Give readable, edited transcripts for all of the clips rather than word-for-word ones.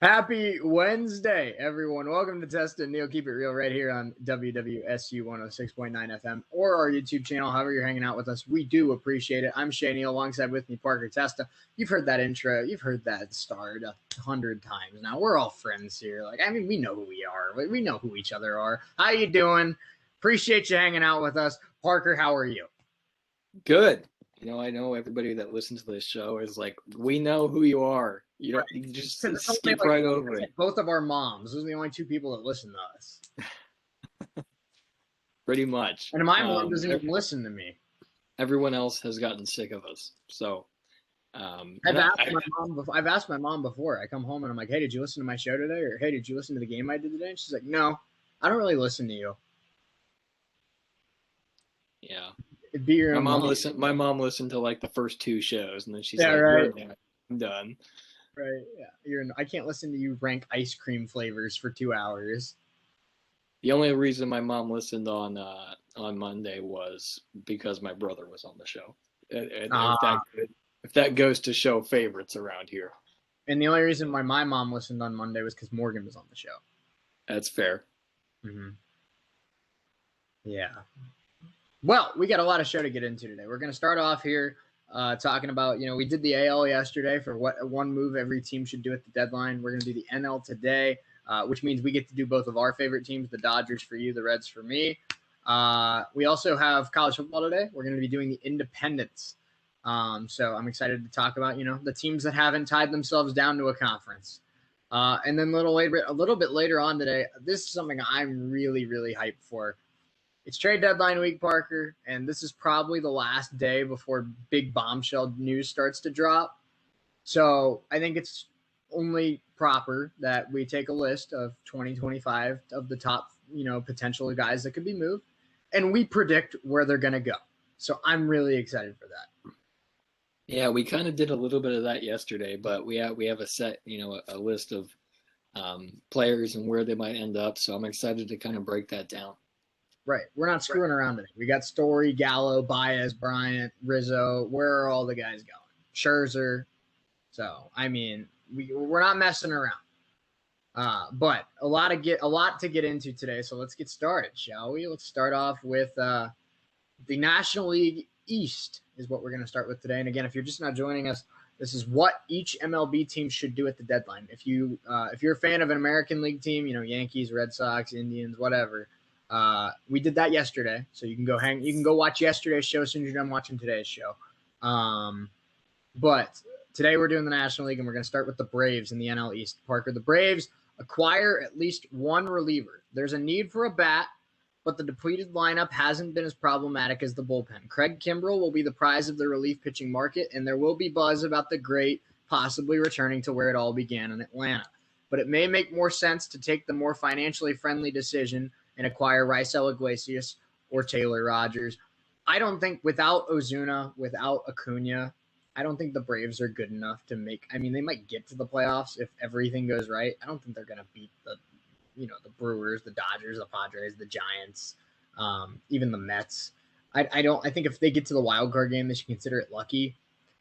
Happy Wednesday, everyone. Welcome to Testa and Neal. Keep it real right here on WWSU 106.9 FM or our YouTube channel. However you're hanging out with us, we do appreciate it. I'm Shea Neal. Alongside with me, Parker Testa. You've heard that intro. You've heard that start 100 times now. We're all friends here. We know who we are. We know who each other are. How you doing? Appreciate you hanging out with us. Parker, how are you? Good. I know everybody that listens to this show is like, we know who you are. You just skip right over it. Both of our moms. Those are the only two people that listen to us. Pretty much. And my mom doesn't even listen to me. Everyone else has gotten sick of us. So I've asked my mom before. I come home and I'm like, hey, did you listen to my show today? Or hey, did you listen to the game I did today? And she's like, no, I don't really listen to you. Yeah. It'd be your my mom listened to like the first two shows and then she's right. I'm done. Right. Yeah. I can't listen to you rank ice cream flavors for 2 hours. The only reason my mom listened on Monday was because my brother was on the show. If that goes to show favorites around here. And the only reason why my mom listened on Monday was because Morgan was on the show. That's fair. Mm-hmm. Yeah. Well, we got a lot of show to get into today. We're going to start off here talking about, we did the AL yesterday for what one move every team should do at the deadline. We're going to do the NL today, which means we get to do both of our favorite teams, the Dodgers for you, the Reds for me. We also have college football today. We're going to be doing the independents. So I'm excited to talk about, the teams that haven't tied themselves down to a conference. And then a little bit later on today, this is something I'm really, really hyped for. It's trade deadline week, Parker, and this is probably the last day before big bombshell news starts to drop. So I think it's only proper that we take a list of 2025 of the top, potential guys that could be moved, and we predict where they're going to go. So I'm really excited for that. Yeah, we kind of did a little bit of that yesterday, but we have a set, a list of players and where they might end up. So I'm excited to kind of break that down. We're not screwing around today. We got Story, Gallo, Baez, Bryant, Rizzo. Where are all the guys going? Scherzer. So, we're not messing around. But a lot to get into today. So let's get started, shall we? Let's start off with the National League East is what we're going to start with today. And again, if you're just not joining us, this is what each MLB team should do at the deadline. If you're a fan of an American League team, Yankees, Red Sox, Indians, whatever. We did that yesterday, so you can go watch yesterday's show as soon as you're done watching today's show. But today we're doing the National League, and we're going to start with the Braves in the NL East. Parker, the Braves acquire at least one reliever. There's a need for a bat, but the depleted lineup hasn't been as problematic as the bullpen. Craig Kimbrell will be the prize of the relief pitching market, and there will be buzz about the great possibly returning to where it all began in Atlanta. But it may make more sense to take the more financially friendly decision and acquire Raisel Iglesias or Taylor Rogers. I don't think without Ozuna, without Acuna, I don't think the Braves are good enough to make – they might get to the playoffs if everything goes right. I don't think they're going to beat the Brewers, the Dodgers, the Padres, the Giants, even the Mets. I think if they get to the wild card game, they should consider it lucky.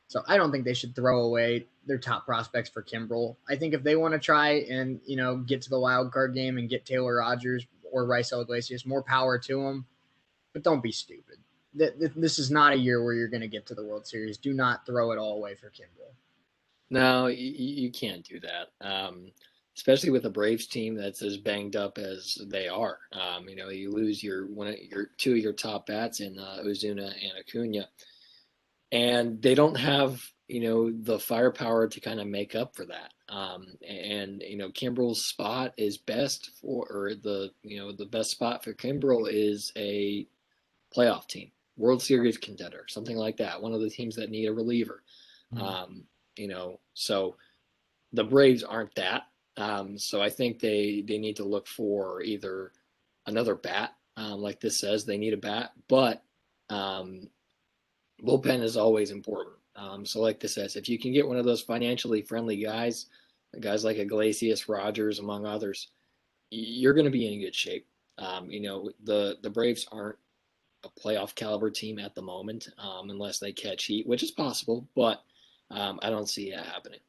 So I don't think they should throw away their top prospects for Kimbrell. I think if they want to try and, get to the wild card game and get Taylor Rogers – or Raisel Iglesias, more power to them, but don't be stupid. This is not a year where you're going to get to the World Series. Do not throw it all away for Kimbrell. No, you can't do that, especially with a Braves team that's as banged up as they are. You lose two of your top bats in Ozuna and Acuna, and they don't have the firepower to kind of make up for that. Kimbrell's spot is best the best spot for Kimbrell is a playoff team, World Series contender, something like that. One of the teams that need a reliever. So the Braves aren't that. So I think they need to look for either another bat, like this says they need a bat, but bullpen is always important. So like this says, if you can get one of those financially friendly guys like Iglesias, Rogers, among others, you're going to be in good shape. The Braves aren't a playoff caliber team at the moment, unless they catch heat, which is possible, but I don't see it happening.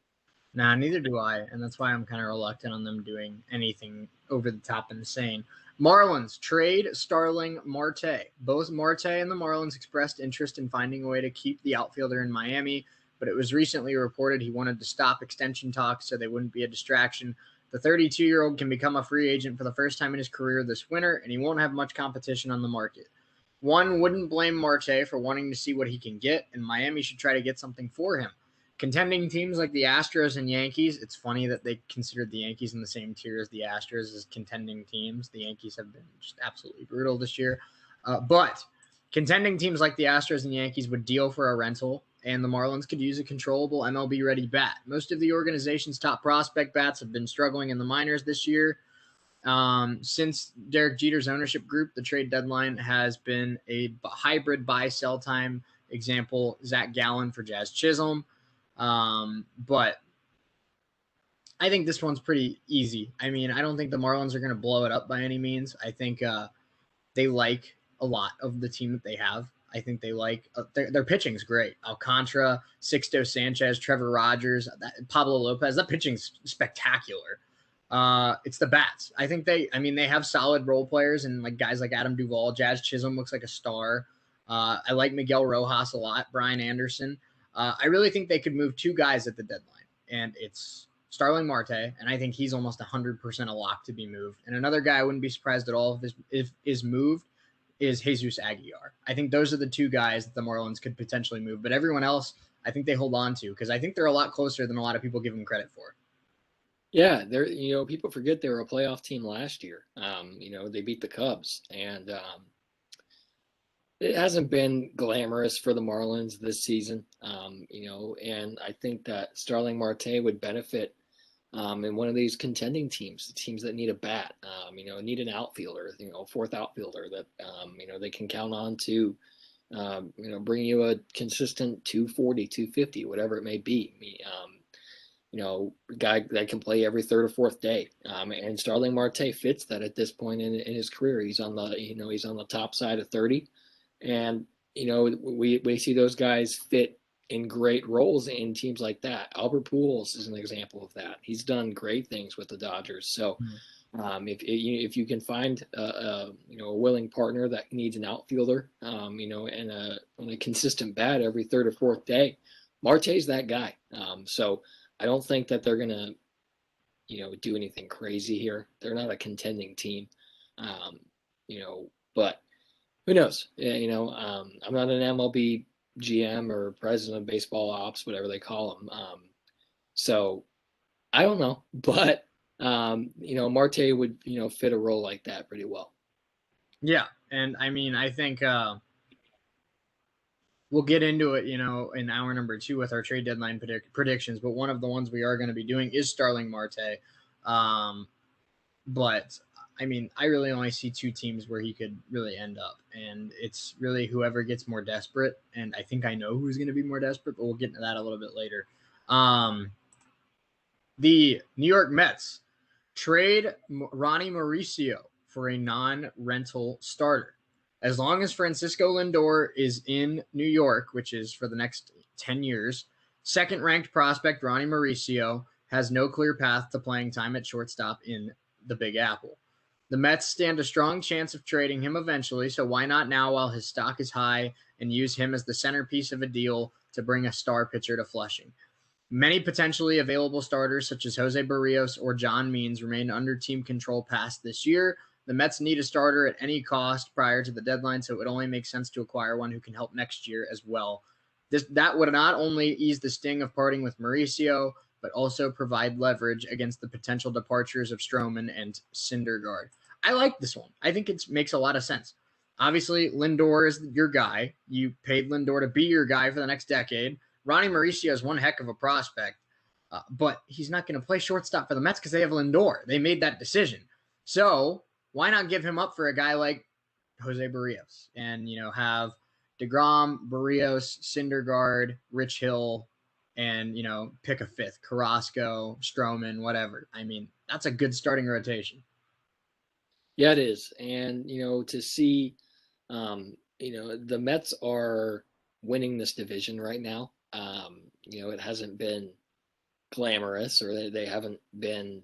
Nah, neither do I, and that's why I'm kind of reluctant on them doing anything over the top insane. Marlins trade Starling Marte. Both Marte and the Marlins expressed interest in finding a way to keep the outfielder in Miami, but it was recently reported he wanted to stop extension talks so they wouldn't be a distraction. The 32-year-old can become a free agent for the first time in his career this winter, and he won't have much competition on the market. One wouldn't blame Marte for wanting to see what he can get, and Miami should try to get something for him. Contending teams like the Astros and Yankees, it's funny that they considered the Yankees in the same tier as the Astros as contending teams. The Yankees have been just absolutely brutal this year. But contending teams like the Astros and Yankees would deal for a rental, and the Marlins could use a controllable MLB-ready bat. Most of the organization's top prospect bats have been struggling in the minors this year. Since Derek Jeter's ownership group, the trade deadline has been a hybrid buy-sell time. Example, Zach Gallen for Jazz Chisholm. But I think this one's pretty easy. I mean, I don't think the Marlins are going to blow it up by any means. I think they like a lot of the team that they have. I think they like their pitching's great. Alcantara, Sixto Sanchez, Trevor Rogers, Pablo Lopez. That pitching's spectacular. It's the bats. I think they have solid role players and like guys like Adam Duvall. Jazz Chisholm looks like a star. I like Miguel Rojas a lot. Brian Anderson. I really think they could move two guys at the deadline, and it's Starling Marte, and I think he's almost 100% a lock to be moved. And another guy I wouldn't be surprised at all if is moved is Jesus Aguilar. I think those are the two guys that the Marlins could potentially move, but everyone else I think they hold on to because I think they're a lot closer than a lot of people give them credit for. Yeah, they're people forget they were a playoff team last year. They beat the Cubs, and it hasn't been glamorous for the Marlins this season. And I think that Starling Marte would benefit in one of these contending teams, the teams that need a bat, need an outfielder, a fourth outfielder that, they can count on to, bring you a consistent 240, 250, whatever it may be. Guy that can play every third or fourth day. And Starling Marte fits that at this point in his career. He's on the top side of 30. And, we see those guys fit in great roles in teams like that. Albert Pujols is an example of that. He's done great things with the Dodgers. So if you can find a willing partner that needs an outfielder, and a consistent bat every third or fourth day, Marte's that guy. So I don't think that they're gonna, do anything crazy here. They're not a contending team, but who knows? I'm not an MLB GM or president of baseball ops, whatever they call them. So I don't know, but Marte would fit a role like that pretty well. Yeah, and I mean I think we'll get into it, in hour number 2 with our trade deadline predictions. But one of the ones we are going to be doing is Starling Marte. But I mean, I really only see two teams where he could really end up, and it's really whoever gets more desperate. And I think I know who's going to be more desperate, but we'll get into that a little bit later. The New York Mets trade Ronnie Mauricio for a non-rental starter. As long as Francisco Lindor is in New York, which is for the next 10 years, second-ranked prospect Ronnie Mauricio has no clear path to playing time at shortstop in the Big Apple. The Mets stand a strong chance of trading him eventually, so why not now while his stock is high and use him as the centerpiece of a deal to bring a star pitcher to Flushing? Many potentially available starters such as Jose Barrios or John Means remain under team control past this year. The Mets need a starter at any cost prior to the deadline, so it would only make sense to acquire one who can help next year as well. That would not only ease the sting of parting with Mauricio, but also provide leverage against the potential departures of Stroman and Syndergaard. I like this one. I think it makes a lot of sense. Obviously, Lindor is your guy. You paid Lindor to be your guy for the next decade. Ronnie Mauricio is one heck of a prospect, but he's not going to play shortstop for the Mets because they have Lindor. They made that decision. So why not give him up for a guy like Jose Barrios and, have DeGrom, Barrios, Syndergaard, Rich Hill, and, pick a fifth, Carrasco, Stroman, whatever. I mean, that's a good starting rotation. Yeah, it is. And, to see, the Mets are winning this division right now. It hasn't been glamorous, or they haven't been,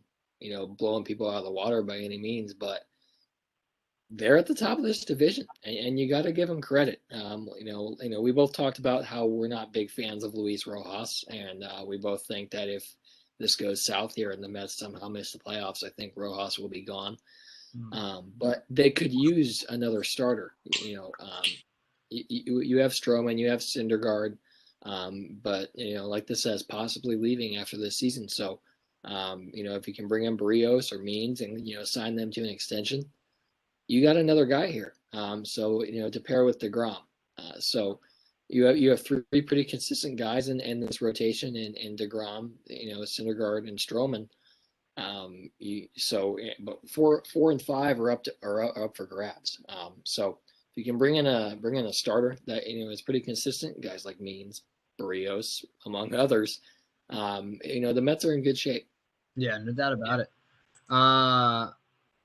blowing people out of the water by any means, but they're at the top of this division, and you got to give them credit. We both talked about how we're not big fans of Luis Rojas, and we both think that if this goes south here and the Mets somehow miss the playoffs, I think Rojas will be gone. But they could use another starter. You have Stroman, you have Syndergaard, but like this says, possibly leaving after this season. So, if you can bring in Barrios or Means and sign them to an extension, you got another guy here. So to pair with DeGrom. So you have three pretty consistent guys in this rotation in DeGrom, Syndergaard and Stroman. But 4 and 5 are up for grabs. So if you can bring in a starter that is pretty consistent, guys like Means, Barrios, among others, the Mets are in good shape. Yeah, no doubt about it.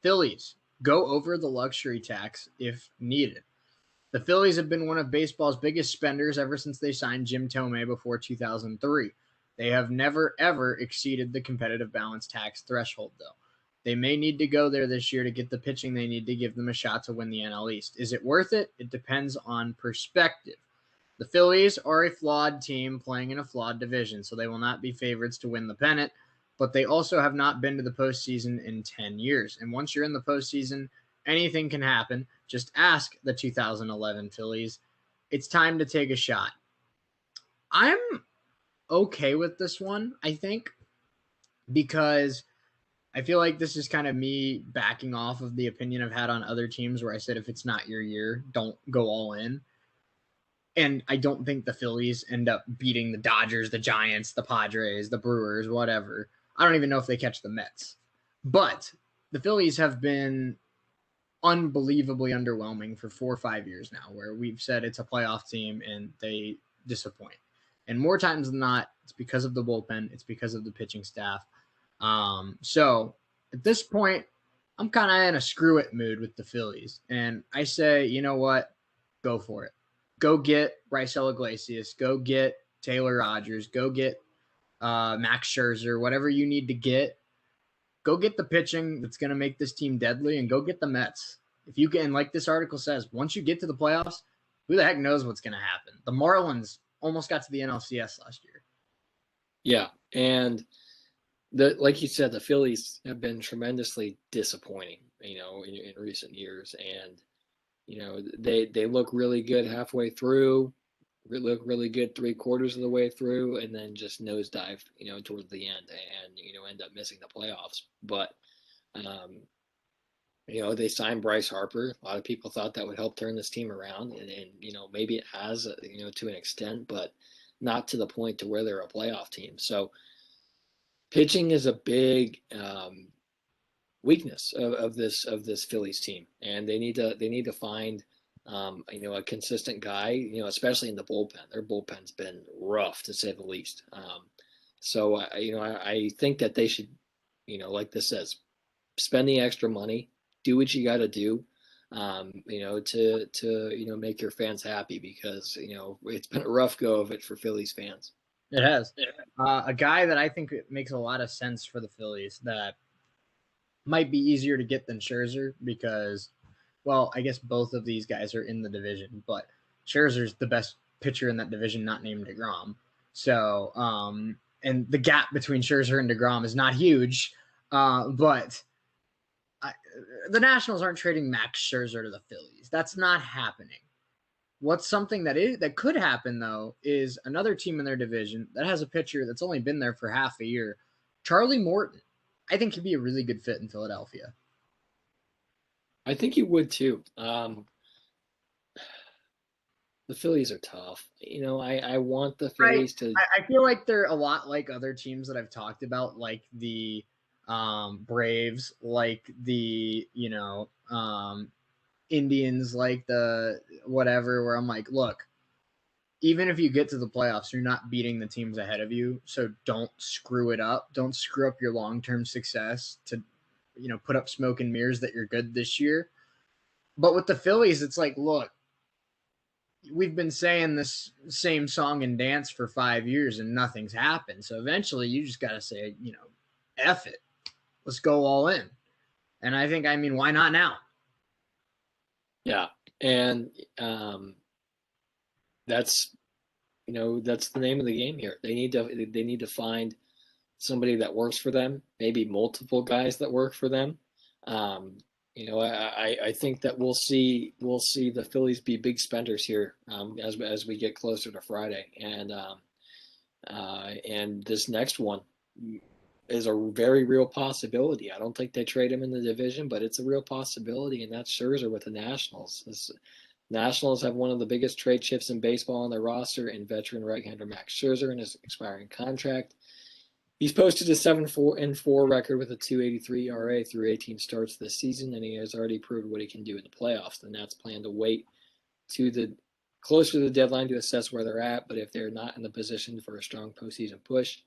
Phillies, go over the luxury tax if needed. The Phillies have been one of baseball's biggest spenders ever since they signed Jim Thome before 2003. They have never, ever exceeded the competitive balance tax threshold, though. They may need to go there this year to get the pitching they need to give them a shot to win the NL East. Is it worth it? It depends on perspective. The Phillies are a flawed team playing in a flawed division, so they will not be favorites to win the pennant, but they also have not been to the postseason in 10 years. And once you're in the postseason, anything can happen. Just ask the 2011 Phillies. It's time to take a shot. I'm okay with this one, I think, because I feel like this is kind of me backing off of the opinion I've had on other teams where I said if it's not your year, don't go all in. And I don't think the Phillies end up beating the Dodgers, the Giants, the Padres, the Brewers, whatever. I don't even know if they catch the Mets. But the Phillies have been unbelievably underwhelming for 4 or 5 years now, where we've said it's a playoff team and they disappoint. And more times than not, it's because of the bullpen. It's because of the pitching staff. So at this point, I'm kind of in a screw it mood with the Phillies. And I say, you know what? Go for it. Go get Bryce Iglesias. Go get Taylor Rogers. Go get Max Scherzer. Whatever you need to get. Go get the pitching that's going to make this team deadly, and go get the Mets. If you can, like this article says, once you get to the playoffs, who the heck knows what's going to happen? The Marlins almost got to the NLCS last year. Yeah, and like you said, the Phillies have been tremendously disappointing, in recent years, and they look really good halfway through, look really good 3/4 of the way through, and then just nosedive, towards the end, and end up missing the playoffs. But they signed Bryce Harper. A lot of people thought that would help turn this team around, and maybe it has, to an extent, but not to the point to where they're a playoff team. So pitching is a big weakness of this Phillies team, and they need to find a consistent guy, especially in the bullpen. Their bullpen's been rough, to say the least. So I think that they should, like this says, spend the extra money, do what you got to do, to make your fans happy, because it's been a rough go of it for Phillies fans. It has. A guy that I think makes a lot of sense for the Phillies that might be easier to get than Scherzer because, well, I guess both of these guys are in the division, but Scherzer's the best pitcher in that division, not named DeGrom. So, and the gap between Scherzer and DeGrom is not huge, but the Nationals aren't trading Max Scherzer to the Phillies. That's not happening. What's something that could happen, though, is another team in their division that has a pitcher that's only been there for half a year, Charlie Morton. I think he'd be a really good fit in Philadelphia. I think he would too. The Phillies are tough. I want the Phillies to. I feel like they're a lot like other teams that I've talked about, like the Braves, like the Indians, like the whatever. Where I'm like, look, even if you get to the playoffs, you're not beating the teams ahead of you. So don't screw it up. Don't screw up your long-term success to, put up smoke and mirrors that you're good this year. But with the Phillies, it's like, look, we've been saying this same song and dance for 5 years and nothing's happened. So eventually you just got to say, F it. Let's go all in. And I mean, why not now? Yeah. And that's the name of the game here. They need to find somebody that works for them, maybe multiple guys that work for them. I think that we'll see the Phillies be big spenders here as we get closer to Friday, and this next one is a very real possibility. I don't think they trade him in the division, but it's a real possibility, and that's Scherzer with the Nationals. Nationals have one of the biggest trade shifts in baseball on their roster, and veteran right-hander Max Scherzer in his expiring contract. He's posted a 7-4 record with a 2.83 ERA through 18 starts this season, and he has already proved what he can do in the playoffs. The Nats plan to wait closer to the deadline to assess where they're at, but if they're not in the position for a strong postseason push,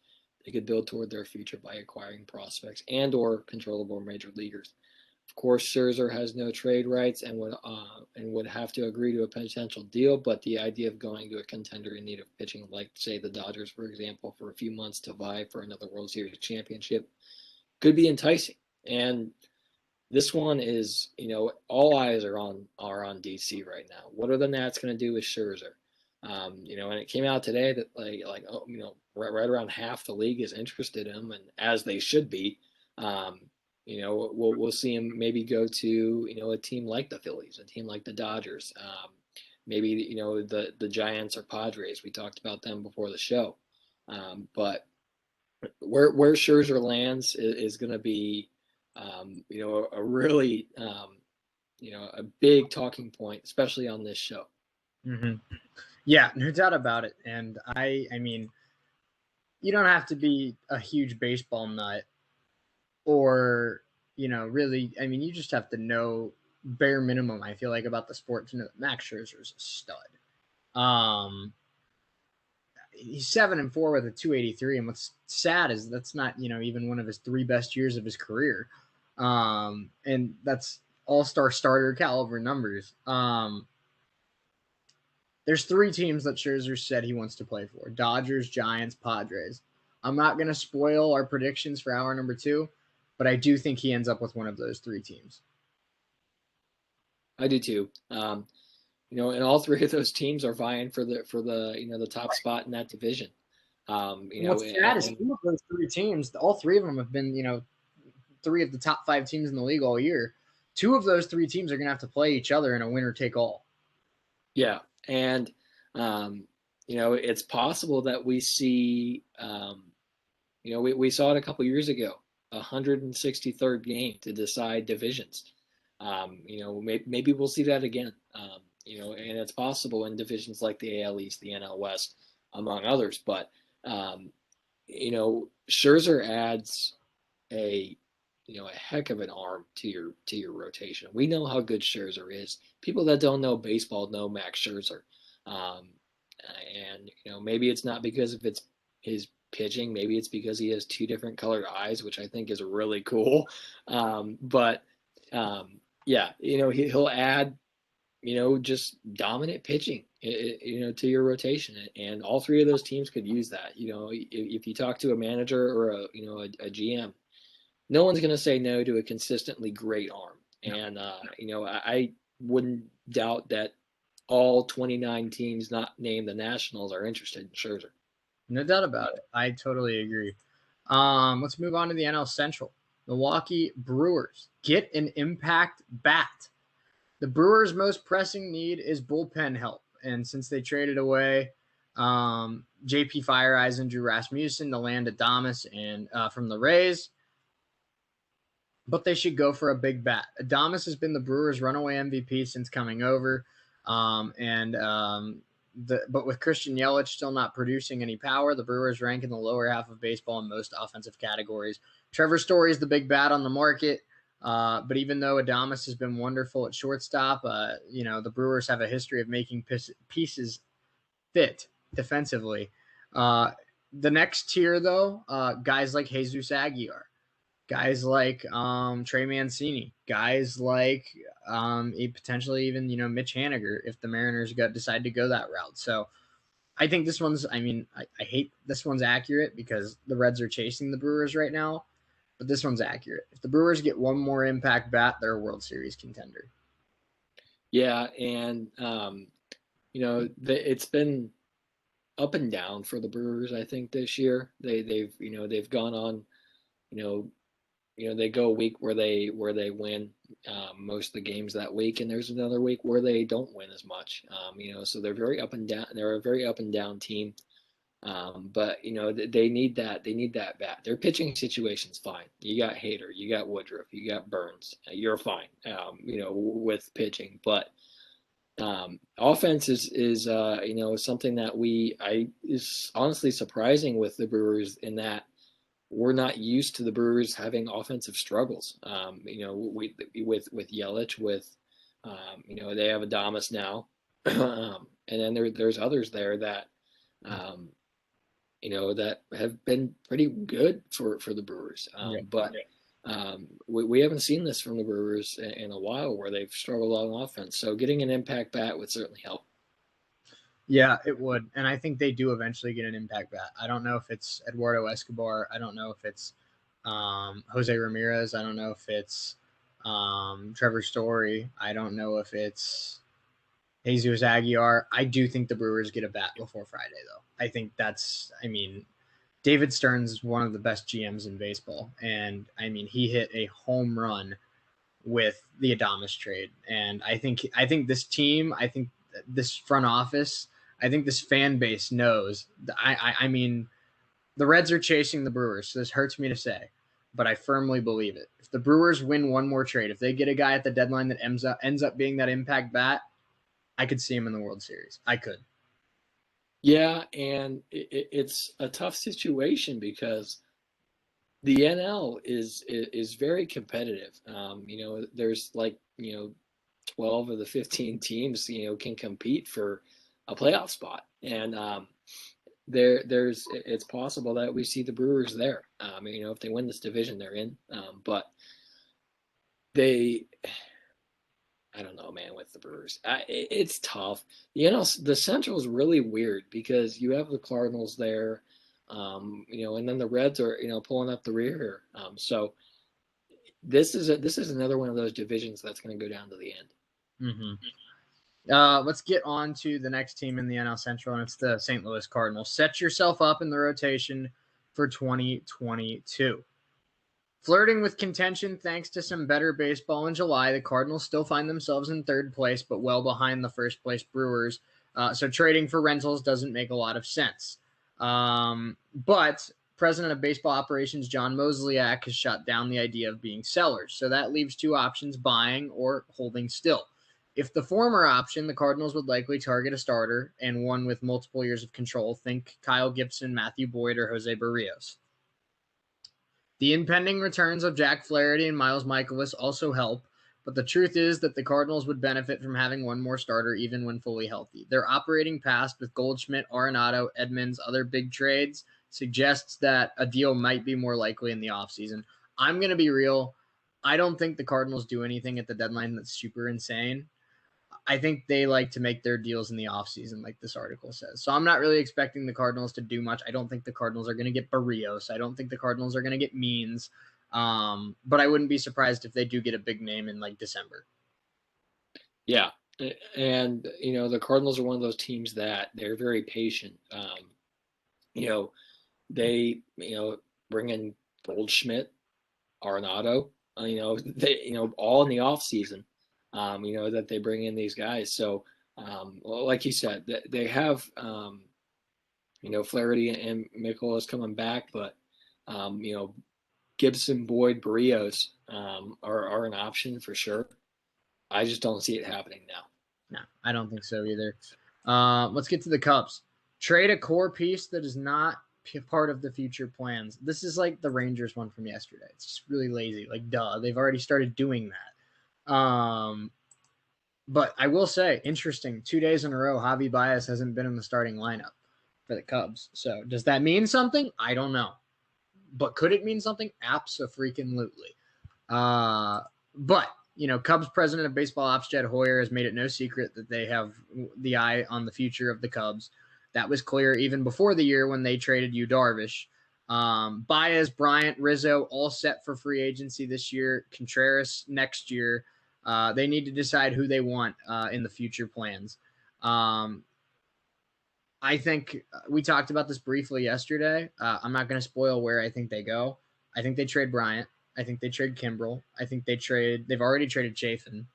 they could build toward their future by acquiring prospects and/or controllable major leaguers. Of course, Scherzer has no trade rights and would have to agree to a potential deal, but the idea of going to a contender in need of pitching, like, say, the Dodgers, for example, for a few months to vie for another World Series championship could be enticing. And this one is, all eyes are on DC right now. What are the Nats going to do with Scherzer? And it came out today that right around half the league is interested in him, and as they should be. We'll see him maybe go to a team like the Phillies, a team like the Dodgers, maybe the Giants or Padres. We talked about them before the show, but where Scherzer lands is going to be a really a big talking point, especially on this show. Mm-hmm. Yeah, no doubt about it. And I mean, you don't have to be a huge baseball nut or, really, I mean, you just have to know bare minimum, I feel like, about the sport to know that Max Scherzer is a stud. He's 7-4 with a 2.83, and what's sad is that's not, even one of his 3 best years of his career. And that's all-star starter caliber numbers. There's 3 teams that Scherzer said he wants to play for: Dodgers, Giants, Padres. I'm not going to spoil our predictions for hour number 2, but I do think he ends up with one of those 3 teams. I do too. And all 3 of those teams are vying for the top spot in that division. What's sad is 2 of those 3 teams, all 3 of them have been, 3 of the top 5 teams in the league all year. 2 of those 3 teams are going to have to play each other in a winner take all. Yeah, and it's possible that we see, we saw it a couple years ago, 163rd game to decide divisions. Maybe we'll see that again. And it's possible in divisions like the AL East, the NL West, among others. But Scherzer adds a heck of an arm to your rotation. We know how good Scherzer is. People that don't know baseball know Max Scherzer. And maybe it's not because of his pitching. Maybe it's because he has 2 different colored eyes, which I think is really cool. He'll add, just dominant pitching, to your rotation, and all 3 of those teams could use that. If you talk to a manager or a GM, no one's going to say no to a consistently great arm. And I wouldn't doubt that all 29 teams not named the Nationals are interested in Scherzer. No doubt about it. I totally agree. Let's move on to the NL Central. Milwaukee Brewers get an impact bat. The Brewers' most pressing need is bullpen help. And since they traded away JP Fireeyes and Drew Rasmussen to land Adames and from the Rays, but they should go for a big bat. Adames has been the Brewers' runaway MVP since coming over. But with Christian Yelich still not producing any power, the Brewers rank in the lower half of baseball in most offensive categories. Trevor Story is the big bat on the market. But even though Adames has been wonderful at shortstop, the Brewers have a history of making pieces fit defensively. The next tier, though, guys like Jesus Aguilar. guys like Trey Mancini, guys like potentially even Mitch Haniger if the Mariners decide to go that route. So I think this one's. I mean, I hate this one's accurate because the Reds are chasing the Brewers right now, but this one's accurate. If the Brewers get one more impact bat, they're a World Series contender. Yeah, and it's been up and down for the Brewers. I think this year they've gone on, you know, they go a week where they win most of the games that week, and there's another week where they don't win as much. So they're very up and down. They're a very up and down team. But they need that. They need that bat. Their pitching situation's fine. You got Hader, you got Woodruff, you got Burns. You're fine. With pitching, but offense is something that is honestly surprising with the Brewers in that we're not used to the Brewers having offensive struggles. With Yelich, they have Adames now, and then there's others there that that have been pretty good for the Brewers. But we haven't seen this from the Brewers in a while where they've struggled on offense. So getting an impact bat would certainly help. Yeah, it would. And I think they do eventually get an impact bat. I don't know if it's Eduardo Escobar. I don't know if it's Jose Ramirez. I don't know if it's Trevor Story. I don't know if it's Jesus Aguilar. I do think the Brewers get a bat before Friday, though. I think David Stearns is one of the best GMs in baseball. And, he hit a home run with the Adames trade. And I think this team, I think this front office, I think this fan base knows. The Reds are chasing the Brewers, so this hurts me to say, but I firmly believe it. If the Brewers win one more trade, if they get a guy at the deadline that ends up being that impact bat, I could see him in the World Series. I could. Yeah, and it's a tough situation because the NL is very competitive. There's 12 of the 15 teams can compete for a playoff spot, and it's possible that we see the Brewers there. If they win this division, they're in. But I don't know, man. With the Brewers, it's tough. The Central is really weird because you have the Cardinals there, and then the Reds are pulling up the rear here. So this is another one of those divisions that's going to go down to the end. Mm-hmm. Let's get on to the next team in the NL Central, and it's the St. Louis Cardinals. Set yourself up in the rotation for 2022. Flirting with contention thanks to some better baseball in July, the Cardinals still find themselves in third place, but well behind the first place Brewers. So trading for rentals doesn't make a lot of sense. But President of Baseball Operations John Mozeliak has shot down the idea of being sellers. So that leaves two options, buying or holding still. If the former option, the Cardinals would likely target a starter and one with multiple years of control. Think Kyle Gibson, Matthew Boyd, or Jose Barrios. The impending returns of Jack Flaherty and Miles Mikolas also help, but the truth is that the Cardinals would benefit from having one more starter even when fully healthy. Their operating past with Goldschmidt, Arenado, Edmonds, other big trades suggests that a deal might be more likely in the offseason. I'm going to be real. I don't think the Cardinals do anything at the deadline that's super insane. I think they like to make their deals in the offseason, like this article says. So I'm not really expecting the Cardinals to do much. I don't think the Cardinals are going to get Barrios. I don't think the Cardinals are going to get Means. But I wouldn't be surprised if they do get a big name in December. Yeah. And, the Cardinals are one of those teams that they're very patient. They, bring in Goldschmidt, Arenado, they, all in the offseason. That they bring in these guys. So, like you said, they have, Flaherty and Mikolas coming back, but, Gibson, Boyd, Barrios are an option for sure. I just don't see it happening now. No, I don't think so either. Let's get to the Cubs. Trade a core piece that is not part of the future plans. This is like the Rangers one from yesterday. It's just really lazy. Duh. They've already started doing that. But I will say, interesting, 2 days in a row, Javi Baez hasn't been in the starting lineup for the Cubs. So does that mean something? I don't know. But could it mean something? Abso-freaking-lutely. But, Cubs president of baseball ops, Jed Hoyer, has made it no secret that they have the eye on the future of the Cubs. That was clear even before the year when they traded Yu Darvish. Baez, Bryant, Rizzo, all set for free agency this year. Contreras next year. They need to decide who they want in the future plans. I think we talked about this briefly yesterday. I'm not going to spoil where I think they go. I think they trade Bryant. I think they trade Kimbrel. I think they've already traded Chafin.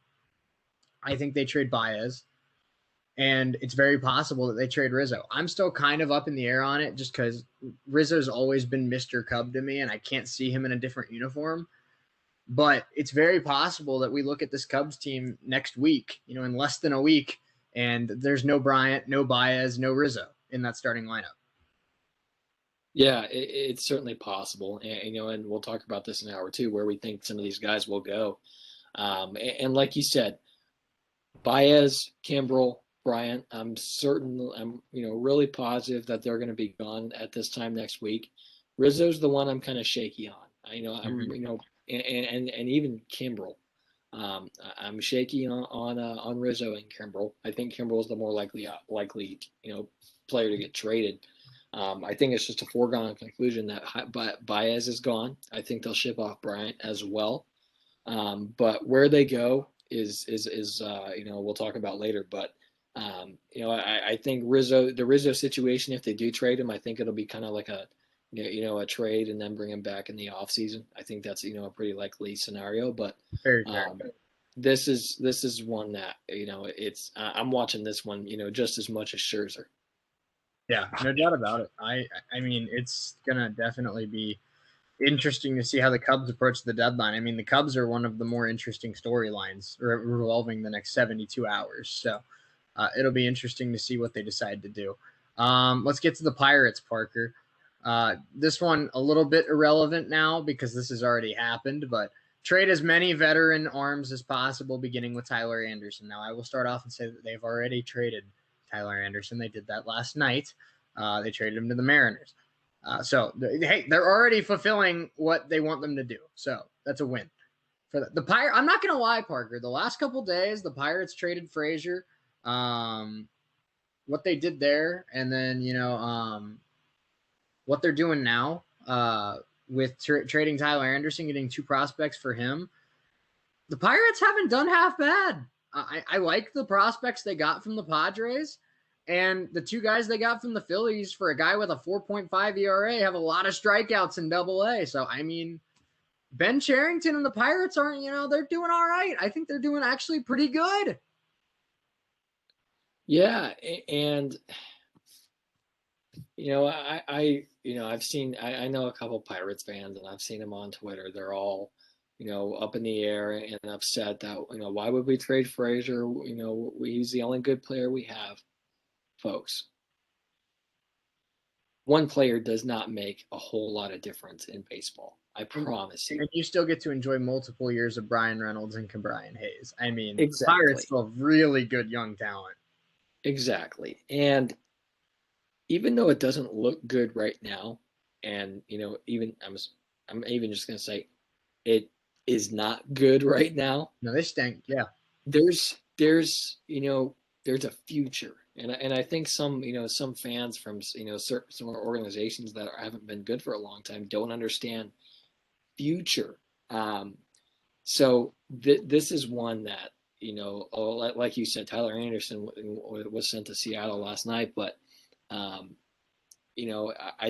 I think they trade Baez. And it's very possible that they trade Rizzo. I'm still kind of up in the air on it just because Rizzo's always been Mr. Cub to me, and I can't see him in a different uniform. But it's very possible that we look at this Cubs team next week, in less than a week, and there's no Bryant, no Baez, no Rizzo in that starting lineup. Yeah, it's certainly possible. And we'll talk about this in an hour too, where we think some of these guys will go. And like you said, Baez, Kimbrel, Bryant, I'm really positive that they're going to be gone at this time next week. Rizzo's the one I'm kind of shaky on. And even Kimbrel. I'm shaky on Rizzo and Kimbrel. I think Kimbrel is the more likely player to get traded. I think it's just a foregone conclusion that Baez is gone. I think they'll ship off Bryant as well. But where they go is we'll talk about later. But I think the Rizzo situation, if they do trade him, I think it'll be kind of like a trade and then bring him back in the offseason. I think that's a pretty likely scenario. But this is one that it's I'm watching this one just as much as Scherzer. Yeah, no doubt about it. I mean, it's gonna definitely be interesting to see how the Cubs approach the deadline. I mean, the Cubs are one of the more interesting storylines revolving the next 72 hours. So it'll be interesting to see what they decide to do. Let's get to the Pirates, Parker. This one a little bit irrelevant now because this has already happened, but trade as many veteran arms as possible, beginning with Tyler Anderson. Now, I will start off and say that they've already traded Tyler Anderson. They did that last night. They traded him to the Mariners. They're already fulfilling what they want them to do. So that's a win for the Pirates. I'm not going to lie, Parker. The last couple days, the Pirates traded Frazier. What they did there, and then what they're doing now with trading Tyler Anderson, getting 2 prospects for him. The Pirates haven't done half bad. I like the prospects they got from the Padres, and the 2 guys they got from the Phillies for a guy with a 4.5 ERA have a lot of strikeouts in Double-A. So, I mean, Ben Cherington and the Pirates aren't, they're doing all right. I think they're doing actually pretty good. Yeah, and I've seen I know a couple Pirates fans, and I've seen them on Twitter. They're all up in the air and upset that why would we trade Frazier? He's the only good player we have. Folks, one player does not make a whole lot of difference in baseball. I promise you. And you still get to enjoy multiple years of Brian Reynolds and Brian Hayes. I mean, exactly. The Pirates still have really good young talent. Exactly. And even though it doesn't look good right now, and I'm even just going to say it is not good right now. No, they stink. Yeah. There's a future. And I think some fans from some organizations that haven't been good for a long time don't understand future. So this is one that like you said, Tyler Anderson was sent to Seattle last night, but I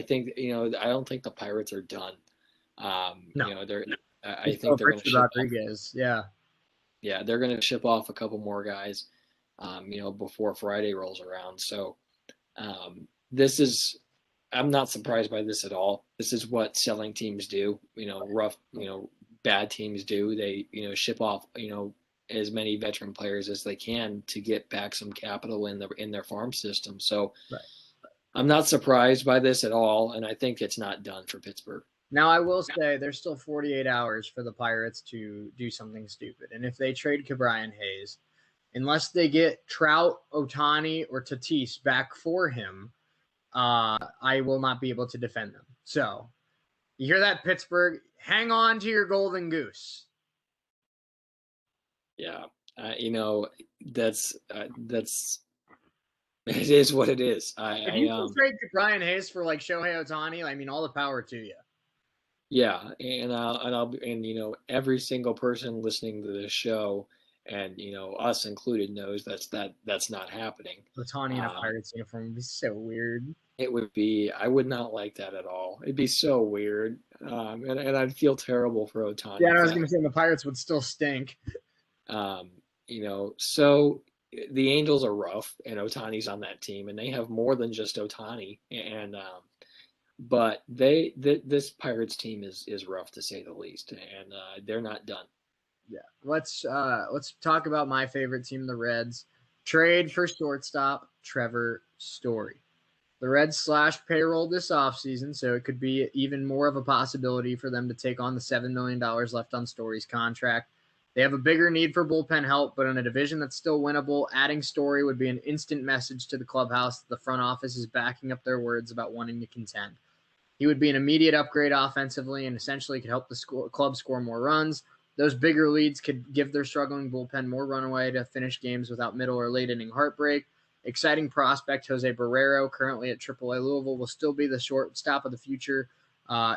think I don't think the Pirates are done. No. I think they're going to ship Rodriguez. off, they're going to ship off a couple more guys. Before Friday rolls around. So I'm not surprised by this at all. This is what selling teams do, bad teams do. They, ship off, as many veteran players as they can to get back some capital in their farm system. So right. I'm not surprised by this at all. And I think it's not done for Pittsburgh. Now, I will say there's still 48 hours for the Pirates to do something stupid. And if they trade Brian Hayes, unless they get Trout, Ohtani, or Tatis back for him, I will not be able to defend them. So You hear that, Pittsburgh? Hang on to your golden goose. Yeah, that's it is what it is. If you can trade Brian Hayes for like Shohei Ohtani, I mean, all the power to you. Yeah, every single person listening to this show, and us included, knows that's not happening. Ohtani in a Pirates uniform would be so weird. It would be. I would not like that at all. It'd be so weird, and I'd feel terrible for Ohtani. Yeah, and I was going to say the Pirates would still stink. So the Angels are rough, and Ohtani's on that team, and they have more than just Ohtani, and but this Pirates team is rough, to say the least, and they're not done. Yeah, let's talk about my favorite team, the Reds. Trade for shortstop Trevor Story. The Reds slashed payroll this offseason, so it could be even more of a possibility for them to take on the $7 million left on Story's contract. They have a bigger need for bullpen help, but in a division that's still winnable, adding Story would be an instant message to the clubhouse that the front office is backing up their words about wanting to contend. He would be an immediate upgrade offensively and essentially could help the club score more runs. Those bigger leads could give their struggling bullpen more runaway to finish games without middle or late inning heartbreak. Exciting prospect Jose Barrero, currently at AAA Louisville, will still be the shortstop of the future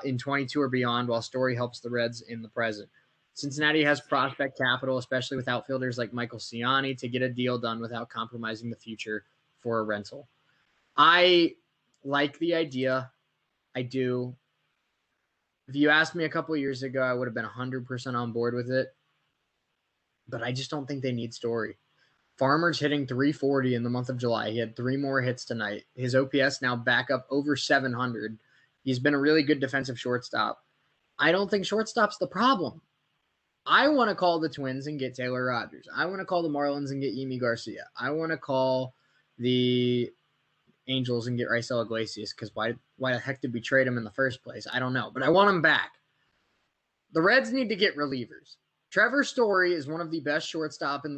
in 22 or beyond, while Story helps the Reds in the present. Cincinnati has prospect capital, especially with outfielders like Michael Ciani, to get a deal done without compromising the future for a rental. I like the idea. I do. If you asked me a couple of years ago, I would have been 100% on board with it. But I just don't think they need Story. Farmer's hitting 340 in the month of July. He had 3 more hits tonight. His OPS now back up over 700. He's been a really good defensive shortstop. I don't think shortstop's the problem. I want to call the Twins and get Taylor Rogers. I want to call the Marlins and get Yimi Garcia. I want to call the Angels and get Raisel Iglesias, because why the heck did we trade him in the first place? I don't know, but I want him back. The Reds need to get relievers. Trevor Story is one of the best shortstops in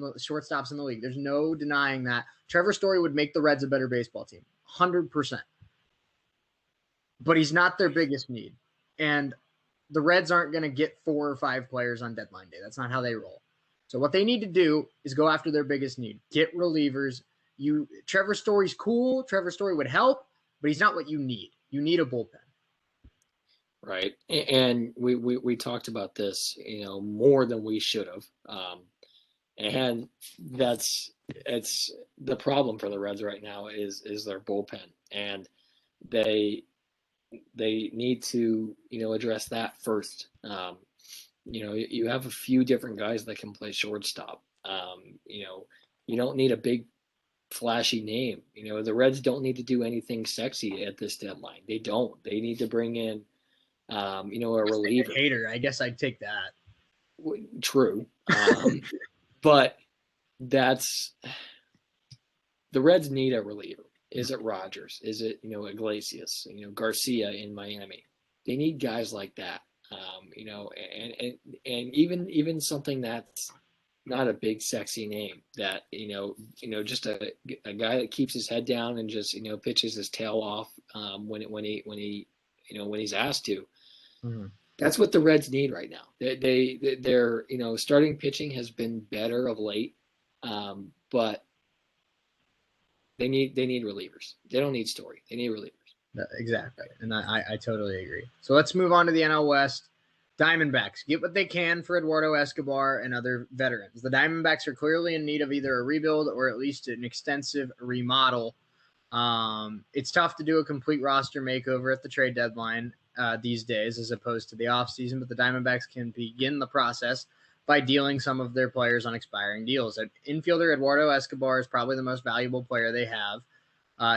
the league. There's no denying that. Trevor Story would make the Reds a better baseball team, 100%. But he's not their biggest need. And the Reds aren't going to get 4 or 5 players on deadline day. That's not how they roll. So what they need to do is go after their biggest need. Get relievers. Trevor Story's cool. Trevor Story would help, but he's not what you need. You need a bullpen. Right. And we talked about this, more than we should have. And it's the problem for the Reds right now is their bullpen. And they need to, address that first. You have a few different guys that can play shortstop. You don't need a big flashy name. The Reds don't need to do anything sexy at this deadline. They don't. They need to bring in, a reliever. Hater, I guess I'd take that. True. But the Reds need a reliever. Is it Rogers? Is it, Iglesias, Garcia in Miami? They need guys like that. And even something that's not a big sexy name, that, just a guy that keeps his head down and just, pitches his tail off when he's asked to. Mm-hmm. That's what the Reds need right now. Their starting pitching has been better of late, but they need relievers. They don't need Story. They need relievers. Exactly, and I totally agree. So let's move on to the NL West. Diamondbacks get what they can for Eduardo Escobar and other veterans. The Diamondbacks are clearly in need of either a rebuild or at least an extensive remodel. It's tough to do a complete roster makeover at the trade deadline these days as opposed to the offseason, but the Diamondbacks can begin the process by dealing some of their players on expiring deals. Infielder Eduardo Escobar is probably the most valuable player they have.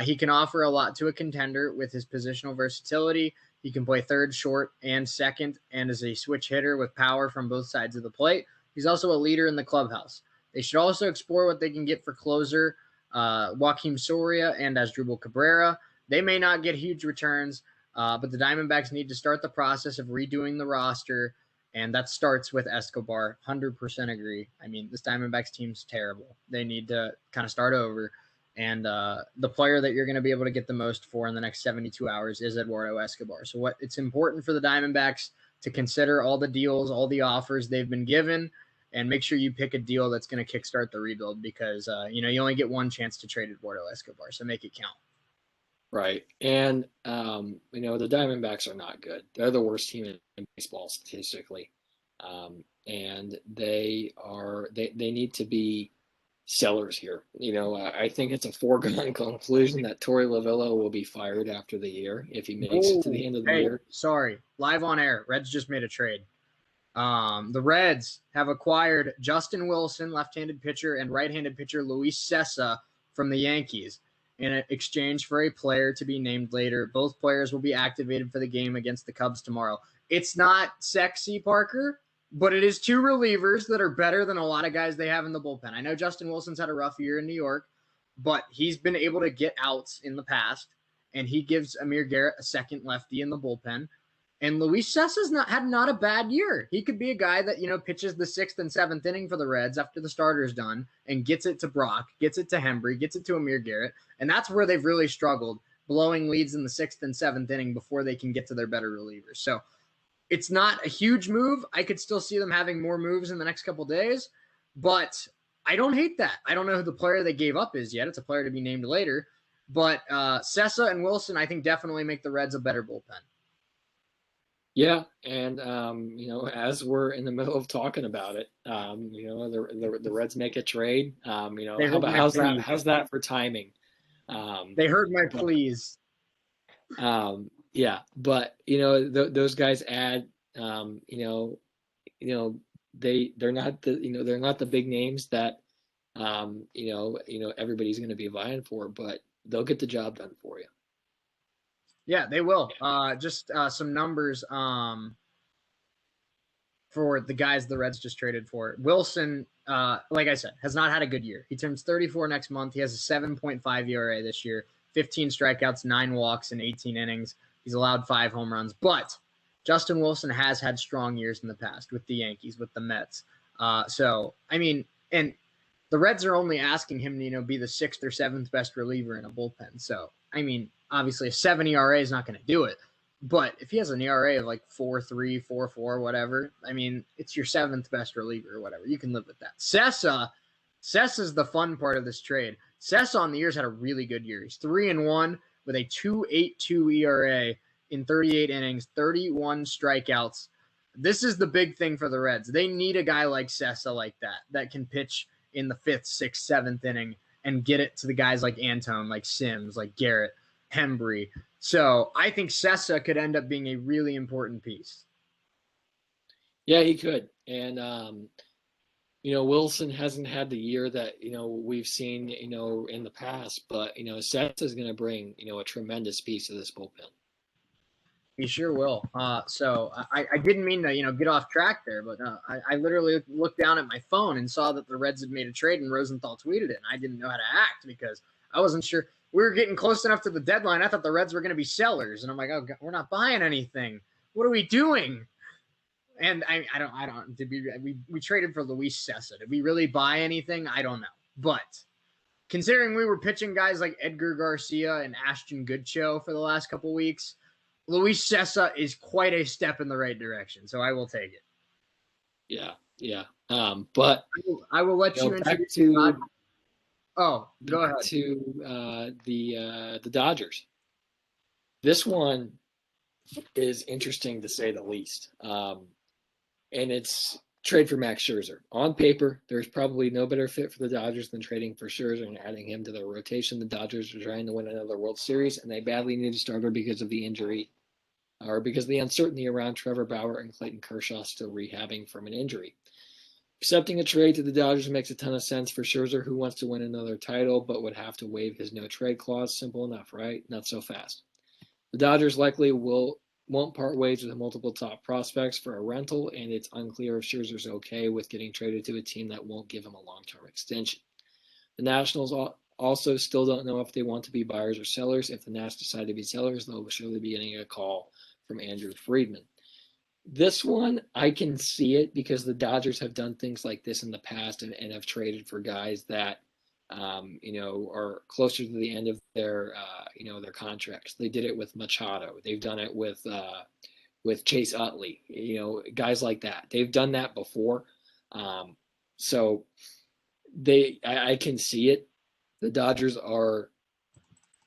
He can offer a lot to a contender with his positional versatility. He can play third, short, and second, and is a switch hitter with power from both sides of the plate. He's also a leader in the clubhouse. They should also explore what they can get for closer Joakim Soria and Asdrubal Cabrera. They may not get huge returns, but the Diamondbacks need to start the process of redoing the roster, and that starts with Escobar. 100% agree. I mean, this Diamondbacks team's terrible. They need to kind of start over. And the player that you're going to be able to get the most for in the next 72 hours is Eduardo Escobar. So it's important for the Diamondbacks to consider all the deals, all the offers they've been given, and make sure you pick a deal that's going to kickstart the rebuild because, you only get one chance to trade Eduardo Escobar. So make it count. Right. And, the Diamondbacks are not good. They're the worst team in baseball statistically. And they need to be sellers here. I think it's a foregone conclusion that Torey Lovullo will be fired after the year if he makes it to the end of the year. Sorry. Live on air. Reds just made a trade. The Reds have acquired Justin Wilson, left-handed pitcher, and right-handed pitcher Luis Cessa from the Yankees in exchange for a player to be named later. Both players will be activated for the game against the Cubs tomorrow. It's not sexy, Parker, but it is two relievers that are better than a lot of guys they have in the bullpen. I know Justin Wilson's had a rough year in New York, but he's been able to get outs in the past, and he gives Amir Garrett a second lefty in the bullpen. And Luis Cessa's not a bad year. He could be a guy that, pitches the 6th and 7th inning for the Reds after the starter's done and gets it to Brock, gets it to Hembry, gets it to Amir Garrett. And that's where they've really struggled, blowing leads in the 6th and 7th inning before they can get to their better relievers. So it's not a huge move. I could still see them having more moves in the next couple days, but I don't hate that. I don't know who the player they gave up is yet. It's a player to be named later. But Cessa and Wilson, I think, definitely make the Reds a better bullpen. Yeah, and as we're in the middle of talking about it, the Reds make a trade. How's that for timing? They heard my pleas. Yeah, but those guys add. They're not the big names that everybody's going to be vying for, but they'll get the job done for you. Yeah, they will. Just some numbers for the guys the Reds just traded for. Wilson, like I said, has not had a good year. He turns 34 next month. He has a 7.5 ERA this year, 15 strikeouts, 9 walks in 18 innings. He's allowed 5 home runs. But Justin Wilson has had strong years in the past with the Yankees, with the Mets. And the Reds are only asking him to be the 6th or 7th best reliever in a bullpen. So, obviously a 7 ERA is not going to do it. But if he has an ERA of like 4.3, 4.4, whatever, it's your 7th best reliever or whatever. You can live with that. Cessa's the fun part of this trade. Cessa on the year's had a really good year. He's 3-1 with a 2.82 ERA in 38 innings, 31 strikeouts. This is the big thing for the Reds. They need a guy like Cessa like that can pitch in the 5th, 6th, 7th inning and get it to the guys like Antone, like Sims, like Garrett, Hembry. So I think Cessa could end up being a really important piece. Yeah, he could. And, Wilson hasn't had the year that, we've seen, in the past, but, Cessa is going to bring, a tremendous piece of this bullpen. He sure will. So I didn't mean to, get off track there, but I literally looked down at my phone and saw that the Reds had made a trade and Rosenthal tweeted it. And I didn't know how to act because I wasn't sure. We were getting close enough to the deadline. I thought the Reds were going to be sellers. And I'm like, oh, God, we're not buying anything. What are we doing? And I don't, we traded for Luis Cessa. Did we really buy anything? I don't know. But considering we were pitching guys like Edgar Garcia and Ashton Goodchow for the last couple of weeks, Luis Cessa is quite a step in the right direction. So I will take it. Yeah. But I will let you introduce go ahead. To the Dodgers. This one is interesting to say the least. And it's trade for Max Scherzer. On paper, there's probably no better fit for the Dodgers than trading for Scherzer and adding him to their rotation. The Dodgers are trying to win another World Series, and they badly need a starter because of the injury or because of the uncertainty around Trevor Bauer and Clayton Kershaw still rehabbing from an injury. Accepting a trade to the Dodgers makes a ton of sense for Scherzer, who wants to win another title but would have to waive his no-trade clause. Simple enough, right? Not so fast. The Dodgers likely won't part ways with multiple top prospects for a rental, and it's unclear if Scherzer's okay with getting traded to a team that won't give him a long-term extension. The Nationals also still don't know if they want to be buyers or sellers. If the Nats decide to be sellers, they'll surely be getting a call from Andrew Friedman. This one, I can see it because the Dodgers have done things like this in the past and have traded for guys that are closer to the end of their, their contracts. They did it with Machado. They've done it with Chase Utley, guys like that. They've done that before. So I can see it. The Dodgers are,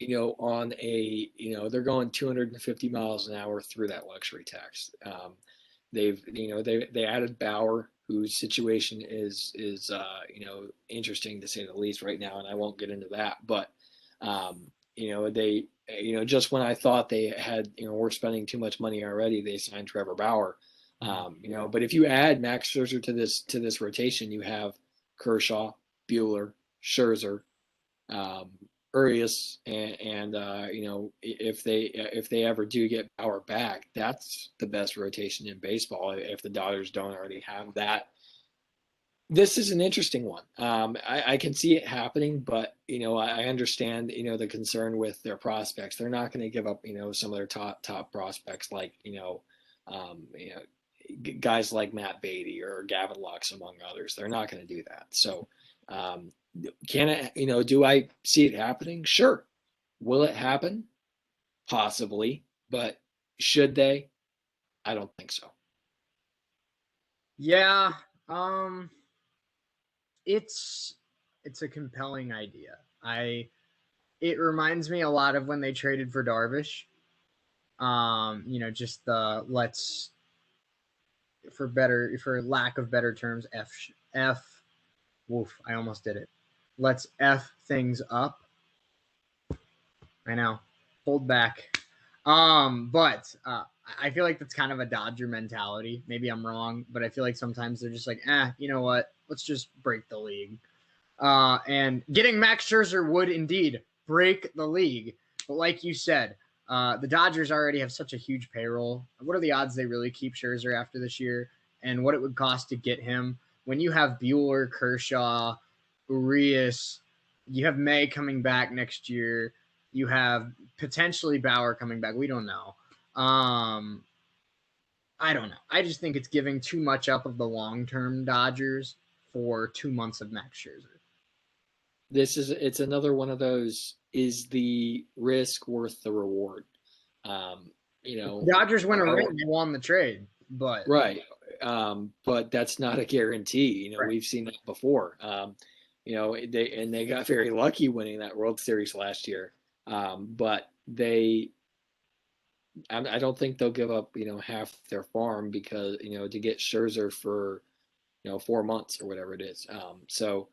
on they're going 250 miles an hour through that luxury tax. They added Bauer, whose situation is interesting to say the least right now, and I won't get into that. But they just when I thought they had we're spending too much money already, they signed Trevor Bauer. But if you add Max Scherzer to this rotation, you have Kershaw, Buehler, Scherzer, Urias, and if they ever do get Bauer back, that's the best rotation in baseball. If the Dodgers don't already have that, this is an interesting one. I can see it happening, but I understand the concern with their prospects. They're not going to give up some of their top prospects like guys like Matt Beatty or Gavin Lux, among others. They're not going to do that. So can it, do I see it happening? Sure. Will it happen? Possibly. But should they? I don't think so. Yeah. It's a compelling idea. It reminds me a lot of when they traded for Darvish. Just the let's, for lack of better terms, woof, I almost did it. Let's F things up. I know. Hold back. But I feel like that's kind of a Dodger mentality. Maybe I'm wrong, but I feel like sometimes they're just like, you know what? Let's just break the league. And getting Max Scherzer would indeed break the league. But like you said, the Dodgers already have such a huge payroll. What are the odds they really keep Scherzer after this year? And what it would cost to get him? When you have Buehler, Kershaw, Urias, you have May coming back next year. You have potentially Bauer coming back. We don't know. I don't know. I just think it's giving too much up of the long-term Dodgers for 2 months of Max Scherzer. It's another one of those, is the risk worth the reward? Dodgers win a ring, they won the trade, but right. But that's not a guarantee. Right. We've seen that before. They got very lucky winning that World Series last year. But I don't think they'll give up, half their farm because, to get Scherzer for, 4 months or whatever it is. So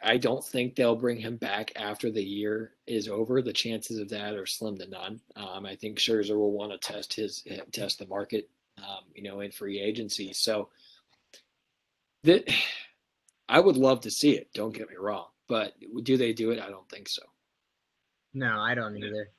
I don't think they'll bring him back after the year is over. The chances of that are slim to none. I think Scherzer will want to test the market, in free agency. So I would love to see it. Don't get me wrong, but do they do it? I don't think so. No, I don't either.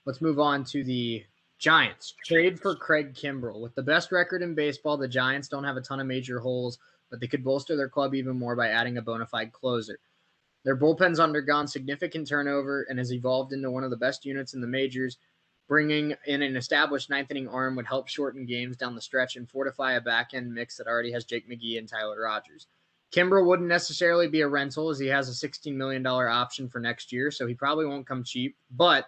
Let's move on to the Giants. Trade for Craig Kimbrell. With the best record in baseball, the Giants don't have a ton of major holes, but they could bolster their club even more by adding a bona fide closer. Their bullpen's undergone significant turnover and has evolved into one of the best units in the majors. Bringing in an established ninth-inning arm would help shorten games down the stretch and fortify a back-end mix that already has Jake McGee and Tyler Rogers. Kimbrell wouldn't necessarily be a rental, as he has a $16 million option for next year, so he probably won't come cheap. But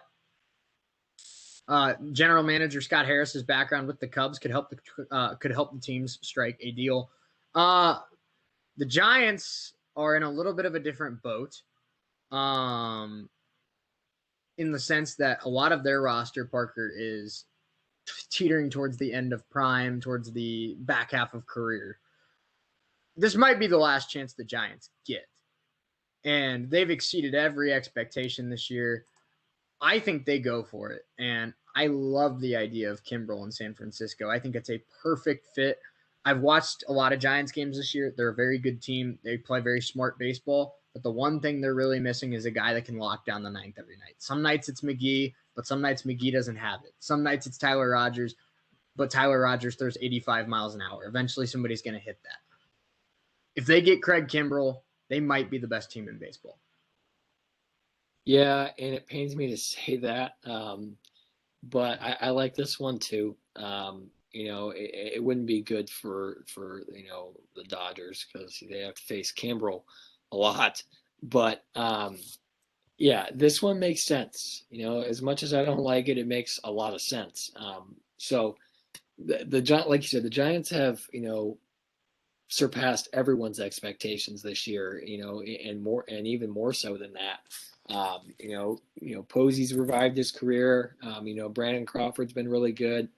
general manager Scott Harris's background with the Cubs could help the teams strike a deal. The Giants are in a little bit of a different boat, in the sense that a lot of their roster, Parker, is teetering towards the end of prime, towards the back half of career. This might be the last chance the Giants get, and they've exceeded every expectation this year. I think they go for it, and I love the idea of Kimbrell in San Francisco. I think it's a perfect fit. I've watched a lot of Giants games this year. They're a very good team. They play very smart baseball, but the one thing they're really missing is a guy that can lock down the ninth every night. Some nights it's McGee, but some nights McGee doesn't have it. Some nights it's Tyler Rogers, but Tyler Rogers throws 85 miles an hour. Eventually somebody's going to hit that. If they get Craig Kimbrell, they might be the best team in baseball. Yeah, and it pains me to say that, but I like this one too. it wouldn't be good for the Dodgers because they have to face Kimbrel a lot. But yeah, this one makes sense. As much as I don't like it, it makes a lot of sense. So the Giant, like you said, the Giants have surpassed everyone's expectations this year. And more, and even more so than that. Posey's revived his career. Brandon Crawford's been really good.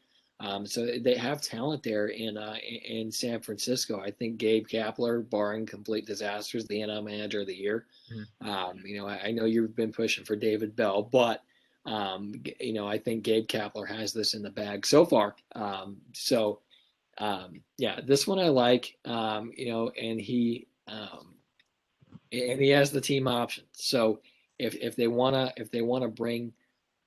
So they have talent there in San Francisco. I think Gabe Kapler, barring complete disasters, the NL Manager of the Year. I know you've been pushing for David Bell, but I think Gabe Kapler has this in the bag so far. Yeah, this one I like. And he has the team options. So if they wanna bring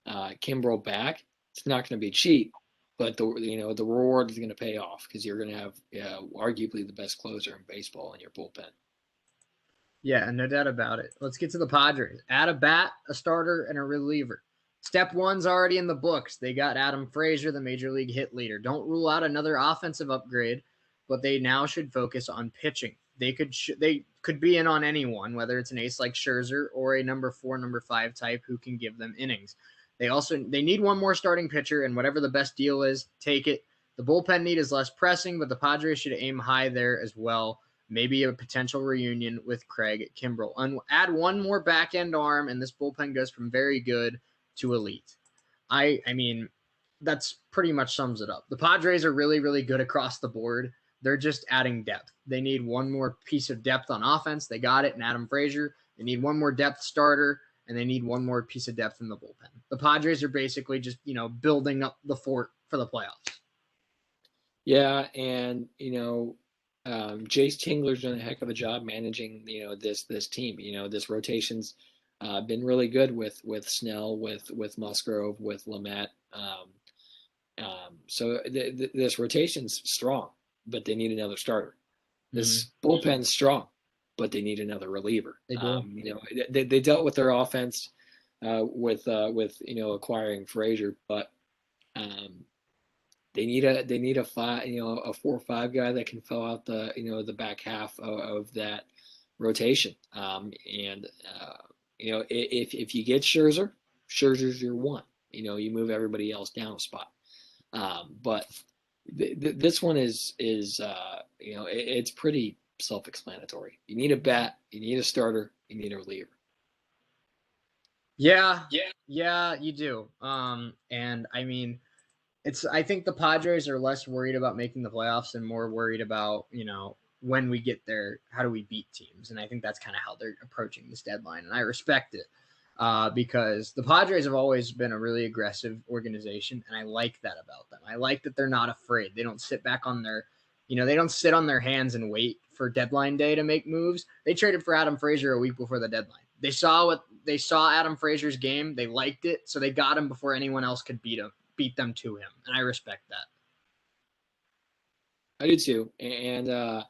Kimbrel back, it's not going to be cheap, but the reward is going to pay off because you're going to have arguably the best closer in baseball in your bullpen. Yeah, no doubt about it. Let's get to the Padres. Add a bat, a starter, and a reliever. Step one's already in the books. They got Adam Frazier, the major league hit leader. Don't rule out another offensive upgrade, but they now should focus on pitching. They could be in on anyone, whether it's an ace like Scherzer or a number 4, number 5 type who can give them innings. They need one more starting pitcher, and whatever the best deal is, take it. The bullpen need is less pressing, but the Padres should aim high there as well. Maybe a potential reunion with Craig Kimbrel. Add one more back end arm, and this bullpen goes from very good to elite. I mean, that's pretty much sums it up. The Padres are really, really good across the board. They're just adding depth. They need one more piece of depth on offense. They got it in Adam Frazier. They need one more depth starter, and they need one more piece of depth in the bullpen. The Padres are basically just, building up the fort for the playoffs. Yeah, and Jace Tingler's done a heck of a job managing this team. This rotation's been really good with Snell, with Musgrove, with Lamet. So this rotation's strong, but they need another starter. This bullpen's strong, but they need another reliever. They do. They dealt with their offense with acquiring Frazier, but they need a 4 or 5 guy that can fill out the back half of that rotation. If you get Scherzer's your one. You move everybody else down a spot. But this one is it's pretty self-explanatory. You need a bat, you need a starter, you need a reliever. Yeah, you do. And I mean, I think the Padres are less worried about making the playoffs and more worried about, when we get there, how do we beat teams? And I think that's kind of how they're approaching this deadline. And I respect it because the Padres have always been a really aggressive organization. And I like that about them. I like that they're not afraid. They don't sit back on their, they don't sit on their hands and wait for deadline day to make moves. They traded for Adam Frazier a week before the deadline. They saw Adam Frazier's game. They liked it. So they got him before anyone else could beat them to him. And I respect that. I do too. And,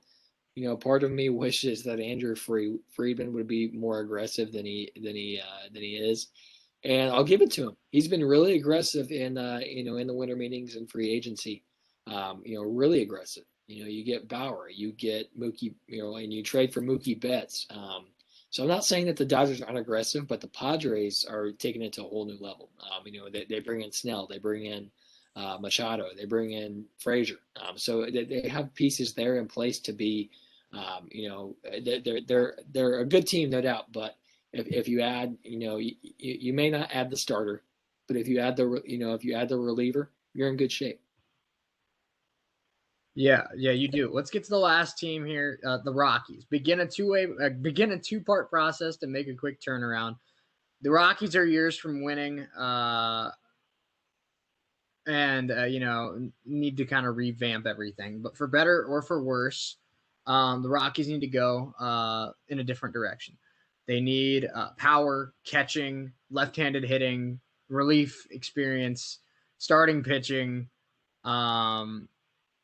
part of me wishes that Andrew Friedman would be more aggressive than he is, and I'll give it to him. He's been really aggressive in the winter meetings and free agency. Really aggressive. You get Bauer, you get Mookie, and you trade for Mookie Betts. So I'm not saying that the Dodgers aren't aggressive, but the Padres are taking it to a whole new level. They bring in Snell, they bring in Machado, they bring in Frazier. So they have pieces there in place to be. They're a good team, no doubt. But if you add, you may not add the starter, but if you add the reliever, you're in good shape. Yeah, you do. Let's get to the last team here, the Rockies. Begin a two-part process to make a quick turnaround. The Rockies are years from winning, and need to kind of revamp everything. But for better or for worse, the Rockies need to go in a different direction. They need power, catching, left-handed hitting, relief experience, starting pitching.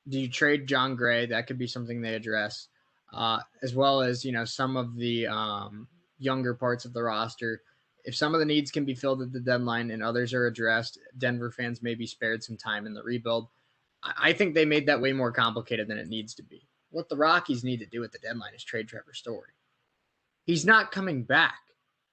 Do you trade John Gray? That could be something they address, as well as some of the younger parts of the roster. If some of the needs can be filled at the deadline and others are addressed, Denver fans may be spared some time in the rebuild. I think they made that way more complicated than it needs to be. What the Rockies need to do at the deadline is trade Trevor Story. He's not coming back.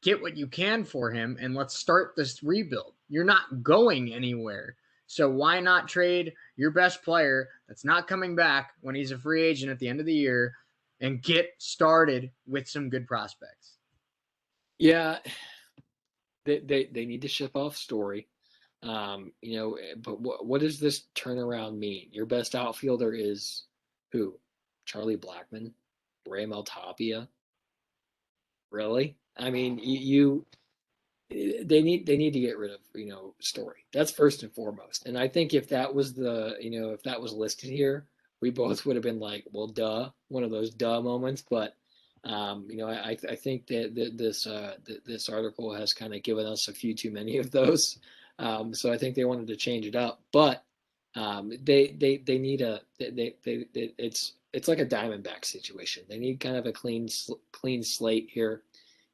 Get what you can for him, and let's start this rebuild. You're not going anywhere. So why not trade your best player that's not coming back when he's a free agent at the end of the year and get started with some good prospects? Yeah, they need to ship off Story. But what does this turnaround mean? Your best outfielder is who? Charlie Blackmon, Raymel Tapia. Really? I mean, they need to get rid of Story. That's first and foremost. And I think if that was if that was listed here, we both would have been like, well, duh, one of those duh moments. But I think that this article has kind of given us a few too many of those. So I think they wanted to change it up. But they need it's like a Diamondback situation. They need kind of a clean slate here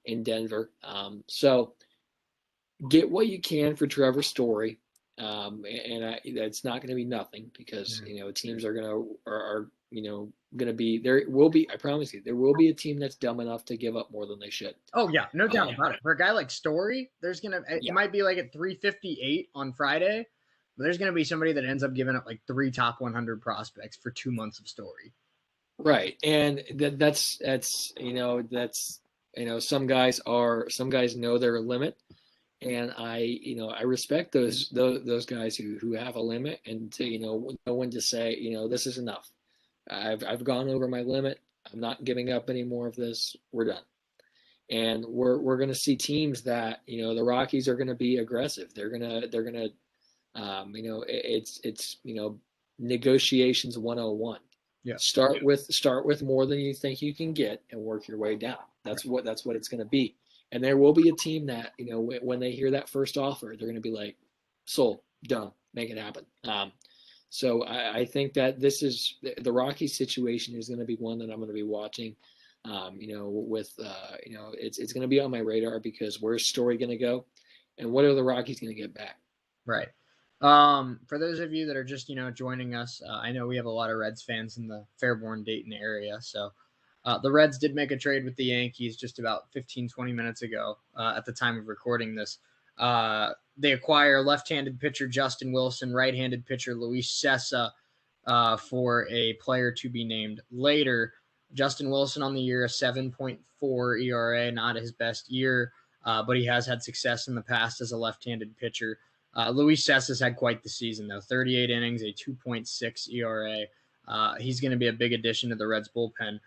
in Denver. So get what you can for Trevor Story, and it's not going to be nothing because teams are going to be there. Will be, I promise you, there will be a team that's dumb enough to give up more than they should. Oh yeah, no doubt about it. For a guy like Story, it might be like at 358 on Friday, but there's gonna be somebody that ends up giving up like 3 top 100 prospects for 2 months of Story. Right, and that's some guys know their limit. And I respect those guys who have a limit and to know when to say this is enough. I've gone over my limit. I'm not giving up any more of this. We're done. And we're going to see teams that the Rockies are going to be aggressive. They're gonna it's negotiations 101. Yeah. Start with more than you think you can get and work your way down. That's what it's going to be. And there will be a team that, when they hear that first offer, they're going to be like, sold, done, make it happen. So I think that this is the Rockies situation is going to be one that I'm going to be watching. It's going to be on my radar because where's Story going to go, and what are the Rockies going to get back? Right. For those of you that are just joining us, I know we have a lot of Reds fans in the Fairborn, Dayton area, so. The Reds did make a trade with the Yankees just about 15-20 minutes ago at the time of recording this. They acquire left-handed pitcher Justin Wilson, right-handed pitcher Luis Cessa for a player to be named later. Justin Wilson on the year, a 7.4 ERA, not his best year, but he has had success in the past as a left-handed pitcher. Luis Cessa's had quite the season, though. 38 innings, a 2.6 ERA. He's going to be a big addition to the Reds bullpen.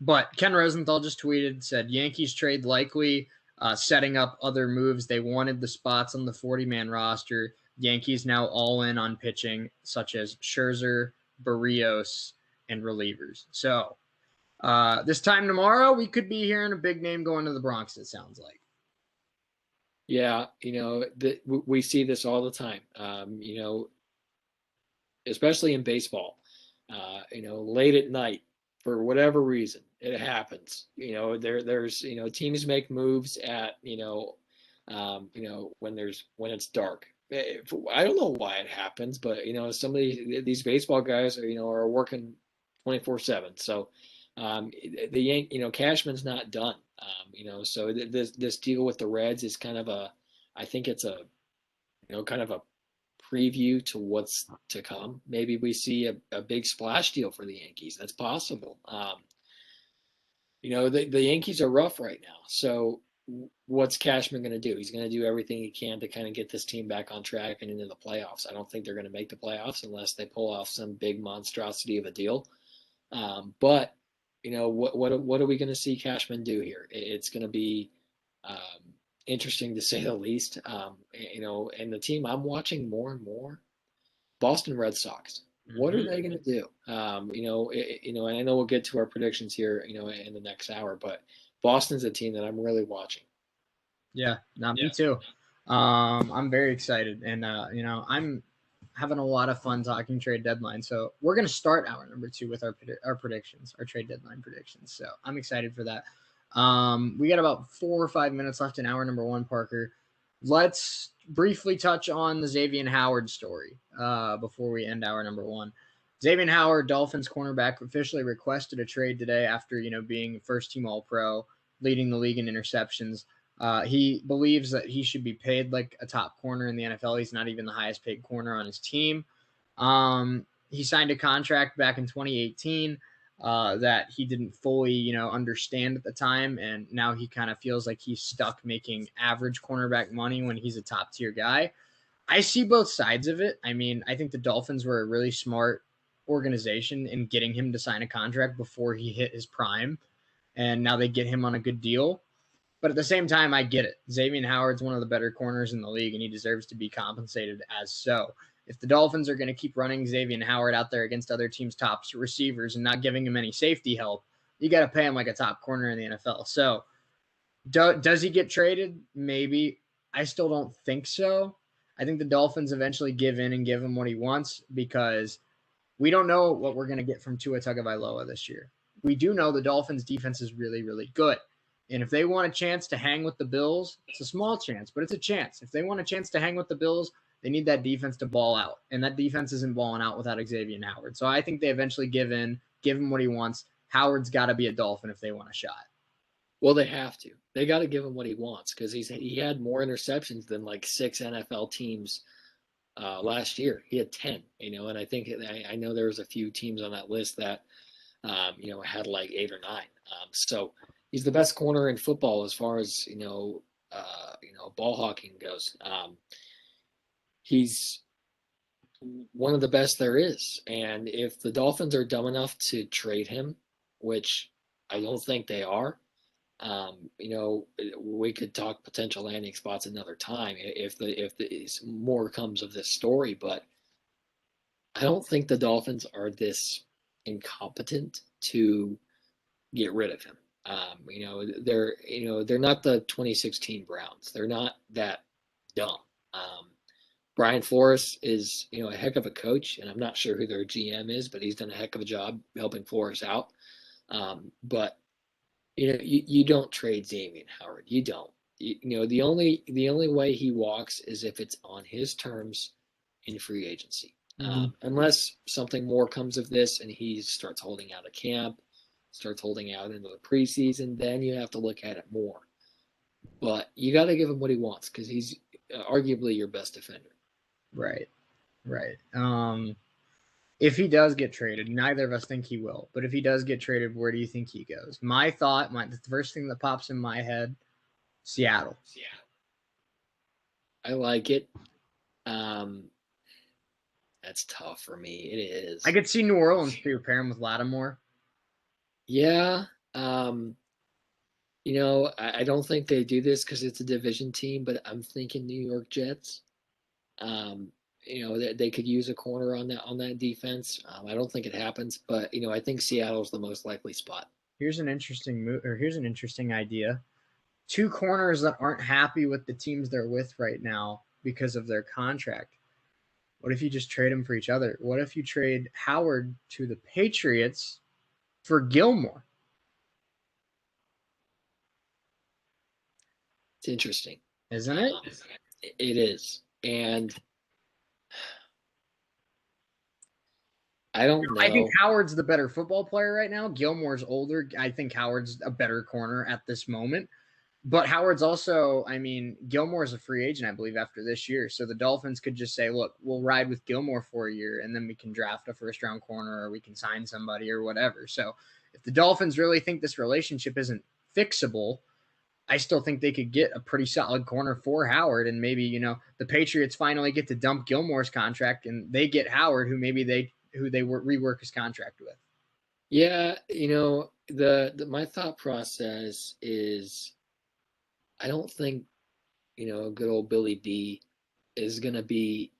But Ken Rosenthal just tweeted, said Yankees trade likely, setting up other moves. They wanted the spots on the 40-man roster. Yankees now all in on pitching, such as Scherzer, Barrios, and relievers. So this time tomorrow, we could be hearing a big name going to the Bronx, it sounds like. Yeah, we see this all the time, especially in baseball. Late at night, for whatever reason, it happens. There's teams make moves at when it's dark. I don't know why it happens, but some of these baseball guys are working 24/7. So Cashman's not done. So this deal with the Reds is kind of I think it's a kind of a preview to what's to come. Maybe we see a big splash deal for the Yankees. That's possible. The Yankees are rough right now. So what's Cashman going to do? He's going to do everything he can to kind of get this team back on track and into the playoffs. I don't think they're going to make the playoffs unless they pull off some big monstrosity of a deal. But what are we going to see Cashman do here? It's going to be interesting to say the least. And the team I'm watching more and more, Boston Red Sox. What are they going to do? And I know we'll get to our predictions here, in the next hour, but Boston's a team that I'm really watching. Yeah, me too. I'm very excited, and I'm having a lot of fun talking trade deadline. So we're going to start hour number 2 with our predictions, our trade deadline predictions. So I'm excited for that. We got about 4 or 5 minutes left in hour number 1, Parker. Let's briefly touch on the Xavien Howard story before we end our number one. Xavien Howard, Dolphins cornerback, officially requested a trade today after being first-team All-Pro, leading the league in interceptions. He believes that he should be paid like a top corner in the NFL. He's not even the highest-paid corner on his team. He signed a contract back in 2018 that he didn't fully, understand at the time, and now he kind of feels like he's stuck making average cornerback money when he's a top-tier guy. I see both sides of it. I mean, I think the Dolphins were a really smart organization in getting him to sign a contract before he hit his prime, and now they get him on a good deal. But at the same time, I get it. Xavien Howard's one of the better corners in the league, and he deserves to be compensated as so. If the Dolphins are going to keep running Xavien Howard out there against other teams' top receivers and not giving him any safety help, you got to pay him like a top corner in the NFL. So does he get traded? Maybe. I still don't think so. I think the Dolphins eventually give in and give him what he wants because we don't know what we're going to get from Tua Tagovailoa this year. We do know the Dolphins' defense is really, really good. And if they want a chance to hang with the Bills, it's a small chance, but it's a chance. If they want a chance to hang with the Bills, they need that defense to ball out. And that defense isn't balling out without Xavien Howard. So I think they eventually give in, give him what he wants. Howard's got to be a Dolphin if they want a shot. Well, they have to. They got to give him what he wants because he had more interceptions than like 6 NFL teams last year. He had 10, and I think I know there was a few teams on that list that had like 8 or 9. So he's the best corner in football as far as ball hawking goes. He's one of the best there is, and if the Dolphins are dumb enough to trade him, which I don't think they are, we could talk potential landing spots another time if more comes of this story, but I don't think the Dolphins are this incompetent to get rid of him. They're not the 2016 Browns. They're not that dumb. Brian Flores is, a heck of a coach, and I'm not sure who their GM is, but he's done a heck of a job helping Flores out. But you don't trade Xavien Howard. You don't. The only way he walks is if it's on his terms in free agency. Unless something more comes of this and he starts holding out a camp, starts holding out into the preseason, then you have to look at it more. But you got to give him what he wants because he's arguably your best defender. Right. If he does get traded, neither of us think he will, but if he does get traded, where do you think he goes? The first thing that pops in my head, Seattle. I like it. That's tough for me. It is. I could see New Orleans too, pair him with Lattimore. Yeah. I don't think they do this because it's a division team, but I'm thinking New York Jets. They could use a corner on that defense. I don't think it happens, but I think Seattle's the most likely spot. Here's an interesting idea. 2 corners that aren't happy with the teams they're with right now because of their contract. What if you just trade them for each other? What if you trade Howard to the Patriots for Gilmore? It's interesting. Isn't it? It is. And I don't know. I think Howard's the better football player right now. Gilmore's older. I think Howard's a better corner at this moment. But Howard's also, Gilmore's a free agent, I believe, after this year. So the Dolphins could just say, look, we'll ride with Gilmore for a year, and then we can draft a first-round corner or we can sign somebody or whatever. So if the Dolphins really think this relationship isn't fixable, I still think they could get a pretty solid corner for Howard. And maybe, the Patriots finally get to dump Gilmore's contract and they get Howard, who they rework his contract with. Yeah, my thought process is I don't think, good old Billy B is going to be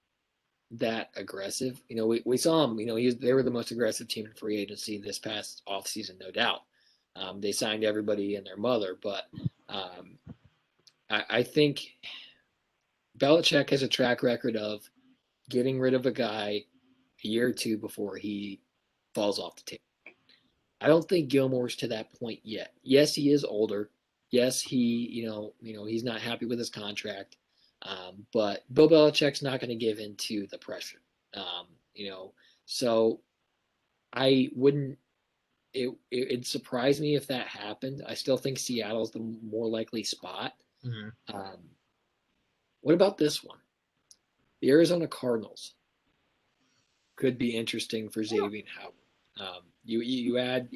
that aggressive. We saw him, they were the most aggressive team in free agency this past offseason, no doubt. They signed everybody and their mother, but I think Belichick has a track record of getting rid of a guy a year or two before he falls off the table. I don't think Gilmore's to that point yet. Yes, he is older. Yes, he, he's not happy with his contract. But Bill Belichick's not going to give in to the pressure. You know, so I wouldn't. It'd surprise me if that happened. I still think Seattle's the more likely spot. Mhm. What about this one? The Arizona Cardinals could be interesting for Xavien Howard. You add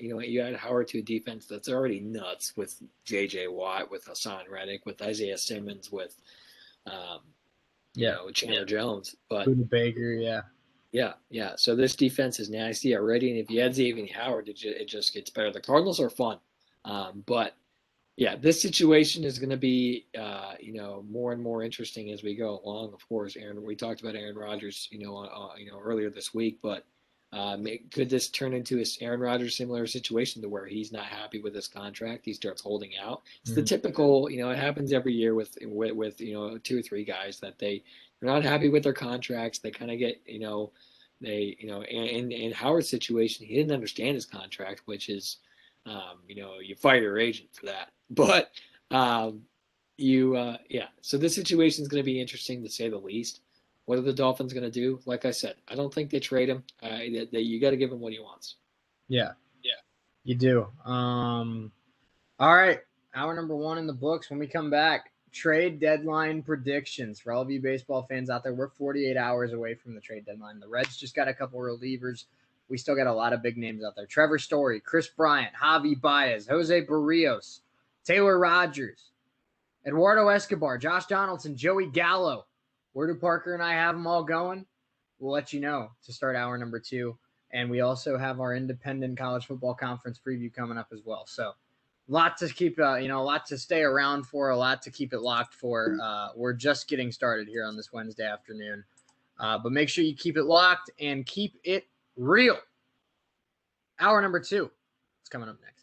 Howard to a defense that's already nuts with J.J. Watt, with Hassan Reddick, with Isaiah Simmons, with um, Chandler Jones. But Buda Baker, yeah. Yeah. So this defense is nasty already, and if you add Xavien Howard, it just gets better. The Cardinals are fun, but yeah, this situation is going to be more and more interesting as we go along. Of course, we talked about Aaron Rodgers, earlier this week, but could this turn into a Aaron Rodgers similar situation to where he's not happy with his contract? He starts holding out. It's the typical, it happens every year with 2 or 3 guys that they're not happy with their contracts. They kind of get, in Howard's situation, he didn't understand his contract, which is, you fire your agent for that. But so this situation is going to be interesting to say the least. What are the Dolphins going to do? Like I said, I don't think they trade him. You got to give him what he wants. Yeah, you do. All right, hour number 1 in the books. When we come back, trade deadline predictions for all of you baseball fans out there. We're 48 hours away from the trade deadline. The Reds just got a couple relievers. We still got a lot of big names out there. Trevor Story, Chris Bryant, Javi Baez, Jose Barrios, Taylor Rogers, Eduardo Escobar, Josh Donaldson, Joey Gallo. Where do Parker and I have them all going? We'll let you know to start hour number 2. And we also have our independent college football conference preview coming up as well. So a lot to keep, a lot to stay around for, a lot to keep it locked for. We're just getting started here on this Wednesday afternoon. But make sure you keep it locked and keep it real. Hour number 2 is coming up next.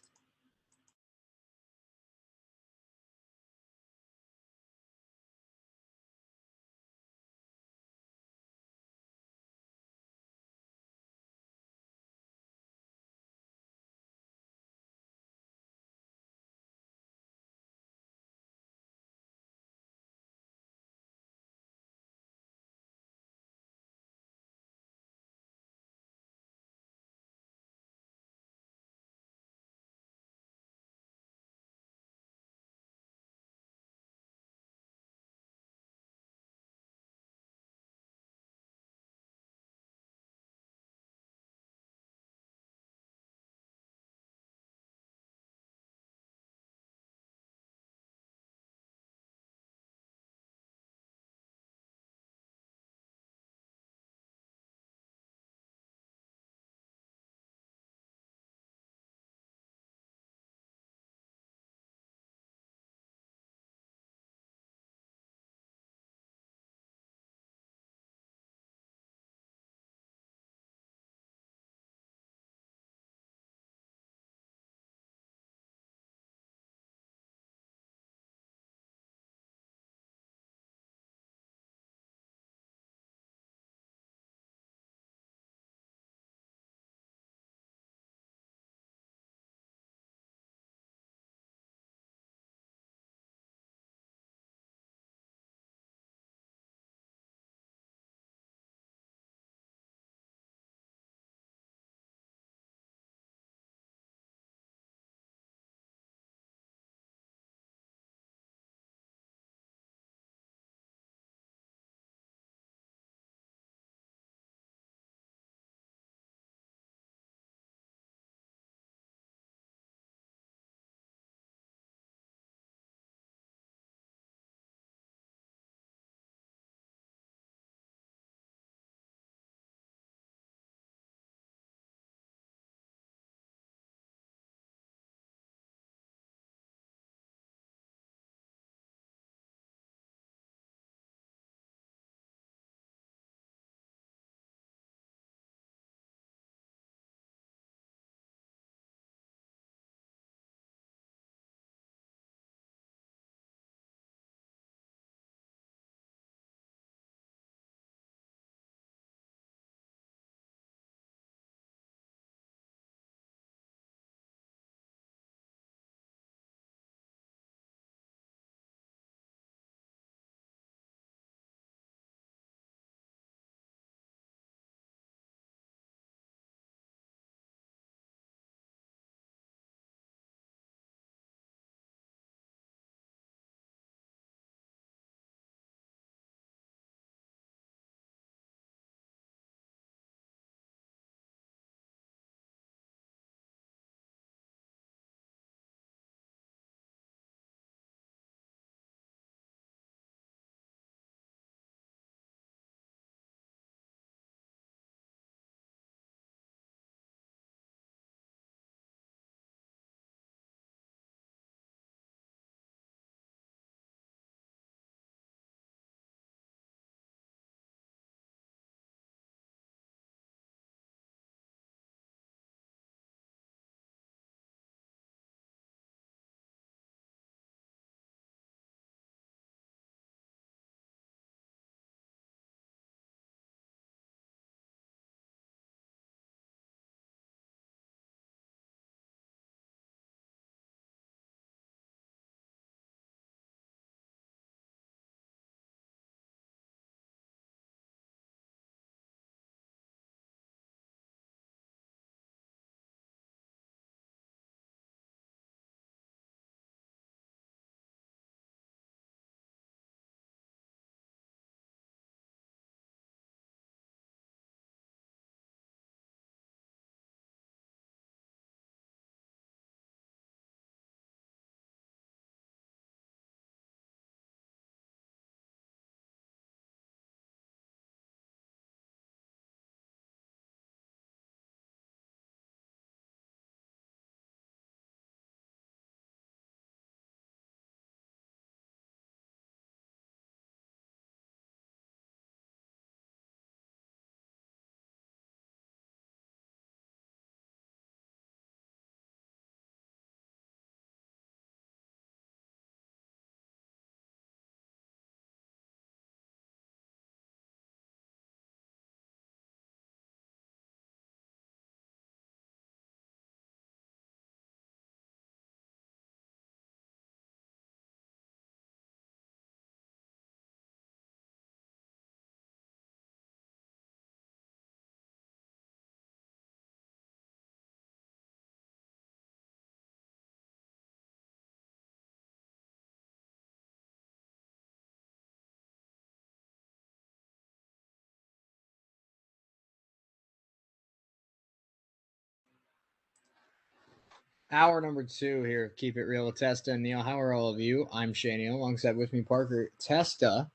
Hour number 2 here of Keep It Real with Testa and Neal. How are all of you? I'm Shea Neal, alongside with me Parker. Testa,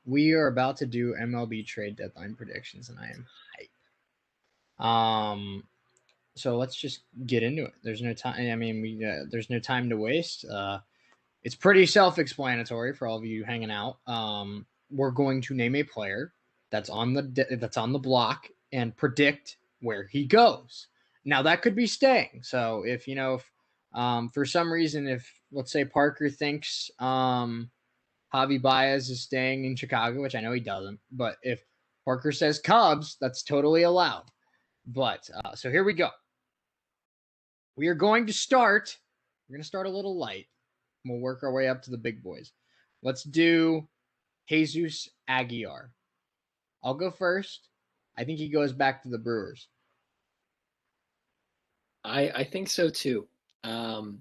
we are about to do MLB trade deadline predictions, and I am hype. So let's just get into it. There's no time. I mean, there's no time to waste. It's pretty self-explanatory for all of you hanging out. We're going to name a player that's on the block and predict where he goes. Now that could be staying. So if for some reason, if let's say Parker thinks Javi Baez is staying in Chicago, which I know he doesn't, but if Parker says Cubs, that's totally allowed. But so here we go. We are going to start. We're going to start a little light. We'll work our way up to the big boys. Let's do Jesus Aguilar. I'll go first. I think he goes back to the Brewers. I think so too. The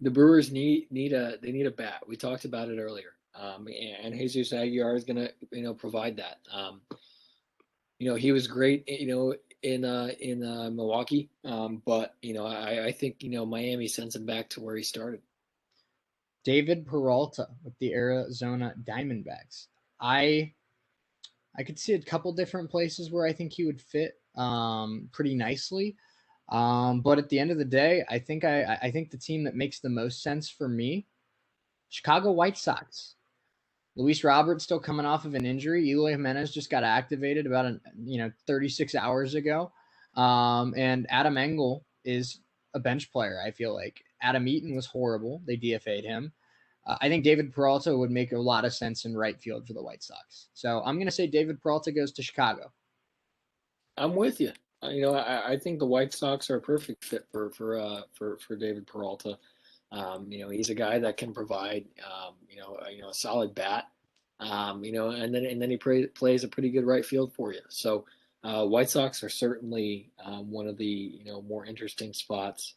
Brewers need a bat. We talked about it earlier. And Jesus Aguilar is gonna provide that. He was great in Milwaukee. But I think Miami sends him back to where he started. David Peralta with the Arizona Diamondbacks. I could see a couple different places where I think he would fit pretty nicely. But at the end of the day, I think the team that makes the most sense for me, Chicago White Sox. Luis Robert's still coming off of an injury. Eloy Jimenez just got activated about 36 hours ago. And Adam Engel is a bench player, I feel like. Adam Eaton was horrible. They DFA'd him. I think David Peralta would make a lot of sense in right field for the White Sox. So I'm going to say David Peralta goes to Chicago. I'm with you. I think the White Sox are a perfect fit for David Peralta. He's a guy that can provide a solid bat. And then he plays a pretty good right field for you. So White Sox are certainly one of the more interesting spots.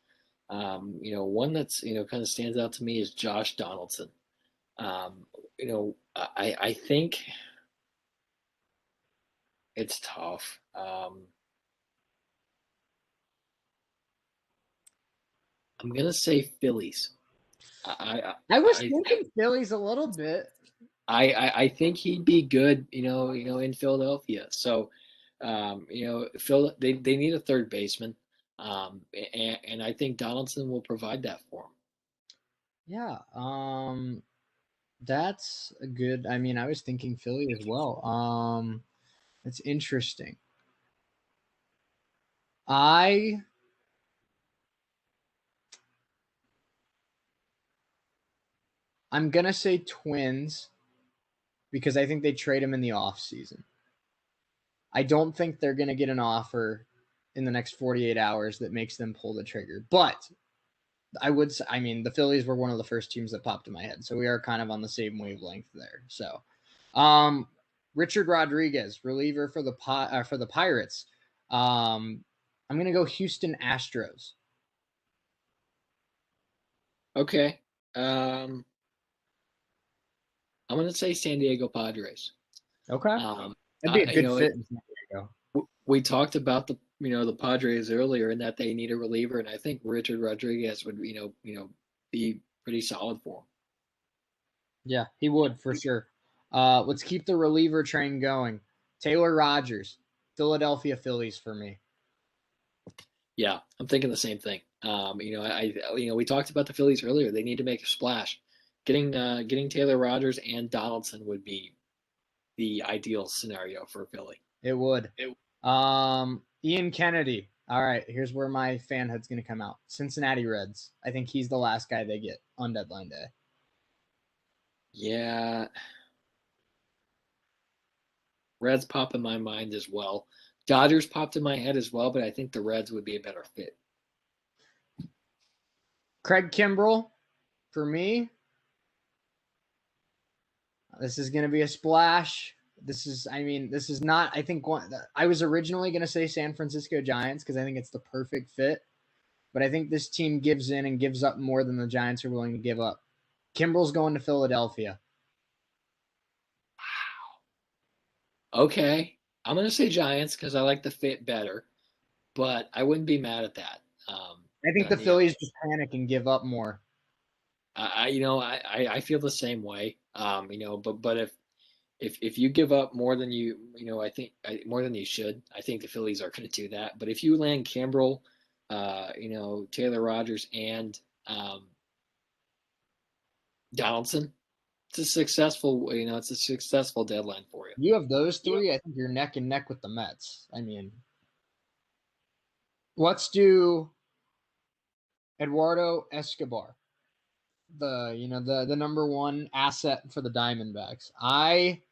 One that's kind of stands out to me is Josh Donaldson. I think it's tough. I'm gonna say Phillies. I was thinking Phillies a little bit. I think he'd be good, in Philadelphia. So, Phil, they need a third baseman, and I think Donaldson will provide that for him. Yeah, that's a good. I mean, I was thinking Philly as well. That's interesting. I'm gonna say Twins because I think they trade him in the off season. I don't think they're gonna get an offer in the next 48 hours that makes them pull the trigger. But the Phillies were one of the first teams that popped in my head, so we are kind of on the same wavelength there. So, Richard Rodriguez, reliever for the Pirates. I'm gonna go Houston Astros. Okay. I'm gonna say San Diego Padres. Okay, that'd be a good fit in San Diego. We talked about the Padres earlier, and that they need a reliever, and I think Richard Rodriguez would be pretty solid for him. Yeah, he would for sure. Let's keep the reliever train going. Taylor Rogers, Philadelphia Phillies for me. Yeah, I'm thinking the same thing. We talked about the Phillies earlier. They need to make a splash. Getting Taylor Rogers and Donaldson would be the ideal scenario for Philly. It would. Ian Kennedy. All right, here's where my fan head's going to come out. Cincinnati Reds. I think he's the last guy they get on deadline day. Yeah. Reds pop in my mind as well. Dodgers popped in my head as well, but I think the Reds would be a better fit. Craig Kimbrell, for me, this is going to be a splash. This is not, I think, I was originally going to say San Francisco Giants because I think it's the perfect fit. But I think this team gives in and gives up more than the Giants are willing to give up. Kimbrell's going to Philadelphia. Wow. Okay. I'm going to say Giants because I like the fit better, but I wouldn't be mad at that. I think the Phillies just panic and give up more. I feel the same way. But if you give up more than I think more than you should, I think the Phillies are going to do that. But if you land Kimbrel, Taylor Rogers, and Donaldson, it's a successful deadline for you. You have those three. I think you're neck and neck with the Mets. I mean, let's do Eduardo Escobar, the number one asset for the Diamondbacks. I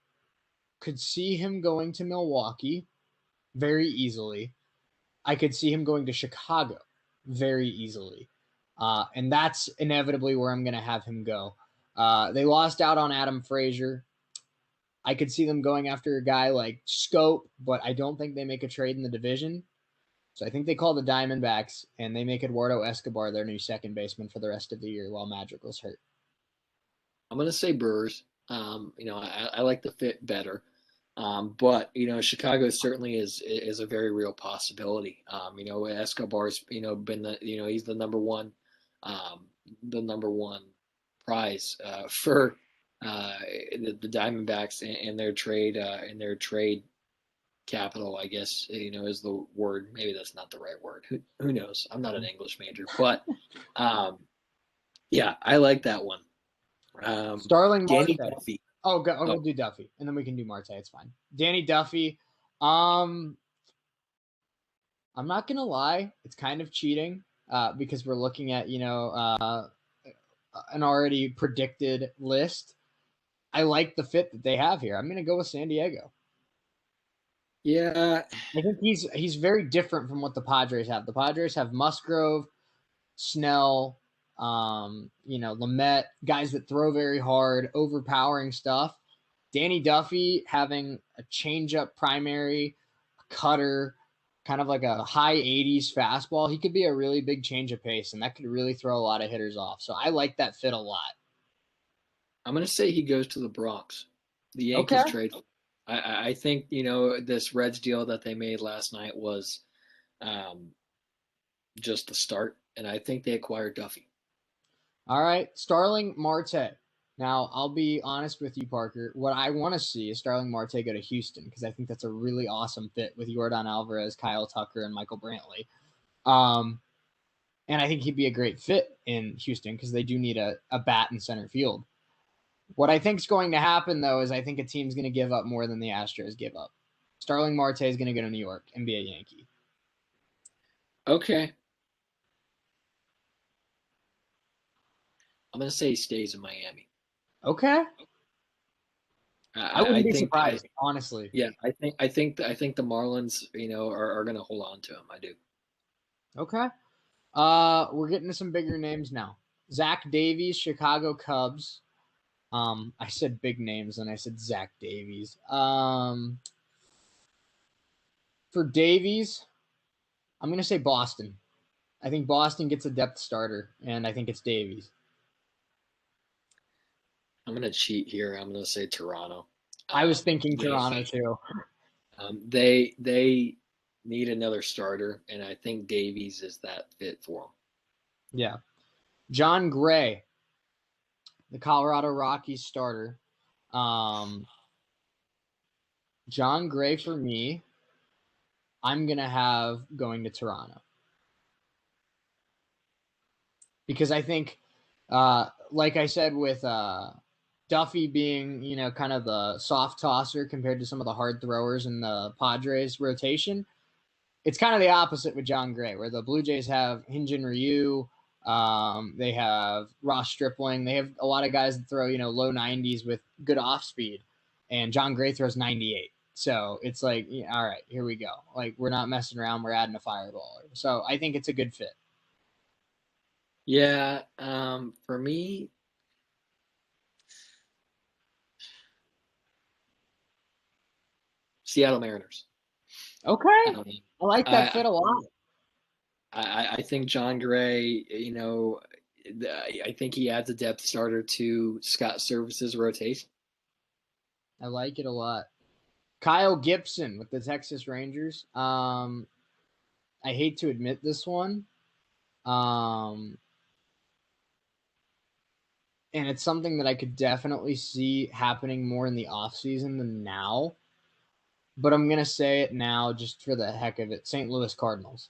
could see him going to Milwaukee very easily. I could see him going to Chicago very easily. And that's inevitably where I'm going to have him go. They lost out on Adam Frazier. I could see them going after a guy like Scope, but I don't think they make a trade in the division. So I think they call the Diamondbacks, and they make Eduardo Escobar their new second baseman for the rest of the year while Madrigal's hurt. I'm going to say Brewers. I like the fit better. But Chicago certainly is a very real possibility. Escobar's been he's the number one prize for the Diamondbacks and their trade capital, I guess is the word. Maybe that's not the right word. Who knows? I'm not an English major, but yeah, I like that one. Starling Danny Marte. Duffy. We'll do Duffy, and then we can do Marte. It's fine. Danny Duffy. I'm not gonna lie, it's kind of cheating because we're looking at an already predicted list. I like the fit that they have here. I'm gonna go with San Diego. Yeah, I think he's very different from what the Padres have. The Padres have Musgrove, Snell, Lamet, guys that throw very hard, overpowering stuff. Danny Duffy having a changeup primary, a cutter, kind of like a high 80s fastball. He could be a really big change of pace, and that could really throw a lot of hitters off. So I like that fit a lot. I'm going to say he goes to the Bronx. The Yankees trade. I think, this Reds deal that they made last night was just the start, and I think they acquired Duffy. All right, Starling Marte. Now, I'll be honest with you, Parker. What I want to see is Starling Marte go to Houston because I think that's a really awesome fit with Yordan Alvarez, Kyle Tucker, and Michael Brantley. And I think he'd be a great fit in Houston because they do need a bat in center field. What I think is going to happen, though, is I think a team's going to give up more than the Astros give up. Starling Marte is going to go to New York and be a Yankee. Okay. I'm going to say he stays in Miami. Okay. I wouldn't be surprised, honestly. Yeah, I think the Marlins, are going to hold on to him. I do. Okay. We're getting to some bigger names now. Zach Davies, Chicago Cubs. I said big names and I said Zach Davies. For Davies, I'm going to say Boston. I think Boston gets a depth starter, and I think it's Davies. I'm going to cheat here. I'm going to say Toronto. I was thinking Toronto too. They need another starter, and I think Davies is that fit for them. Yeah. John Gray, the Colorado Rockies starter. John Gray for me, I'm going to have going to Toronto. Because I think, like I said, with Duffy being, kind of the soft tosser compared to some of the hard throwers in the Padres rotation, it's kind of the opposite with John Gray, where the Blue Jays have Hyun-Jin Ryu, they have Ross Stripling, they have a lot of guys that throw, low 90s with good off speed, and John Gray throws 98. So it's like, all right, here we go. Like, we're not messing around, we're adding a fireballer. So I think it's a good fit. Yeah, for me, Seattle Mariners. Okay. I like that fit a lot. I think John Gray, I think he adds a depth starter to Scott Service's rotation. I like it a lot. Kyle Gibson with the Texas Rangers. I hate to admit this one, And it's something that I could definitely see happening more in the offseason than now. But I'm going to say it now just for the heck of it. St. Louis Cardinals.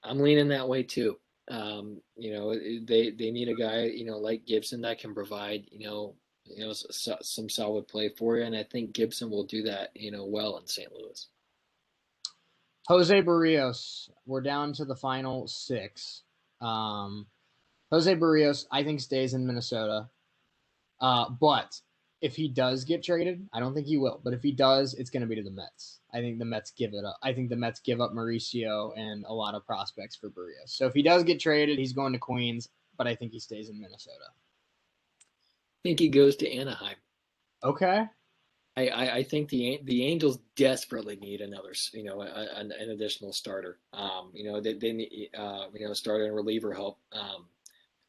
I'm leaning that way too. They need a guy, like Gibson that can provide, some solid play for you, and I think Gibson will do that, well in St. Louis. Jose Barrios. We're down to the final 6. Jose Barrios, I think, stays in Minnesota. But if he does get traded, I don't think he will. But if he does, it's going to be to the Mets. I think the Mets give it up. I think the Mets give up Mauricio and a lot of prospects for Barrios. So if he does get traded, he's going to Queens. But I think he stays in Minnesota. I think he goes to Anaheim. Okay. I think the Angels desperately need another, an additional starter. They need, starter and reliever help.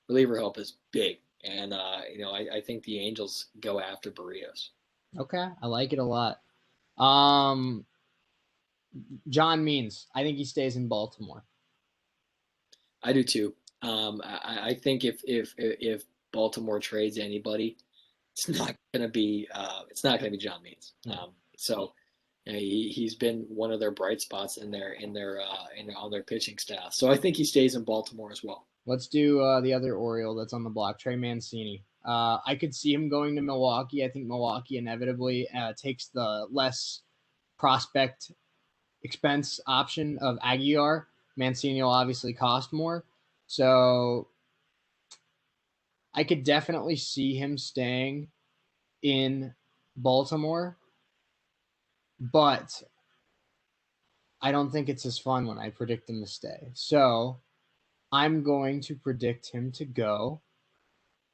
Reliever help is big, and I think the Angels go after Barrios. Okay, I like it a lot. John Means, I think he stays in Baltimore. I do too. I think if Baltimore trades anybody, it's not going to be John Means. So he's been one of their bright spots on their pitching staff. So I think he stays in Baltimore as well. Let's do the other Oriole that's on the block, Trey Mancini. I could see him going to Milwaukee. I think Milwaukee inevitably takes the less prospect expense option of Aguilar. Mancini will obviously cost more. So I could definitely see him staying in Baltimore, but I don't think it's as fun when I predict him to stay. So I'm going to predict him to go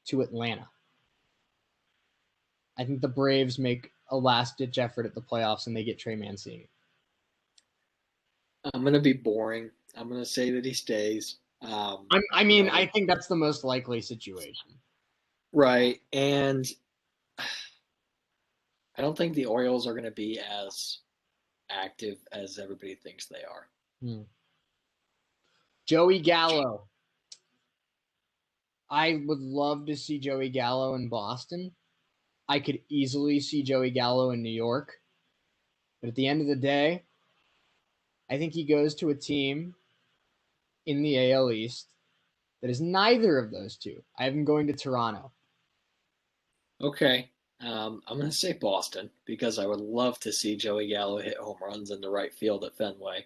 to Atlanta. I think the Braves make a last-ditch effort at the playoffs and they get Trey Mancini. I'm going to be boring. I'm going to say that he stays. I think that's the most likely situation. Right. And I don't think the Orioles are going to be as active as everybody thinks they are. Joey Gallo. I would love to see Joey Gallo in Boston. I could easily see Joey Gallo in New York. But at the end of the day, I think he goes to a team in the AL East that is neither of those two. I have him going to Toronto. Okay. I'm going to say Boston because I would love to see Joey Gallo hit home runs in the right field at Fenway.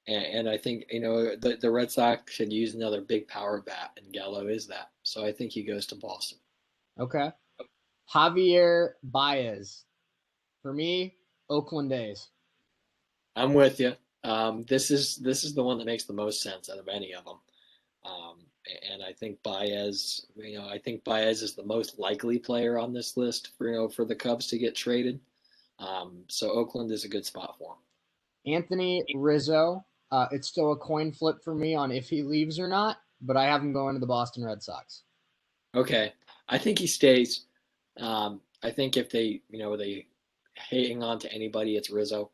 And I think, the Red Sox should use another big power bat, and Gallo is that. So I think he goes to Boston. Okay. Javier Baez. For me, Oakland A's. I'm with you. This is the one that makes the most sense out of any of them. And I think Baez, is the most likely player on this list for the Cubs to get traded. So Oakland is a good spot for him. Anthony Rizzo. It's still a coin flip for me on if he leaves or not, but I have him going to the Boston Red Sox. Okay. I think he stays. I think if they hang on to anybody, it's Rizzo.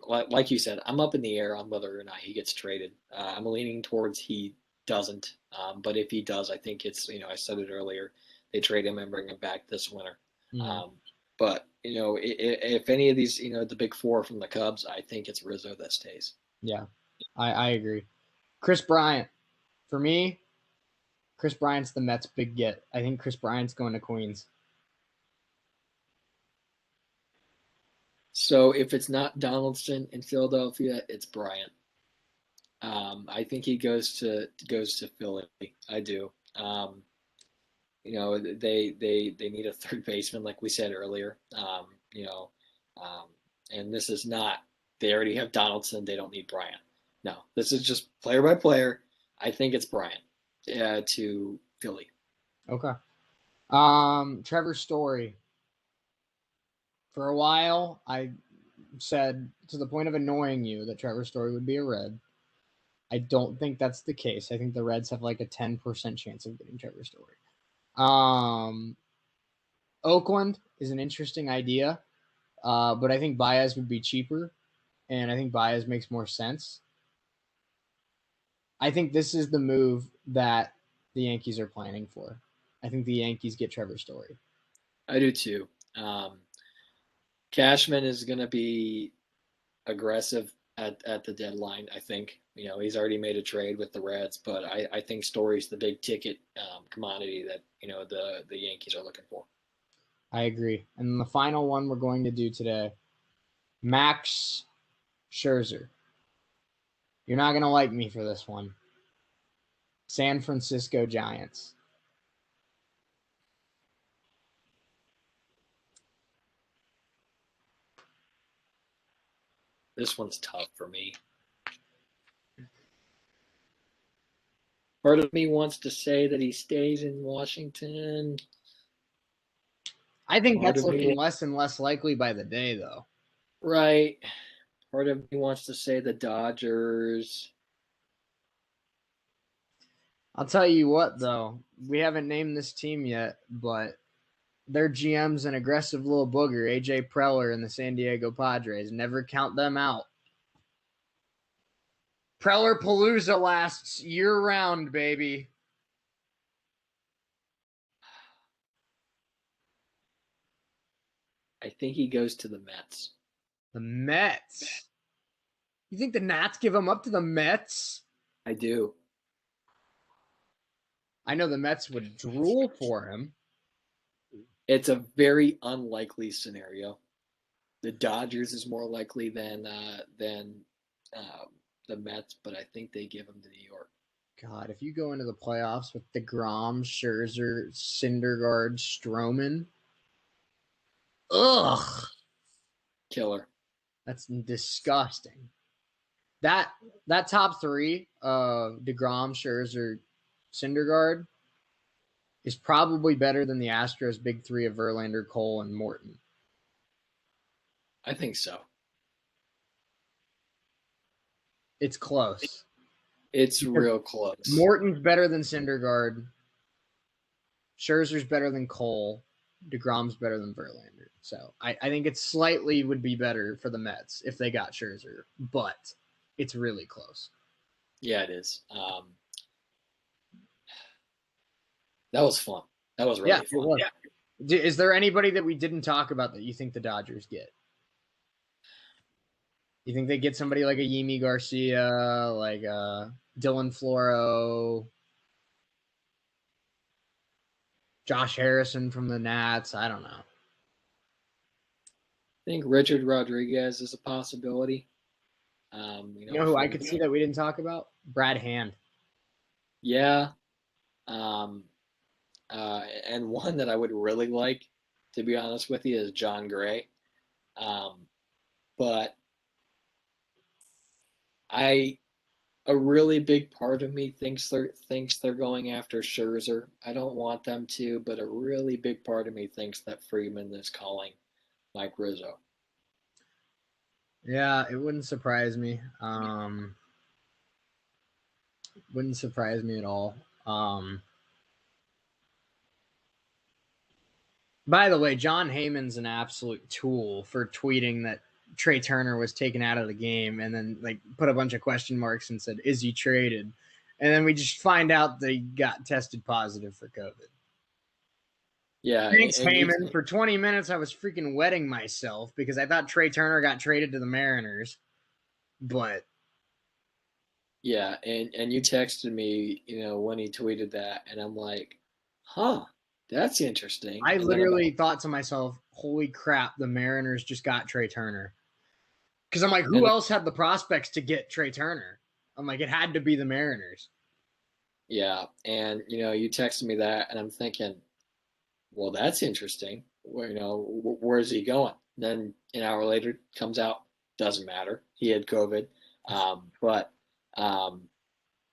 Like you said, I'm up in the air on whether or not he gets traded. I'm leaning towards he doesn't. But if he does, I think it's, I said it earlier, they trade him and bring him back this winter. But, if any of these, the big four from the Cubs, I think it's Rizzo that stays. Yeah, I agree. Chris Bryant. For me, Chris Bryant's the Mets' big get. I think Chris Bryant's going to Queens. So if it's not Donaldson in Philadelphia, it's Bryant. I think he goes to Philly. I do. They need a third baseman, like we said earlier. And this is not. They already have Donaldson. They don't need Bryant. No, this is just player by player. I think it's Bryant to Philly. Okay. Trevor Story. For a while, I said to the point of annoying you that Trevor Story would be a Red. I don't think that's the case. I think the Reds have like a 10% chance of getting Trevor Story. Oakland is an interesting idea, but I think Baez would be cheaper, and I think Baez makes more sense. I think this is the move that the Yankees are planning for. I think the Yankees get Trevor Story. I do too. Cashman is going to be aggressive at the deadline. I think he's already made a trade with the Reds, but I think Story's the big ticket commodity that the Yankees are looking for. I agree. And the final one we're going to do today, Max Scherzer. You're not going to like me for this one. San Francisco Giants. This one's tough for me. Part of me wants to say that he stays in Washington. I think that's looking less and less likely by the day, though. Right. Part of me wants to say the Dodgers. I'll tell you what, though. We haven't named this team yet, but their GM's an aggressive little booger, A.J. Preller and the San Diego Padres. Never count them out. Preller Palooza lasts year-round, baby. I think he goes to the Mets. The Mets? You think the Nats give him up to the Mets? I do. I know the Mets would drool for him. It's a very unlikely scenario. The Dodgers is more likely than the Mets, but I think they give him to New York. God, if you go into the playoffs with DeGrom, Scherzer, Syndergaard, Stroman, ugh, killer. That's disgusting. That top three of DeGrom, Scherzer, Syndergaard is probably better than the Astros' big three of Verlander, Cole, and Morton. I think so. It's close. It's real close. Morton's better than Syndergaard. Scherzer's better than Cole. DeGrom's better than Verlander. So I think it slightly would be better for the Mets if they got Scherzer, but it's really close. Yeah, it is. That was fun. That was really fun. It was. Yeah. Is there anybody that we didn't talk about that you think the Dodgers get? You think they get somebody like a Yimi Garcia, like Dylan Floro, Josh Harrison from the Nats? I don't know. I think Richard Rodriguez is a possibility. You know who I could see that we didn't talk about? Brad Hand. Yeah. And one that I would really like, to be honest with you, is John Gray. But a really big part of me thinks they're going after Scherzer. I don't want them to, but a really big part of me thinks that Friedman is calling Mike Rizzo. Yeah, it wouldn't surprise me. Wouldn't surprise me at all. By the way, John Heyman's an absolute tool for tweeting that Trey Turner was taken out of the game and then like put a bunch of question marks and said, "Is he traded?" And then we just find out they got tested positive for COVID. Yeah. Thanks, Heyman. For 20 minutes, I was freaking wetting myself because I thought Trey Turner got traded to the Mariners. But yeah, and you texted me, when he tweeted that, and I'm like, huh, that's interesting. I literally thought to myself, holy crap, the Mariners just got Trey Turner. Because I'm like, who else had the prospects to get Trey Turner? I'm like, it had to be the Mariners. Yeah, and, you texted me that, and I'm thinking, well, that's interesting. Where's he going? Then an hour later, it comes out, doesn't matter. He had COVID. But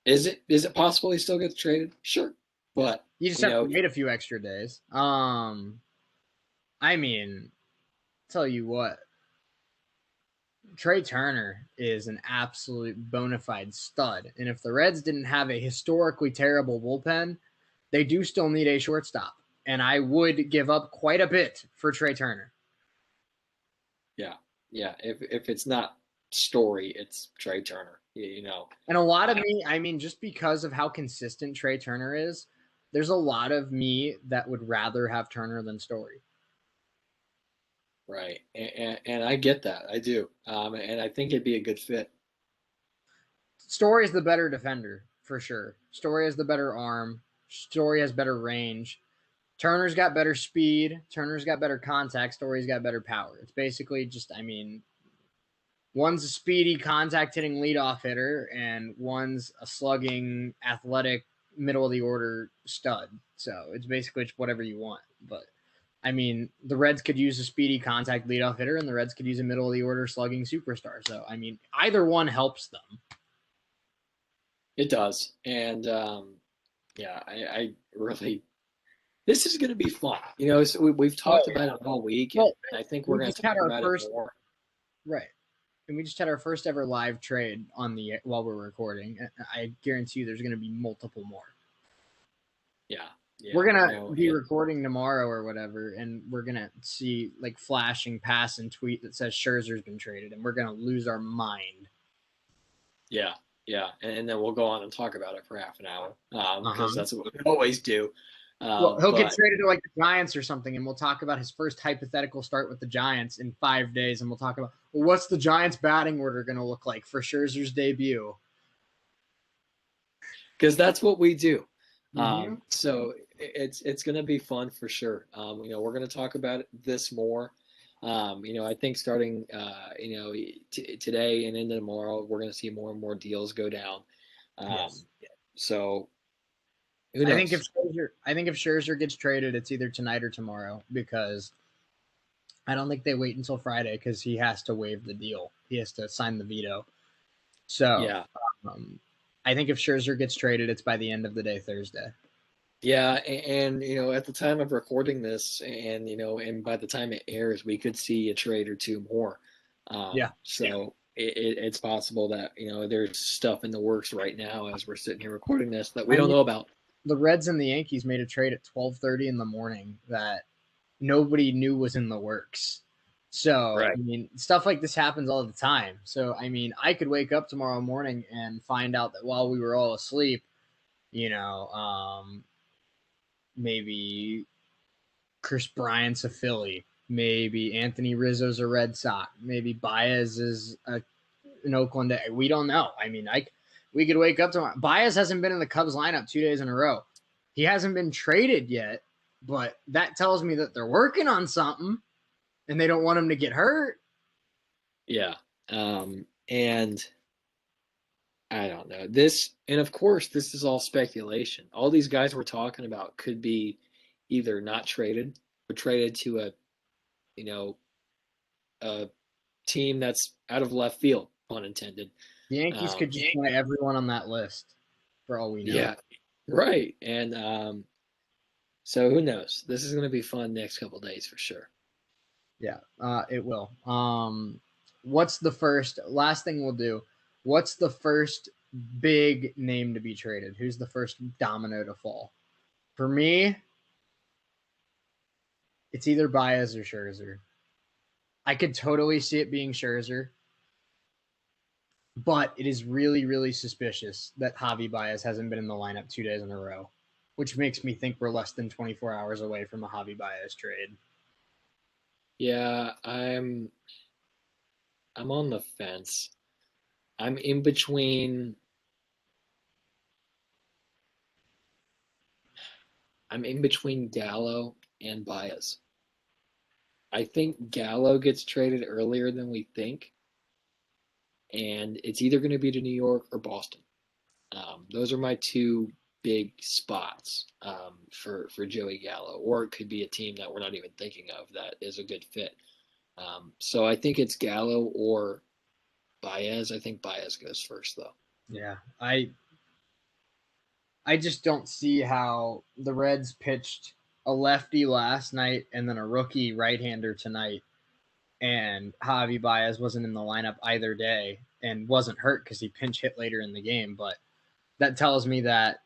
is it possible he still gets traded? Sure. But you just have to wait a few extra days. I mean, tell you what, Trey Turner is an absolute bona fide stud. And if the Reds didn't have a historically terrible bullpen, they do still need a shortstop. And I would give up quite a bit for Trey Turner. Yeah. If it's not Story, it's Trey Turner. You know, And a lot of me, I mean, just because of how consistent Trey Turner is, there's a lot of me that would rather have Turner than Story. right? And I get that, I do, and I think it'd be a good fit. Story is the better defender for sure. Story has the better arm. Story has better range. Turner's got better speed. Turner's got better contact. Story's got better power. It's basically just, I mean, one's a speedy contact hitting leadoff hitter, and one's a slugging, athletic, middle of the order stud. So it's basically just whatever you want. But I mean, the Reds could use a speedy contact leadoff hitter, and the Reds could use a middle of the order slugging superstar. So I mean, either one helps them. It does, and yeah, I really. This is going to be fun. You know, so we've talked about it all week, and Well, I think we we're going just to talk had our about first it more. right. And we just had our first ever live trade on the while we're recording. I guarantee you, there's going to be multiple more. Yeah, We're gonna be recording tomorrow or whatever, and we're gonna see like flashing pass and tweet that says Scherzer's been traded, and we're gonna lose our mind. Yeah, and then we'll go on and talk about it for half an hour because that's what we always do. Well, he'll get traded to like the Giants or something, and we'll talk about his first hypothetical start with the Giants in 5 days, and we'll talk about, well, what's the Giants batting order going to look like for Scherzer's debut? Because that's what we do. So it's going to be fun for sure. You know, we're going to talk about this more. You know, I think starting you know today and into tomorrow, we're going to see more and more deals go down. Yes. So who knows? I think if Scherzer gets traded, it's either tonight or tomorrow, because I don't think they wait until Friday because he has to waive the deal. He has to sign the veto. So yeah. I think if Scherzer gets traded, it's by the end of the day Thursday. Yeah, and you know, at the time of recording this, and you know, and by the time it airs, we could see a trade or two more. So it's possible that you know there's stuff in the works right now as we're sitting here recording this that we don't know about. The Reds and the Yankees made a trade at 12:30 in the morning that nobody knew was in the works. So I mean, stuff like this happens all the time. So I mean, I could wake up tomorrow morning and find out that while we were all asleep, you know, maybe Chris Bryant's a Philly, maybe Anthony Rizzo's a Red Sox, maybe Baez is an Oakland. We don't know. I mean, we could wake up tomorrow. Baez hasn't been in the Cubs lineup 2 days in a row. He hasn't been traded yet, but that tells me that they're working on something, and they don't want him to get hurt. Yeah, and I don't know this, and of course, this is all speculation. All these guys we're talking about could be either not traded or traded to a, you know, a team that's out of left field, pun intended. The Yankees could just play everyone on that list, for all we know. Yeah, right. And so who knows? This is going to be fun next couple days for sure. Yeah, it will. What's the last thing we'll do? What's the first big name to be traded? Who's the first domino to fall? For me, it's either Baez or Scherzer. I could totally see it being Scherzer, but it is really, really suspicious that Javi Baez hasn't been in the lineup 2 days in a row, which makes me think we're less than 24 hours away from a Javi Baez trade. Yeah, I'm on the fence. I'm in between. Gallo and Baez. I think Gallo gets traded earlier than we think, and it's either going to be to New York or Boston. Those are my two big spots for Joey Gallo, or it could be a team that we're not even thinking of that is a good fit. So I think it's Gallo or Baez. I think Baez goes first, though. Yeah, I just don't see how the Reds pitched a lefty last night and then a rookie right-hander tonight, and Javi Baez wasn't in the lineup either day and wasn't hurt because he pinch hit later in the game. But that tells me that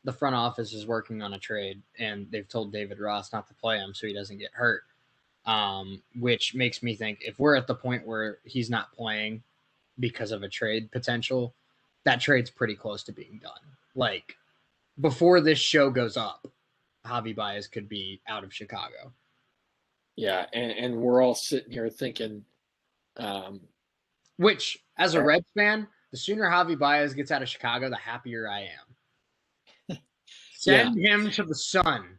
the front office is working on a trade, and they've told David Ross not to play him so he doesn't get hurt, which makes me think if we're at the point where he's not playing because of a trade potential, that trade's pretty close to being done. Like, before this show goes up, Javi Baez could be out of Chicago. Yeah, and we're all sitting here thinking, which, as a Reds fan, the sooner Javi Baez gets out of Chicago, the happier I am. Send him to the sun.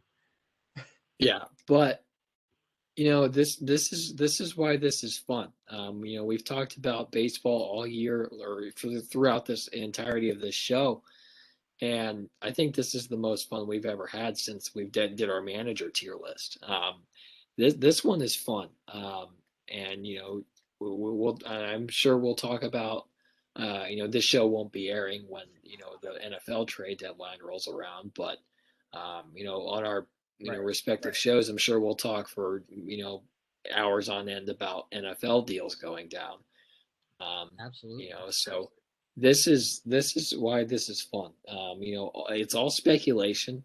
Yeah, but this is why this is fun. We've talked about baseball all year or throughout this entirety of this show, and I think this is the most fun we've ever had since we did our manager tier list. This one is fun, and I'm sure we'll talk about. This show won't be airing when the NFL trade deadline rolls around, but on our respective shows, I'm sure we'll talk for hours on end about NFL deals going down. Absolutely. So this is why this is fun. It's all speculation.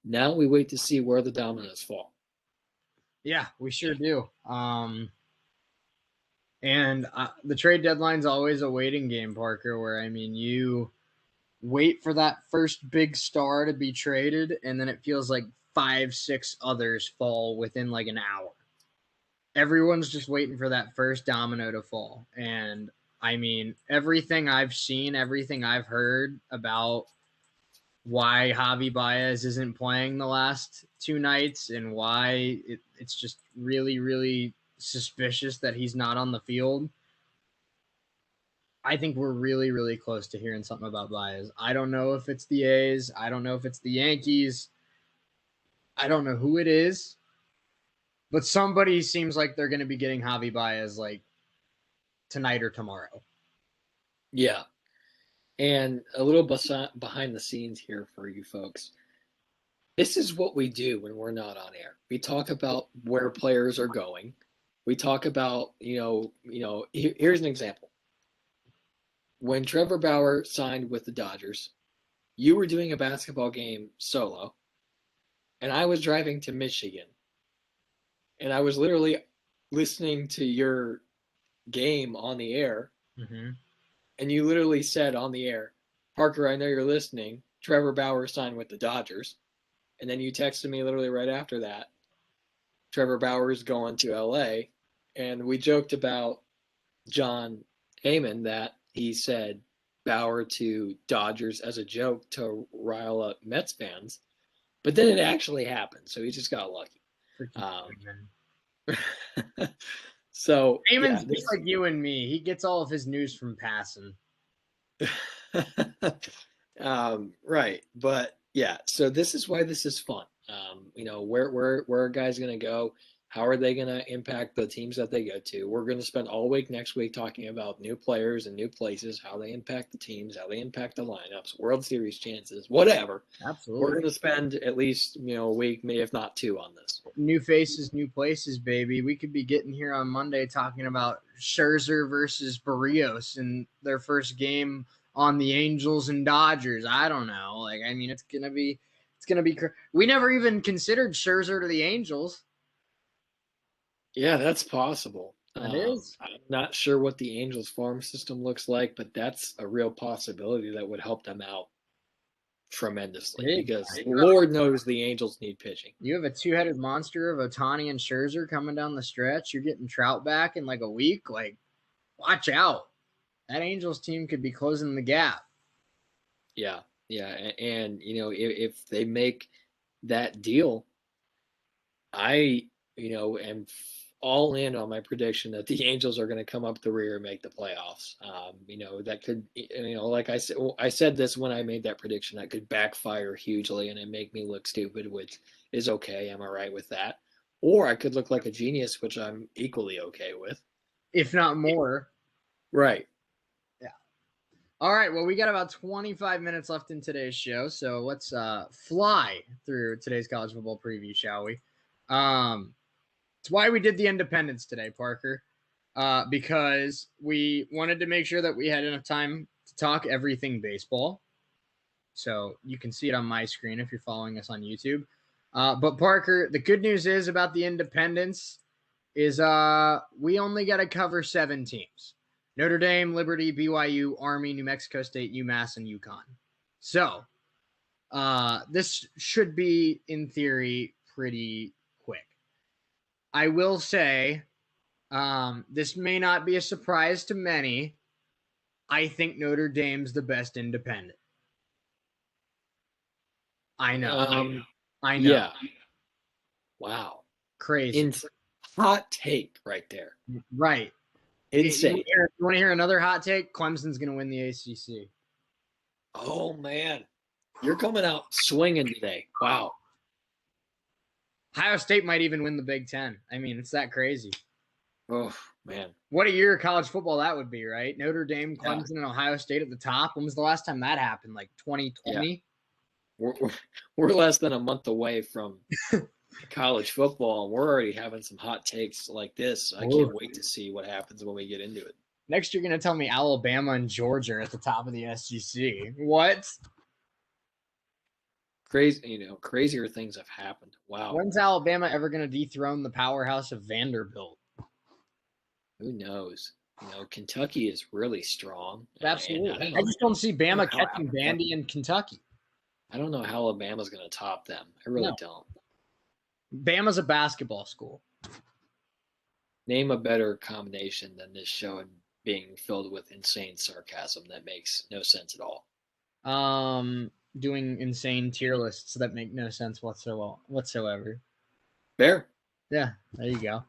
Now we wait to see where the dominoes fall. Yeah, we sure do. And the trade deadline's always a waiting game, Parker, where, you wait for that first big star to be traded, and then it feels like 5-6 others fall within like an hour. Everyone's just waiting for that first domino to fall. And, everything I've seen, everything I've heard about why Javi Baez isn't playing the last 2 nights and why it's just really, really suspicious that he's not on the field. I think we're really, really close to hearing something about Baez. I don't know if it's the A's. I don't know if it's the Yankees. I don't know who it is. But somebody seems like they're going to be getting Javi Baez like tonight or tomorrow. Yeah. And a little behind the scenes here for you folks. This is what we do when we're not on air. We talk about where players are going. We talk about, here's an example. When Trevor Bauer signed with the Dodgers, you were doing a basketball game solo, and I was driving to Michigan, and I was literally listening to your game on the air, and you literally said on the air, Parker, I know you're listening. Trevor Bauer signed with the Dodgers. And then you texted me literally right after that, Trevor Bauer's going to LA. And we joked about John Heyman that he said Bauer to Dodgers as a joke to rile up Mets fans. But then it actually happened. So he just got lucky. So Heyman's just like you and me. He gets all of his news from passing. Right. But yeah, so this is why this is fun. Where are guys going to go? How are they going to impact the teams that they go to? We're going to spend all week next week talking about new players and new places, how they impact the teams, how they impact the lineups, World Series chances, whatever. Absolutely. We're going to spend at least, a week, maybe if not 2 on this. New faces, new places, baby. We could be getting here on Monday talking about Scherzer versus Barrios in their first game on the Angels and Dodgers. I don't know. It's going to be we never even considered Scherzer to the Angels. Yeah, that's possible. It is. I'm not sure what the Angels farm system looks like, but that's a real possibility that would help them out tremendously because Lord knows the Angels need pitching. You have a 2-headed monster of Ohtani and Scherzer coming down the stretch. You're getting Trout back in like a week. Watch out. That Angels team could be closing the gap. Yeah. And if they make that deal, I am all in on my prediction that the Angels are going to come up the rear and make the playoffs. That could, like I said this when I made that prediction, that could backfire hugely and it make me look stupid, which is okay. I'm all right with that. Or I could look like a genius, which I'm equally okay with. If not more. Right. Yeah. All right. Well, we got about 25 minutes left in today's show. So let's fly through today's college football preview, shall we? It's why we did the independents today, Parker, because we wanted to make sure that we had enough time to talk everything baseball. So you can see it on my screen if you're following us on YouTube. But Parker, the good news is about the independents is we only got to cover 7 teams. Notre Dame, Liberty, BYU, Army, New Mexico State, UMass, and UConn. So this should be, in theory, pretty quick. I will say this may not be a surprise to many. I think Notre Dame's the best independent. I know. I know. Yeah. Wow. Crazy. Hot take right there. Right. Insane. You want to hear another hot take? Clemson's going to win the ACC. Oh, man. You're coming out swinging today. Wow. Ohio State might even win the Big Ten. I mean, it's that crazy. Oh, man. What a year of college football that would be, right? Notre Dame, Clemson, and Ohio State at the top. When was the last time that happened? Like 2020? Yeah. We're less than a month away from college football, and we're already having some hot takes like this. I can't wait to see what happens when we get into it. Next, you're going to tell me Alabama and Georgia are at the top of the SEC. What? Crazy, crazier things have happened. Wow. When's Alabama ever going to dethrone the powerhouse of Vanderbilt? Who knows? Kentucky is really strong. Absolutely. I just don't see Bama catching Vandy in Kentucky. I don't know how Alabama's going to top them. I really don't. Bama's a basketball school. Name a better combination than this show and being filled with insane sarcasm that makes no sense at all. Doing insane tier lists that make no sense whatsoever. Fair. Yeah, there you go.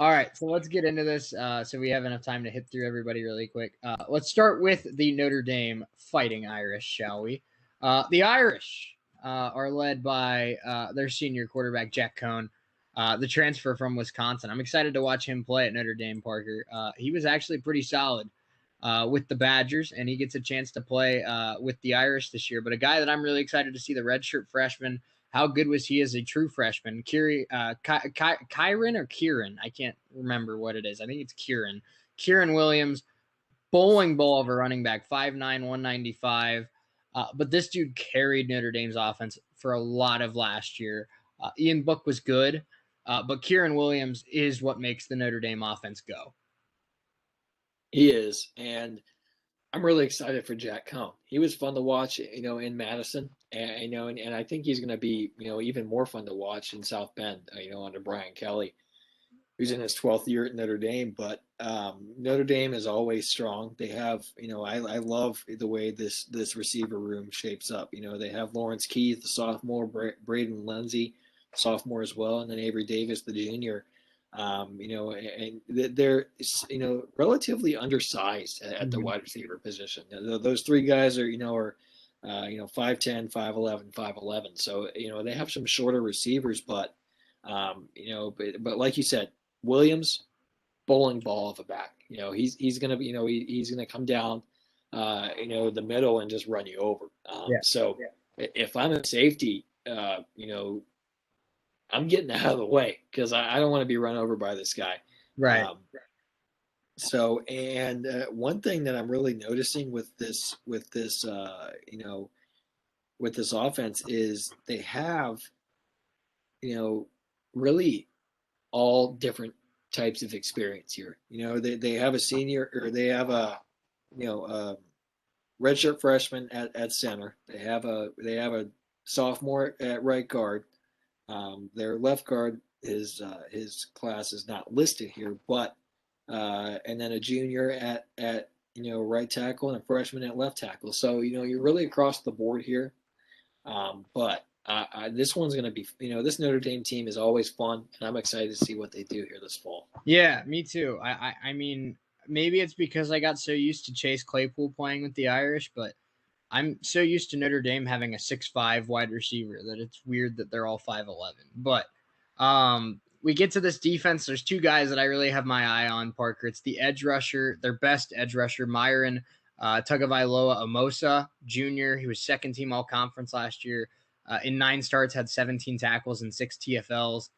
All right, so let's get into this so we have enough time to hit through everybody really quick. Let's start with the Notre Dame Fighting Irish, shall we? The Irish are led by their senior quarterback, Jack Cohn, the transfer from Wisconsin. I'm excited to watch him play at Notre Dame, Parker. He was actually pretty solid with the Badgers, and he gets a chance to play with the Irish this year. But a guy that I'm really excited to see, the redshirt freshman. How good was he as a true freshman? Kyron or Kieran? I can't remember what it is. I think it's Kieran. Kieran Williams, bowling ball of a running back, 5'9", 195. But this dude carried Notre Dame's offense for a lot of last year. Ian Book was good, but Kieran Williams is what makes the Notre Dame offense go. He is, and I'm really excited for Jack Cohn. He was fun to watch, in Madison, and I think he's going to be, even more fun to watch in South Bend, under Brian Kelly, who's in his 12th year at Notre Dame. But Notre Dame is always strong. They have, I love the way this receiver room shapes up. They have Lawrence Keith, the sophomore, Braden Lindsey, sophomore as well, and then Avery Davis, the junior. And they're relatively undersized at the wide receiver position. Those three guys are 5'10", 5'11", 5'11". So they have some shorter receivers, but but like you said, Williams, bowling ball of a back. He's gonna be he's gonna come down the middle and just run you over. So if I'm a safety, I'm getting out of the way because I don't want to be run over by this guy. Right. One thing that I'm really noticing with this offense is they have, really all different types of experience here. They have a senior, or they have a redshirt freshman at center. They have a sophomore at right guard. Their left guard his class is not listed here, but and then a junior at right tackle and a freshman at left tackle. So you're really across the board here. But this one's going to be this Notre Dame team is always fun, and I'm excited to see what they do here this fall. Yeah, me too. I mean, maybe it's because I got so used to Chase Claypool playing with the Irish, but I'm so used to Notre Dame having a 6'5" wide receiver that it's weird that they're all 5'11". But we get to this defense. There's two guys that I really have my eye on, Parker. It's the edge rusher, their best edge rusher, Myron Tagovailoa Amosa Jr. He was second team all-conference last year. In 9 starts, had 17 tackles and 6 TFLs.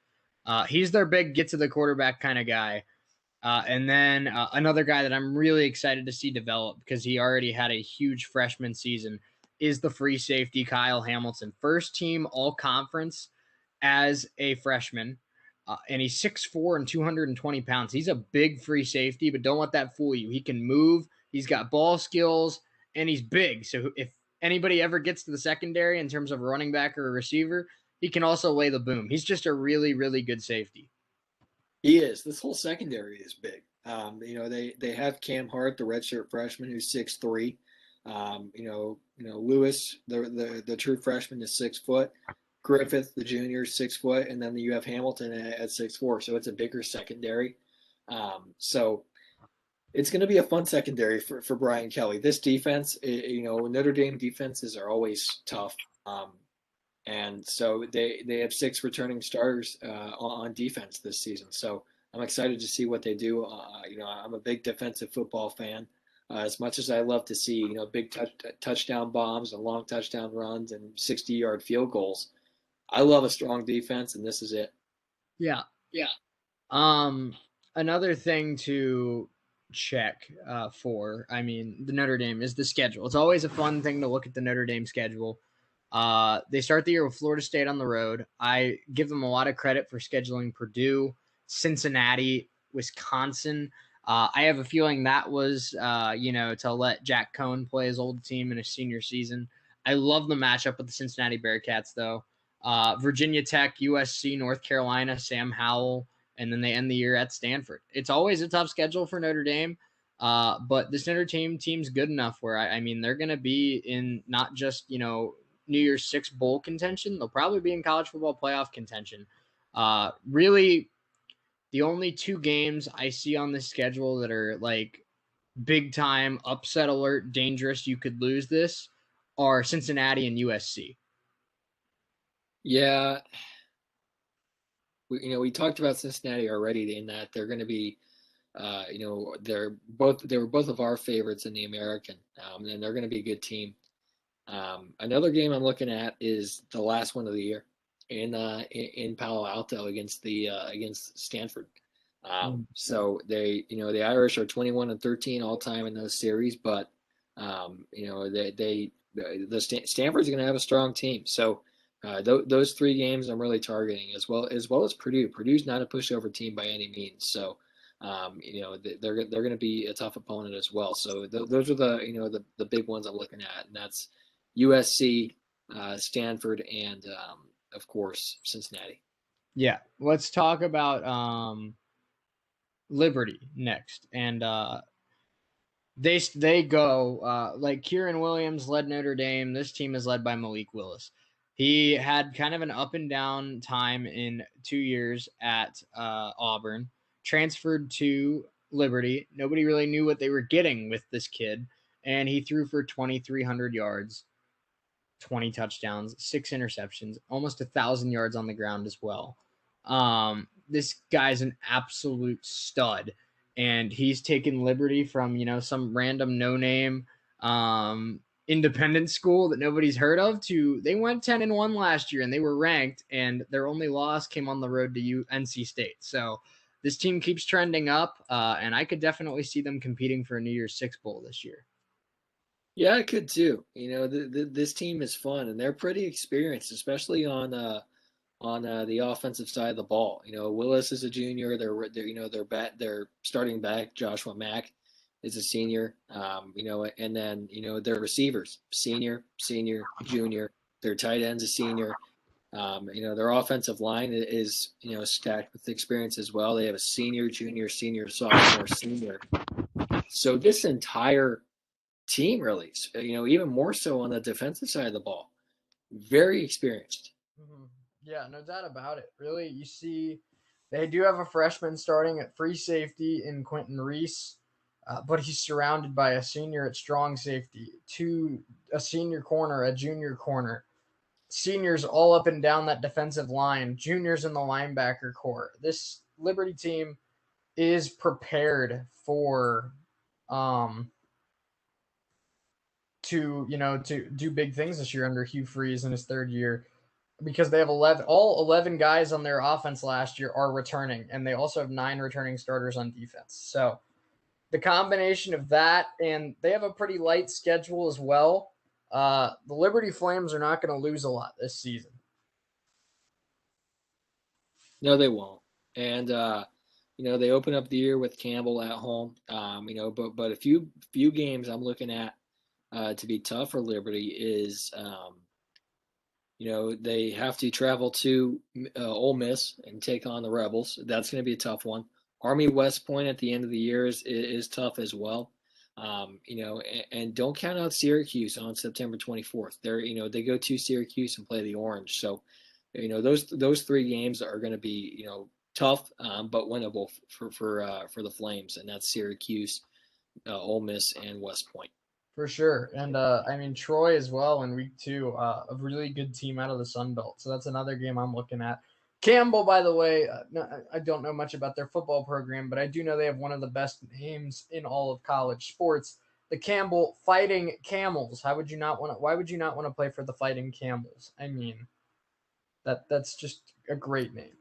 He's their big get-to-the-quarterback kind of guy. And then another guy that I'm really excited to see develop because he already had a huge freshman season is the free safety Kyle Hamilton. First team all conference as a freshman. and he's 6'4" and 220 pounds. He's a big free safety, but don't let that fool you. He can move. He's got ball skills, and he's big. So if anybody ever gets to the secondary in terms of a running back or a receiver, he can also lay the boom. He's just a really, really good safety. He is. This whole secondary is big. They have Cam Hart, the redshirt freshman, who's 6'3". Lewis, the true freshman, is 6 foot. Griffith, the junior, is 6 foot, and then you have Hamilton at 6'4". So it's a bigger secondary. So it's going to be a fun secondary for Brian Kelly. This defense, Notre Dame defenses are always tough. And so they have 6 returning starters on defense this season. So I'm excited to see what they do. I'm a big defensive football fan. As much as I love to see, big touchdown bombs and long touchdown runs and 60-yard field goals, I love a strong defense, and this is it. Yeah. Another thing to check for, the Notre Dame is the schedule. It's always a fun thing to look at the Notre Dame schedule. They start the year with Florida State on the road. I give them a lot of credit for scheduling Purdue, Cincinnati, Wisconsin. I have a feeling that was, to let Jack Cohn play his old team in his senior season. I love the matchup with the Cincinnati Bearcats, though. Virginia Tech, USC, North Carolina, Sam Howell, and then they end the year at Stanford. It's always a tough schedule for Notre Dame, but this Notre Dame team's good enough where, they're going to be in not just, New Year's Six bowl contention. They'll probably be in college football playoff contention. Really, the only 2 games I see on this schedule that are like big time, upset alert, dangerous, you could lose this, are Cincinnati and USC. Yeah. We talked about Cincinnati already in that they're going to be, they were both of our favorites in the American, and they're going to be a good team. Another game I'm looking at is the last one of the year in Palo Alto against Stanford. So the Irish are 21-13 all time in those series, but Stanford's going to have a strong team. So those 3 games I'm really targeting, as well as Purdue. Purdue's not a pushover team by any means. So they're going to be a tough opponent as well. So those are the big ones I'm looking at, and that's USC, Stanford, and of course Cincinnati. Yeah, let's talk about Liberty next, and they go like Kieran Williams led Notre Dame. This team is led by Malik Willis. He had kind of an up and down time in 2 years at Auburn. Transferred to Liberty. Nobody really knew what they were getting with this kid, and he threw for 2,300 yards. 20 touchdowns, 6 interceptions, almost 1,000 yards on the ground as well. This guy's an absolute stud, and he's taken Liberty from, some random no-name independent school that nobody's heard of to they went 10-1 last year, and they were ranked, and their only loss came on the road to NC State. So this team keeps trending up, and I could definitely see them competing for a New Year's Six bowl this year. Yeah, I could too. This team is fun, and they're pretty experienced, especially on the offensive side of the ball. Willis is a junior. They're starting back. Joshua Mack is a senior. And then their receivers, senior, junior. Their tight end's a senior. Their offensive line is stacked with experience as well. They have a senior, junior, sophomore, senior. So this entire team really, even more so on the defensive side of the ball, very experienced. Mm-hmm. Yeah, no doubt about it. Really, you see, they do have a freshman starting at free safety in Quentin Reese, but he's surrounded by a senior at strong safety, a senior corner, a junior corner, seniors all up and down that defensive line, juniors in the linebacker core. This Liberty team is prepared for to do big things this year under Hugh Freeze in his 3rd year, because they have 11 guys on their offense last year are returning, and they also have 9 returning starters on defense. So the combination of that, and they have a pretty light schedule as well. The Liberty Flames are not going to lose a lot this season. No, they won't. And they open up the year with Campbell at home. But a few games I'm looking at to be tough for Liberty is they have to travel to Ole Miss and take on the Rebels. That's going to be a tough one. Army West Point at the end of the year is tough as well. And don't count out Syracuse on September 24th. They go to Syracuse and play the Orange. So, those three games are going to be tough, but winnable for the Flames, and that's Syracuse, Ole Miss, and West Point. For sure. And Troy as well in week 2, a really good team out of the Sun Belt. So that's another game I'm looking at. Campbell, by the way, I don't know much about their football program, but I do know they have one of the best names in all of college sports. The Campbell Fighting Camels. Why would you not want to play for the Fighting Camels? I mean, that's just a great name.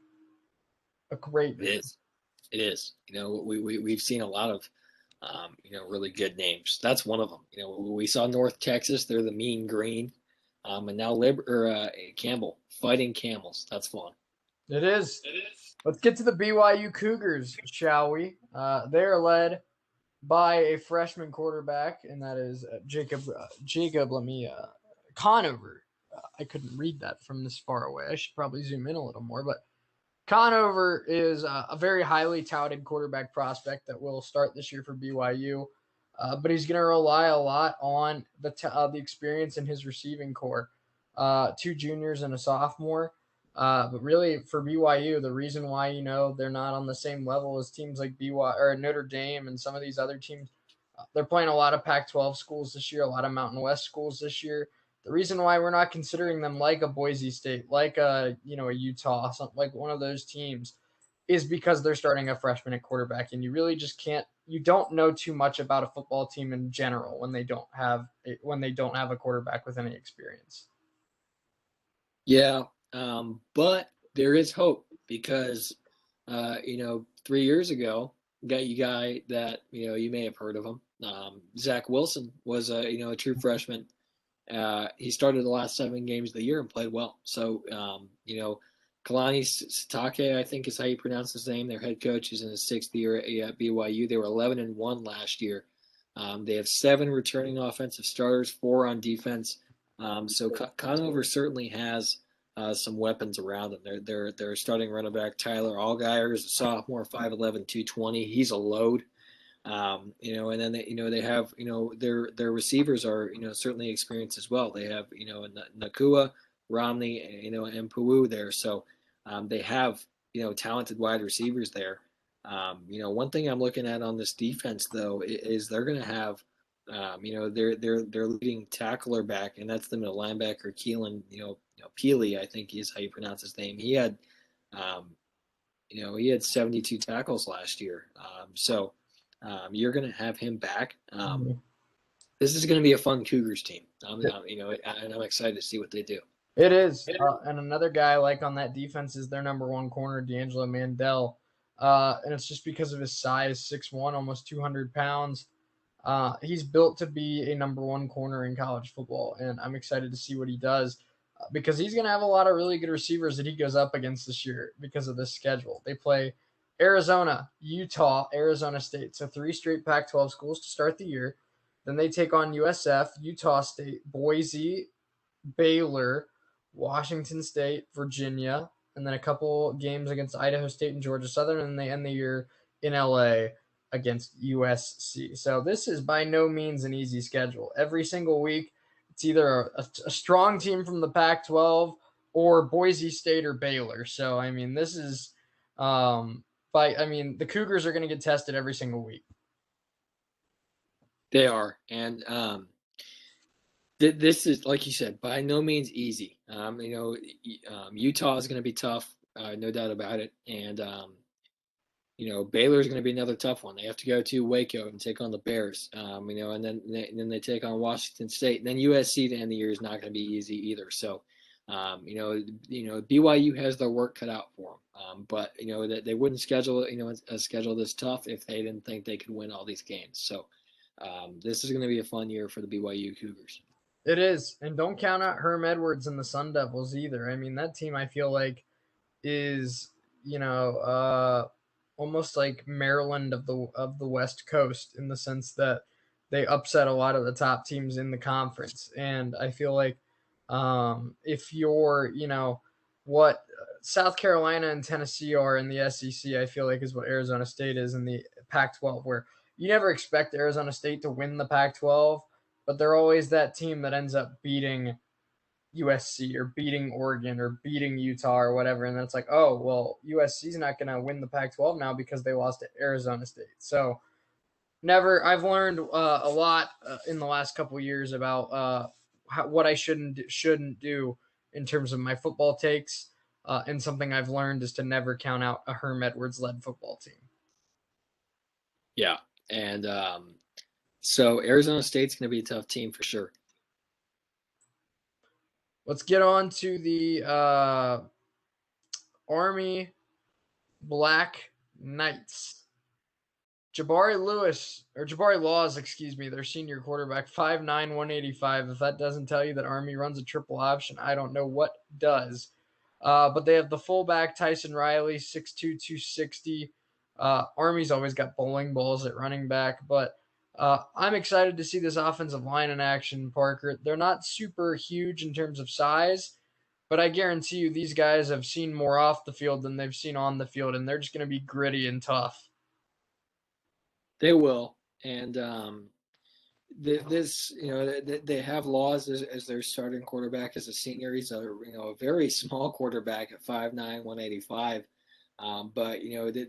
A great name. It is. We've seen a lot of really good names. That's one of them. We saw North Texas; they're the Mean Green, and now Campbell Fighting Camels. That's fun. It is. Let's get to the BYU Cougars, shall we? They are led by a freshman quarterback, and that is Jacob. Conover. I couldn't read that from this far away. I should probably zoom in a little more, but Conover is a very highly touted quarterback prospect that will start this year for BYU, but he's going to rely a lot on the experience in his receiving core. 2 juniors and a sophomore. But really, for BYU, the reason why they're not on the same level as teams like BYU or Notre Dame and some of these other teams, they're playing a lot of Pac-12 schools this year, a lot of Mountain West schools this year. The reason why we're not considering them like a Boise State, like a Utah, something like one of those teams, is because they're starting a freshman at quarterback, and you really just can't. You don't know too much about a football team in general when they don't have a quarterback with any experience. Yeah, but there is hope because 3 years ago, got you guy that you may have heard of him. Zach Wilson was a true freshman. He started the last 7 games of the year and played well. So, Kalani Sitake, I think is how you pronounce his name. Their head coach is in his 6th year at BYU. They were 11-1 last year. They have 7 returning offensive starters, 4 on defense. So Conover certainly has some weapons around them. They're starting running back Tyler Allgeier is a sophomore, 5'11", 220. He's a load. And then they have their receivers are certainly experienced as well. They have Nakua, Romney, and Puu there. So they have talented wide receivers there. One thing I'm looking at on this defense though is they're going to have their leading tackler back, and that's the middle linebacker Keelan Peely, I think is how you pronounce his name. He had 72 tackles last year. So you're going to have him back. This is going to be a fun Cougars team. And I'm excited to see what they do. It is. And another guy I like on that defense is their number 1 corner, D'Angelo Mandel. And it's just because of his size, 6'1", almost 200 pounds. He's built to be a number 1 corner in college football, and I'm excited to see what he does because he's going to have a lot of really good receivers that he goes up against this year because of this schedule. They play Arizona, Utah, Arizona State. So 3 straight Pac-12 schools to start the year. Then they take on USF, Utah State, Boise, Baylor, Washington State, Virginia, and then a couple games against Idaho State and Georgia Southern, and they end the year in LA against USC. So this is by no means an easy schedule. Every single week, it's either a strong team from the Pac-12 or Boise State or Baylor. So, this is the Cougars are going to get tested every single week. They are. And this is, like you said, by no means easy. Utah is going to be tough, no doubt about it. And, Baylor is going to be another tough one. They have to go to Waco and take on the Bears, and then they take on Washington State. And then USC to end the year is not going to be easy either. So, BYU has their work cut out for them. But that they wouldn't schedule a schedule this tough if they didn't think they could win all these games. So, this is going to be a fun year for the BYU Cougars. It is, and don't count out Herm Edwards and the Sun Devils either. That team I feel like is almost like Maryland of the West Coast, in the sense that they upset a lot of the top teams in the conference. And I feel like if you're, what South Carolina and Tennessee are in the SEC, I feel like is what Arizona State is in the Pac-12, where you never expect Arizona State to win the Pac-12, but they're always that team that ends up beating USC or beating Oregon or beating Utah or whatever. And then it's like, oh, well, USC's not going to win the Pac 12 now because they lost to Arizona State. So, I've learned a lot in the last couple of years about what I shouldn't do in terms of my football takes. And something I've learned is to never count out a Herm Edwards led football team. Yeah. And so Arizona State's going to be a tough team for sure. Let's get on to the Army Black Knights. Jabari Laws, their senior quarterback, 5'9", 185. If that doesn't tell you that Army runs a triple option, I don't know what does. But they have the fullback, Tyson Riley, 6'2", 260. Army's always got bowling balls at running back, but I'm excited to see this offensive line in action, Parker. They're not super huge in terms of size, but I guarantee you these guys have seen more off the field than they've seen on the field, and they're just going to be gritty and tough. They will. And they have Laws as their starting quarterback as a senior. He's a very small quarterback at 5'9", 185. But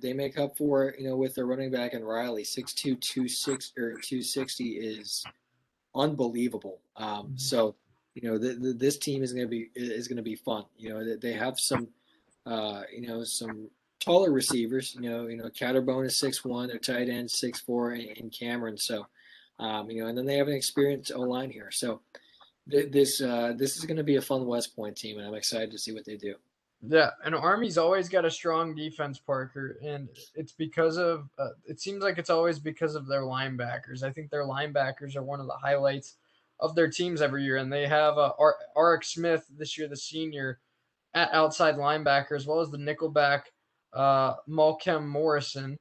they make up for it with their running back and Riley, 6'2", 260 is unbelievable. So this team is going to be fun. They have some some taller receivers. Catterbone is 6'1", their tight end 6'4", and Cameron. So and then they have an experienced O-line here. So this is going to be a fun West Point team, and I'm excited to see what they do. Yeah, and Army's always got a strong defense, Parker, and it's because of it seems like it's always because of their linebackers. I think their linebackers are one of the highlights of their teams every year, and they have Arik Smith this year, the senior, at outside linebacker, as well as the nickelback Malcolm Morrison.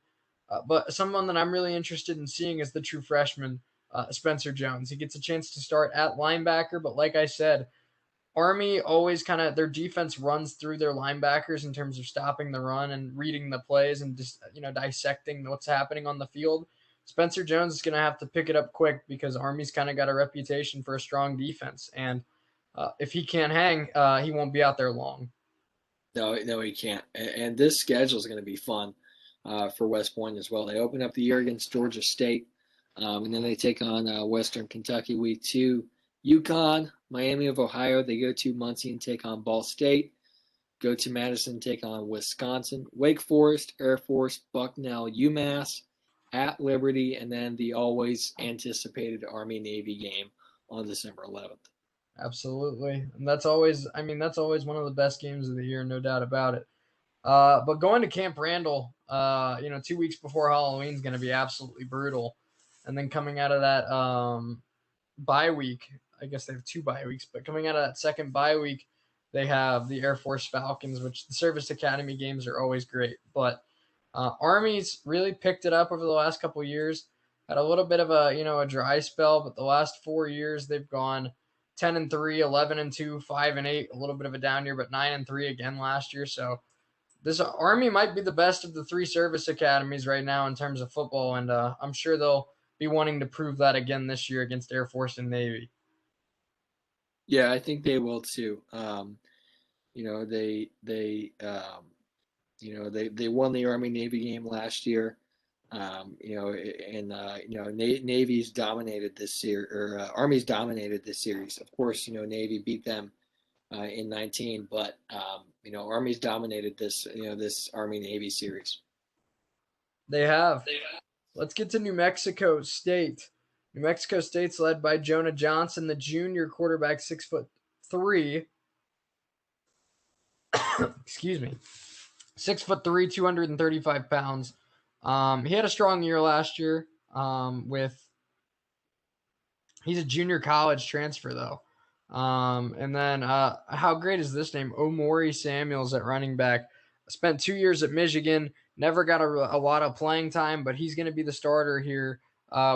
But someone that I'm really interested in seeing is the true freshman, Spencer Jones. He gets a chance to start at linebacker, but like I said, Army always their defense runs through their linebackers in terms of stopping the run and reading the plays and just, dissecting what's happening on the field. Spencer Jones is going to have to pick it up quick because Army's kind of got a reputation for a strong defense. And if he can't hang, he won't be out there long. No, he can't. And this schedule is going to be fun for West Point as well. They open up the year against Georgia State, and then they take on Western Kentucky week 2. UConn, Miami of Ohio, they go to Muncie and take on Ball State. Go to Madison, take on Wisconsin. Wake Forest, Air Force, Bucknell, UMass, at Liberty, and then the always anticipated Army-Navy game on December 11th. Absolutely. And that's always one of the best games of the year, no doubt about it. But going to Camp Randall, 2 weeks before Halloween is going to be absolutely brutal. And then coming out of that bye week, I guess they have 2 bye weeks, but coming out of that second bye week, they have the Air Force Falcons, which the Service Academy games are always great. But Army's really picked it up over the last couple of years. Had a little bit of a dry spell, but the last 4 years they've gone 10-3, 11-2, 5-8, a little bit of a down year, but 9-3 again last year. So this Army might be the best of the 3 service academies right now in terms of football, and I'm sure they'll be wanting to prove that again this year against Air Force and Navy. Yeah, I think they will too. They won the Army Navy game last year. Navy's dominated this year, or Army's dominated this series. Of course, Navy beat them in 19, but Army's dominated this Army Navy series. They have. Let's get to New Mexico State. New Mexico State's led by Jonah Johnson, the junior quarterback, 6'3". Excuse me. 6'3", 235 pounds. He had a strong year last year. He's a junior college transfer though. And then how great is this name? Omori Samuels at running back, Spent 2 years at Michigan, never got a lot of playing time, but he's going to be the starter here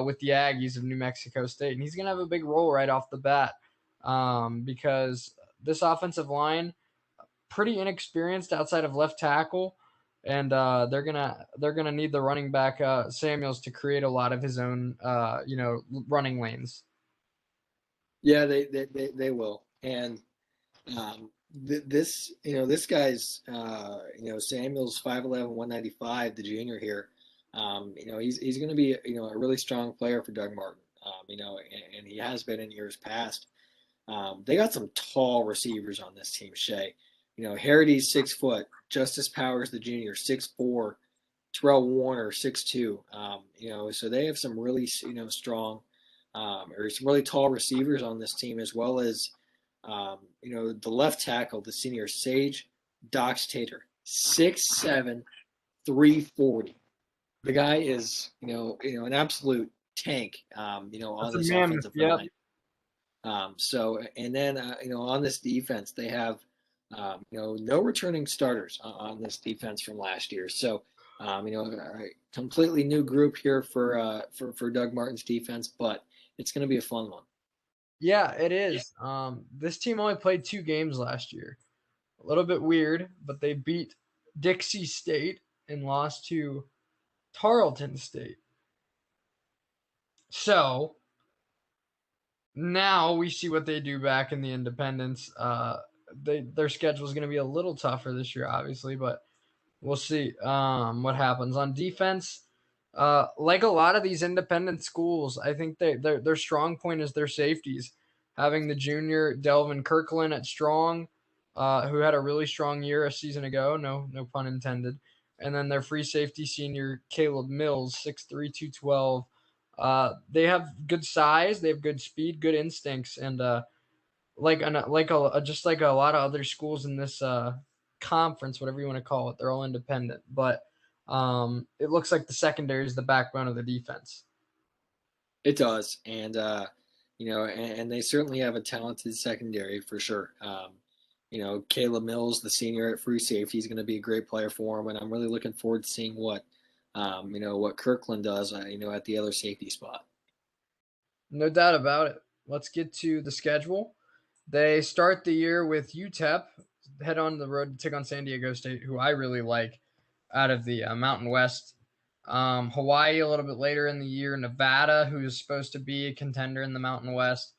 with the Aggies of New Mexico State. And he's going to have a big role right off the bat because this offensive line, pretty inexperienced outside of left tackle. And they're gonna need the running back Samuels to create a lot of his own running lanes. Yeah, they will. And this guy's Samuel's 5'11", 195, the junior here. He's going to be a really strong player for Doug Martin. And he has been in years past. They got some tall receivers on this team, Shea. Harity's 6 foot, Justice Powers the junior 6'4", Terrell Warner 6'2". So they have some really strong or some really tall receivers on this team, as well as the left tackle, the senior Sage Doxtator, 6'7", 340. The guy is an absolute tank. On this offensive line. On this defense, they have no returning starters on this defense from last year. So a completely new group here for Doug Martin's defense, but it's going to be a fun one. Yeah, it is. This team only played 2 games last year. A little bit weird, but they beat Dixie State and lost to Tarleton State. So now we see what they do back in the Independence. Their schedule is going to be a little tougher this year, obviously, but we'll see what happens on defense. Like a lot of these independent schools, I think their strong point is their safeties. Having the junior Delvin Kirkland at strong, who had a really strong year a season ago, no pun intended. And then their free safety senior Caleb Mills, 6'3", 212. They have good size, they have good speed, good instincts, and just like a lot of other schools in this conference, whatever you want to call it, they're all independent. But it looks like the secondary is the backbone of the defense. It does, and and they certainly have a talented secondary for sure. Caleb Mills, the senior at free safety, is going to be a great player for him, and I'm really looking forward to seeing what Kirkland does, at the other safety spot. No doubt about it. Let's get to the schedule. They start the year with UTEP, head on the road to take on San Diego State, who I really like out of the Mountain West. Hawaii a little bit later in the year, Nevada, who is supposed to be a contender in the Mountain West.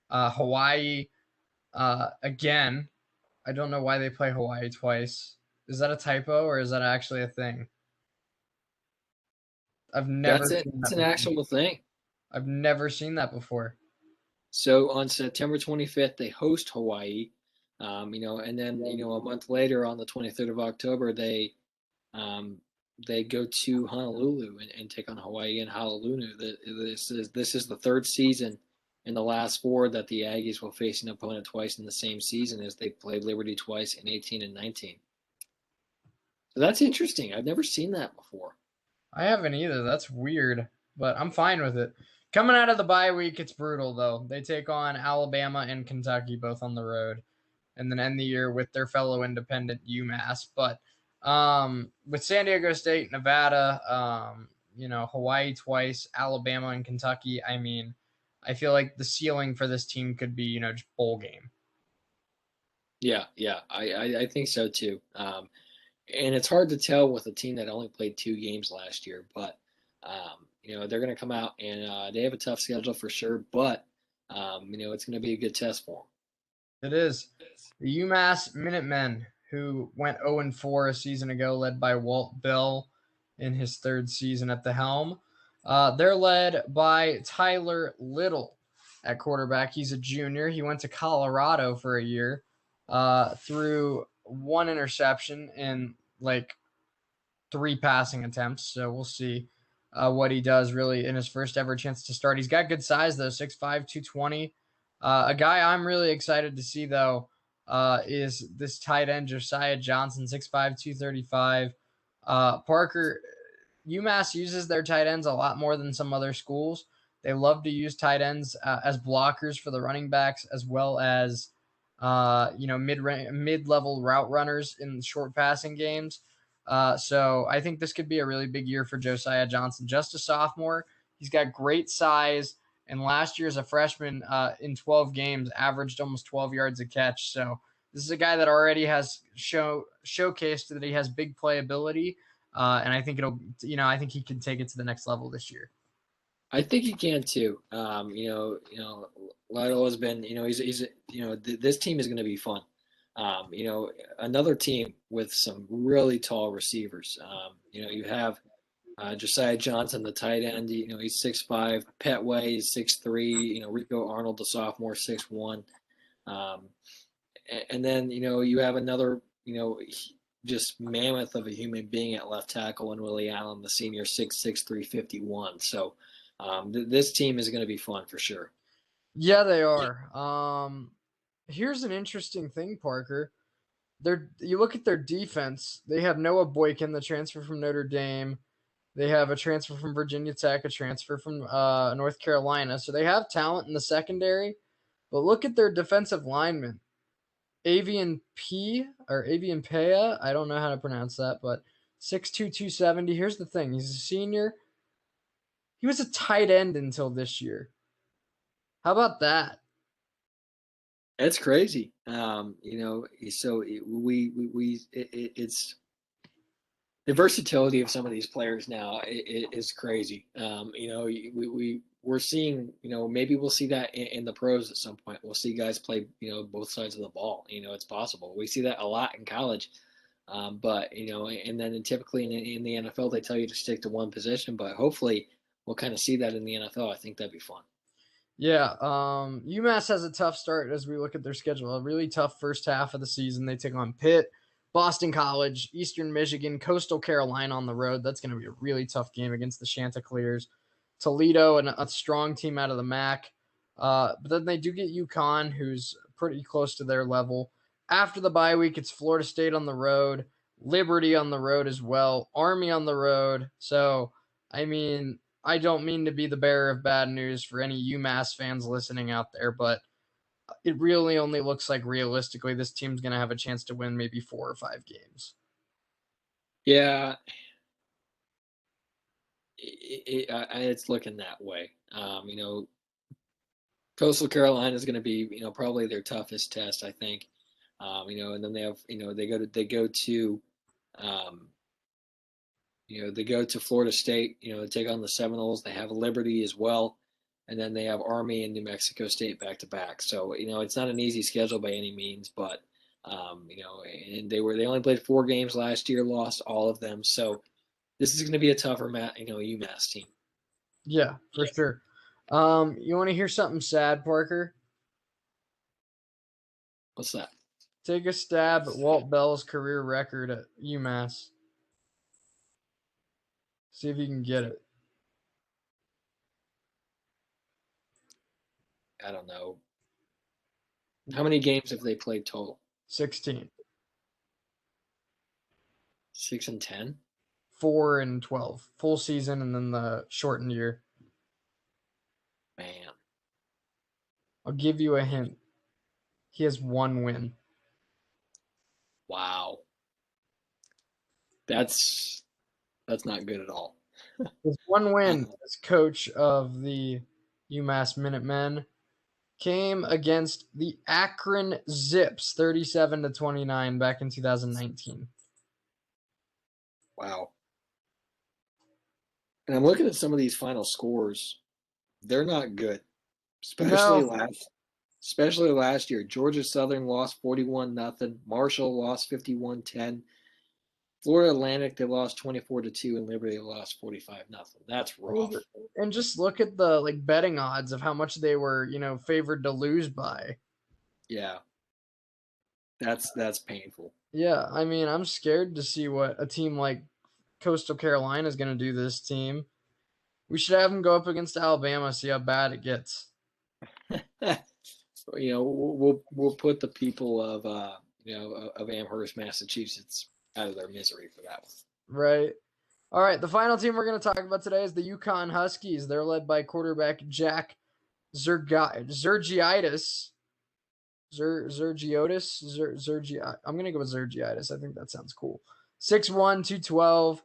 Hawaii, again, I don't know why they play Hawaii twice. Is that a typo or is that actually a thing? I've never seen that. It's an actual thing. I've never seen that before. So on September 25th, they host Hawaii, and then a month later, on the 23rd of October, they go to Honolulu and take on Hawaii in Honolulu. This is the third season in the last 4 that the Aggies will face an opponent twice in the same season, as they played Liberty twice in 18 and 19. So that's interesting. I've never seen that before. I haven't either. That's weird, but I'm fine with it. Coming out of the bye week, it's brutal, though. They take on Alabama and Kentucky, both on the road, and then end the year with their fellow independent UMass. But with San Diego State, Nevada, Hawaii twice, Alabama and Kentucky, I feel like the ceiling for this team could be, just bowl game. Yeah, I think so too. And it's hard to tell with a team that only played 2 games last year, but they're going to come out and they have a tough schedule for sure, but it's going to be a good test for them. It is. The UMass Minutemen, who went 0-4 a season ago, led by Walt Bell in his 3rd season at the helm. They're led by Tyler Little at quarterback. He's a junior. He went to Colorado for a year, threw 1 interception and 3 passing attempts. So we'll see what he does really in his first ever chance to start. He's got good size, though, 6'5", 220. A guy I'm really excited to see, though, is this tight end, Josiah Johnson, 6'5", 235. Parker, UMass uses their tight ends a lot more than some other schools. They love to use tight ends as blockers for the running backs, as well as mid-level route runners in short passing games. So I think this could be a really big year for Josiah Johnson. Just a sophomore, he's got great size, and last year as a freshman, in 12 games, averaged almost 12 yards a catch. So this is a guy that already has showcased that he has big playability, and I think I think he can take it to the next level this year. I think he can too. Lytle has been, this team is going to be fun. Another team with some really tall receivers. You have Josiah Johnson, the tight end. He's 6'5". Petway is 6'3". Rico Arnold, the sophomore, 6'1". And then you have another just mammoth of a human being at left tackle, and Willie Allen, the senior, 6'6", 351. So this team is going to be fun for sure. Yeah, they are. Here's an interesting thing, Parker. You look at their defense. They have Noah Boykin, the transfer from Notre Dame. They have a transfer from Virginia Tech, a transfer from North Carolina. So they have talent in the secondary. But look at their defensive linemen. Xavien Pea, I don't know how to pronounce that, but 6'2", 270. Here's the thing. He's a senior. He was a tight end until this year. How about that? That's crazy. So it's the versatility of some of these players now is crazy. We're seeing, maybe we'll see that in the pros at some point. We'll see guys play, both sides of the ball. It's possible. We see that a lot in college. But and then typically in the NFL, they tell you to stick to one position, but hopefully we'll kind of see that in the NFL. I think that'd be fun. Yeah, UMass has a tough start as we look at their schedule. A really tough first half of the season. They take on Pitt, Boston College, Eastern Michigan, Coastal Carolina on the road. That's going to be a really tough game against the Chanticleers. Toledo, and a strong team out of the MAC. But then they do get UConn, who's pretty close to their level. After the bye week, it's Florida State on the road, Liberty on the road as well, Army on the road. So, I mean, I don't mean to be the bearer of bad news for any UMass fans listening out there, but it really only looks like realistically this team's going to have a chance to win maybe 4 or 5 games. Yeah, it's looking that way. Coastal Carolina is going to be, probably their toughest test, I think. And then they have, they go to Florida State, to take on the Seminoles. They have Liberty as well, and then they have Army and New Mexico State back to back. So it's not an easy schedule by any means, but and they only played 4 games last year, lost all of them. So this is going to be a tougher, UMass team. Yeah, for sure. You want to hear something sad, Parker? What's that? Take a stab at Walt Bell's career record at UMass. See if you can get it. I don't know. How many games have they played total? 16. 6-10? 4-12. Full season and then the shortened year. Man. I'll give you a hint. He has 1 win. Wow. That's not good at all. His 1 win as coach of the UMass Minutemen came against the Akron Zips, 37-29 back in 2019. Wow. And I'm looking at some of these final scores. They're not good, especially last year. Georgia Southern lost 41-0. Marshall lost 51-10. Florida Atlantic, they lost 24-2, and Liberty lost 45-0. That's rough. And just look at the betting odds of how much they were, favored to lose by. Yeah. That's painful. Yeah, I mean, I'm scared to see what a team like Coastal Carolina is going to do to this team. We should have them go up against Alabama, see how bad it gets. We'll put the people of Amherst, Massachusetts out of their misery for that one. Right. All right, the final team we're going to talk about today is the UConn Huskies. They're led by quarterback Jack Zergitis. Zergiotis. I'm going to go with Zergiitis. I think that sounds cool. 6'1", 212.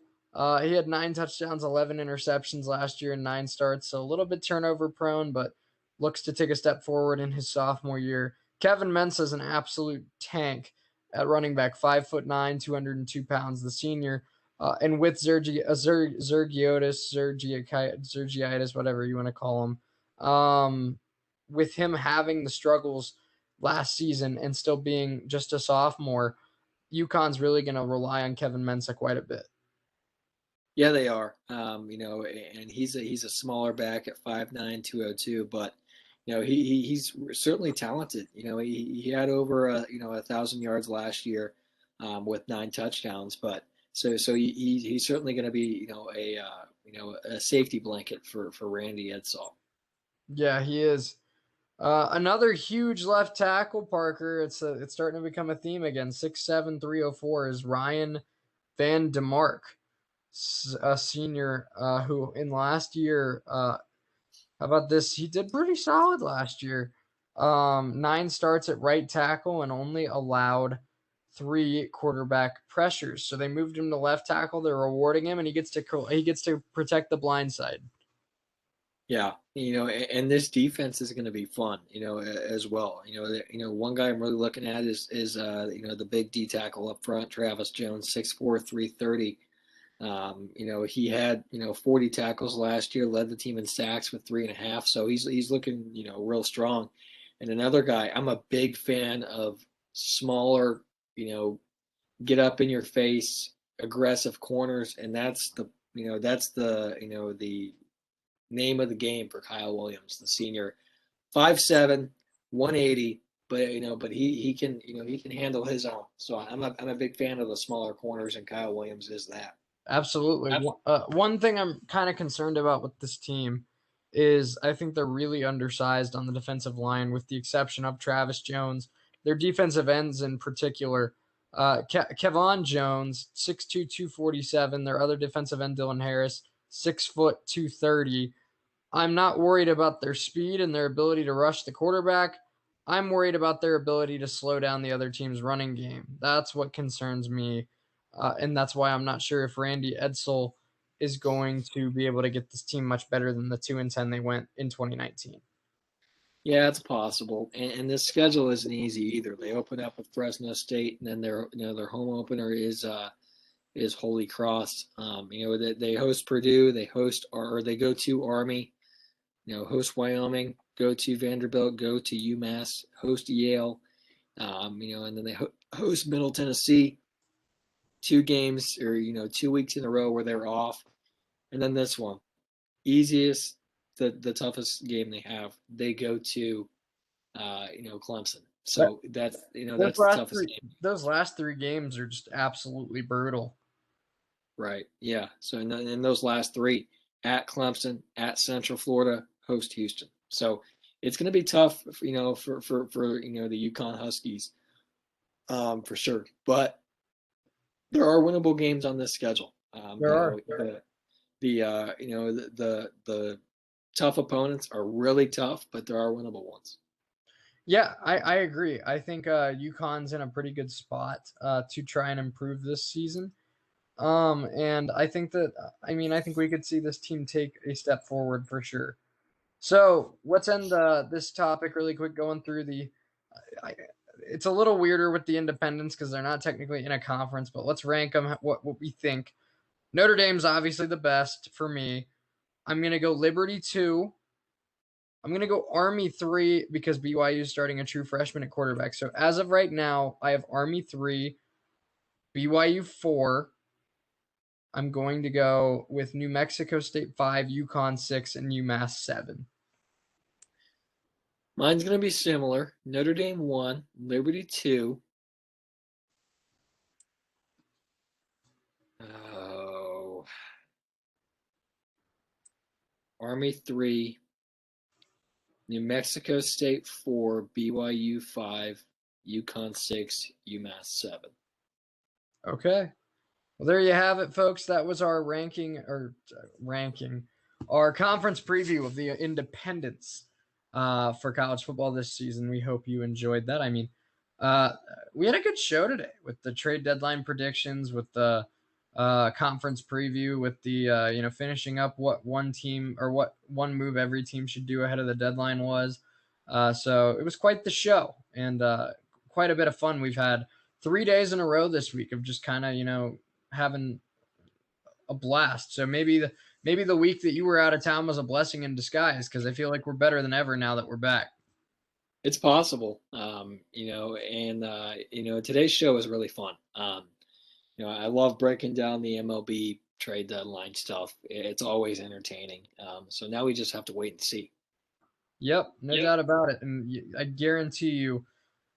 He had 9 touchdowns, 11 interceptions last year in 9 starts, so a little bit turnover prone, but looks to take a step forward in his sophomore year. Kevin Mensah is an absolute tank at running back, 5'9", 202 pounds, the senior. And with Zergiitis, whatever you want to call him, with him having the struggles last season and still being just a sophomore, UConn's really going to rely on Kevin Mensah quite a bit. Yeah, they are. And he's a smaller back at 5'9", 202, but he's certainly talented. He had over 1,000 yards last year with 9 touchdowns, but so he's certainly going to be a safety blanket for Randy Edsall. Yeah, he is. Another huge left tackle, Parker. It's starting to become a theme again. 6'7", 304 is Ryan Van DeMark, a senior who in last year, how about this? He did pretty solid last year. 9 starts at right tackle and only allowed 3 quarterback pressures. So they moved him to left tackle. They're rewarding him, and he gets to protect the blind side. Yeah, and this defense is going to be fun, as well. One guy I'm really looking at is the big D tackle up front, Travis Jones, 6'4", 330. He had 40 tackles last year, led the team in sacks with 3.5, so he's looking real strong. And another guy, I'm a big fan of smaller, get up in your face, aggressive corners, and that's the name of the game for Kyle Williams, the senior, 5'7", 180, but he can handle his own. So I'm a big fan of the smaller corners, and Kyle Williams is that. Absolutely. One thing I'm kind of concerned about with this team is I think they're really undersized on the defensive line, with the exception of Travis Jones. Their defensive ends in particular, Kevon Jones, 6'2", 247. Their other defensive end, Dylan Harris, 6 foot 230. I'm not worried about their speed and their ability to rush the quarterback. I'm worried about their ability to slow down the other team's running game. That's what concerns me. And that's why I'm not sure if Randy Edsall is going to be able to get this team much better than the 2-10 they went in 2019. Yeah, it's possible. And this schedule isn't easy either. They open up with Fresno State, and then their home opener is Holy Cross. They host Purdue, they go to Army, host Wyoming, go to Vanderbilt, go to UMass, host Yale, and then they host Middle Tennessee. 2 games, or 2 weeks in a row where they're off, and then this one, easiest, the toughest game they have. They go to Clemson. So that's the toughest game. Those last 3 games are just absolutely brutal. Right. Yeah. So in those last 3, at Clemson, at Central Florida, host Houston. So it's going to be tough, for the UConn Huskies, for sure. But there are winnable games on this schedule. There are. The tough opponents are really tough, but there are winnable ones. Yeah, I agree. I think UConn's in a pretty good spot to try and improve this season. And I think we could see this team take a step forward for sure. So let's end this topic really quick, going through it's a little weirder with the independents because they're not technically in a conference, but let's rank them, what we think. Notre Dame's obviously the best for me. I'm going to go Liberty 2. I'm going to go Army 3 because BYU is starting a true freshman at quarterback. So as of right now, I have Army 3, BYU 4. I'm going to go with New Mexico State 5, UConn 6, and UMass 7. Mine's going to be similar. Notre Dame 1, Liberty 2. Oh. Army 3, New Mexico State 4, BYU 5, UConn 6, UMass 7. Okay. Well, there you have it, folks. That was our ranking, our conference preview of the independents. for college football this season. We hope you enjoyed that. I mean, we had a good show today with the trade deadline predictions, with the conference preview, with the finishing up what one team or what one move every team should do ahead of the deadline was. So it was quite the show, and quite a bit of fun. We've had 3 days in a row this week of just kind of having a blast. So maybe the week that you were out of town was a blessing in disguise, because I feel like we're better than ever now that we're back. It's possible, today's show was really fun. I love breaking down the MLB trade deadline stuff. It's always entertaining. So now we just have to wait and see. Yep, no doubt about it. And I guarantee you,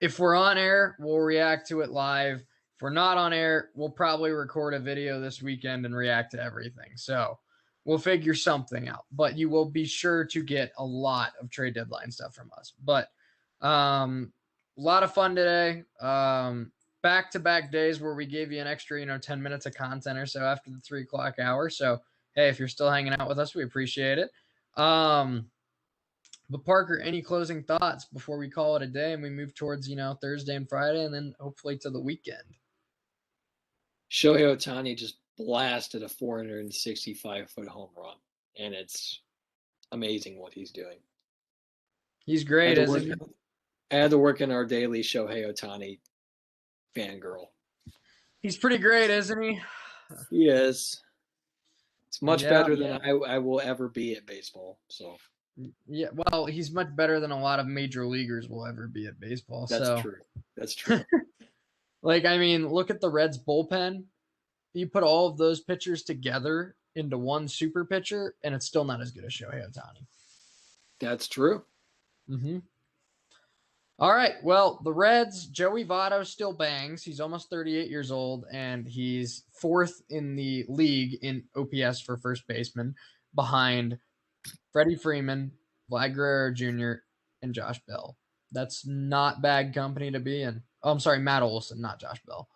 if we're on air, we'll react to it live. If we're not on air, we'll probably record a video this weekend and react to everything. So we'll figure something out. But you will be sure to get a lot of trade deadline stuff from us. But a lot of fun today. Back-to-back days where we gave you an extra 10 minutes of content or so after the 3 o'clock hour. So, hey, if you're still hanging out with us, we appreciate it. But Parker, any closing thoughts before we call it a day and we move towards, Thursday and Friday and then hopefully to the weekend? Shohei Ohtani just blasted a 465-foot home run, and it's amazing what he's doing. He's great, isn't he? I had to work in our daily Shohei Ohtani fangirl. He's pretty great, isn't he? He is. It's much better than I will ever be at baseball. So. Yeah, well, he's much better than a lot of major leaguers will ever be at baseball. That's true. Look at the Reds bullpen. You put all of those pitchers together into one super pitcher, and it's still not as good as Shohei Ohtani. That's true. Mm-hmm. All right, well, the Reds, Joey Votto still bangs. He's almost 38 years old, and he's 4th in the league in OPS for first baseman, behind Freddie Freeman, Vlad Guerrero Jr., and Josh Bell. That's not bad company to be in. Oh, I'm sorry, Matt Olson, not Josh Bell.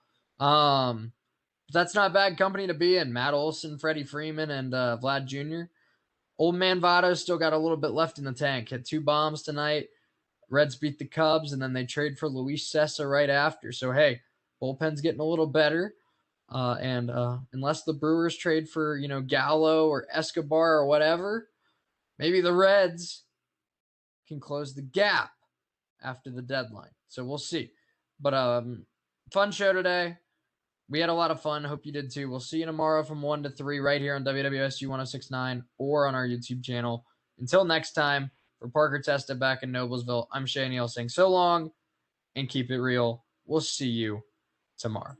That's not bad company to be in. Matt Olson, Freddie Freeman, and Vlad Jr. Old man Votto's still got a little bit left in the tank. Hit 2 bombs tonight. Reds beat the Cubs, and then they trade for Luis Sessa right after. So, hey, bullpen's getting a little better. And unless the Brewers trade for, Gallo or Escobar or whatever, maybe the Reds can close the gap after the deadline. So we'll see. But fun show today. We had a lot of fun. Hope you did too. We'll see you tomorrow from 1 to 3 right here on WWSU 1069 or on our YouTube channel. Until next time, for Parker Testa back in Noblesville, I'm Shea Neal saying so long and keep it real. We'll see you tomorrow.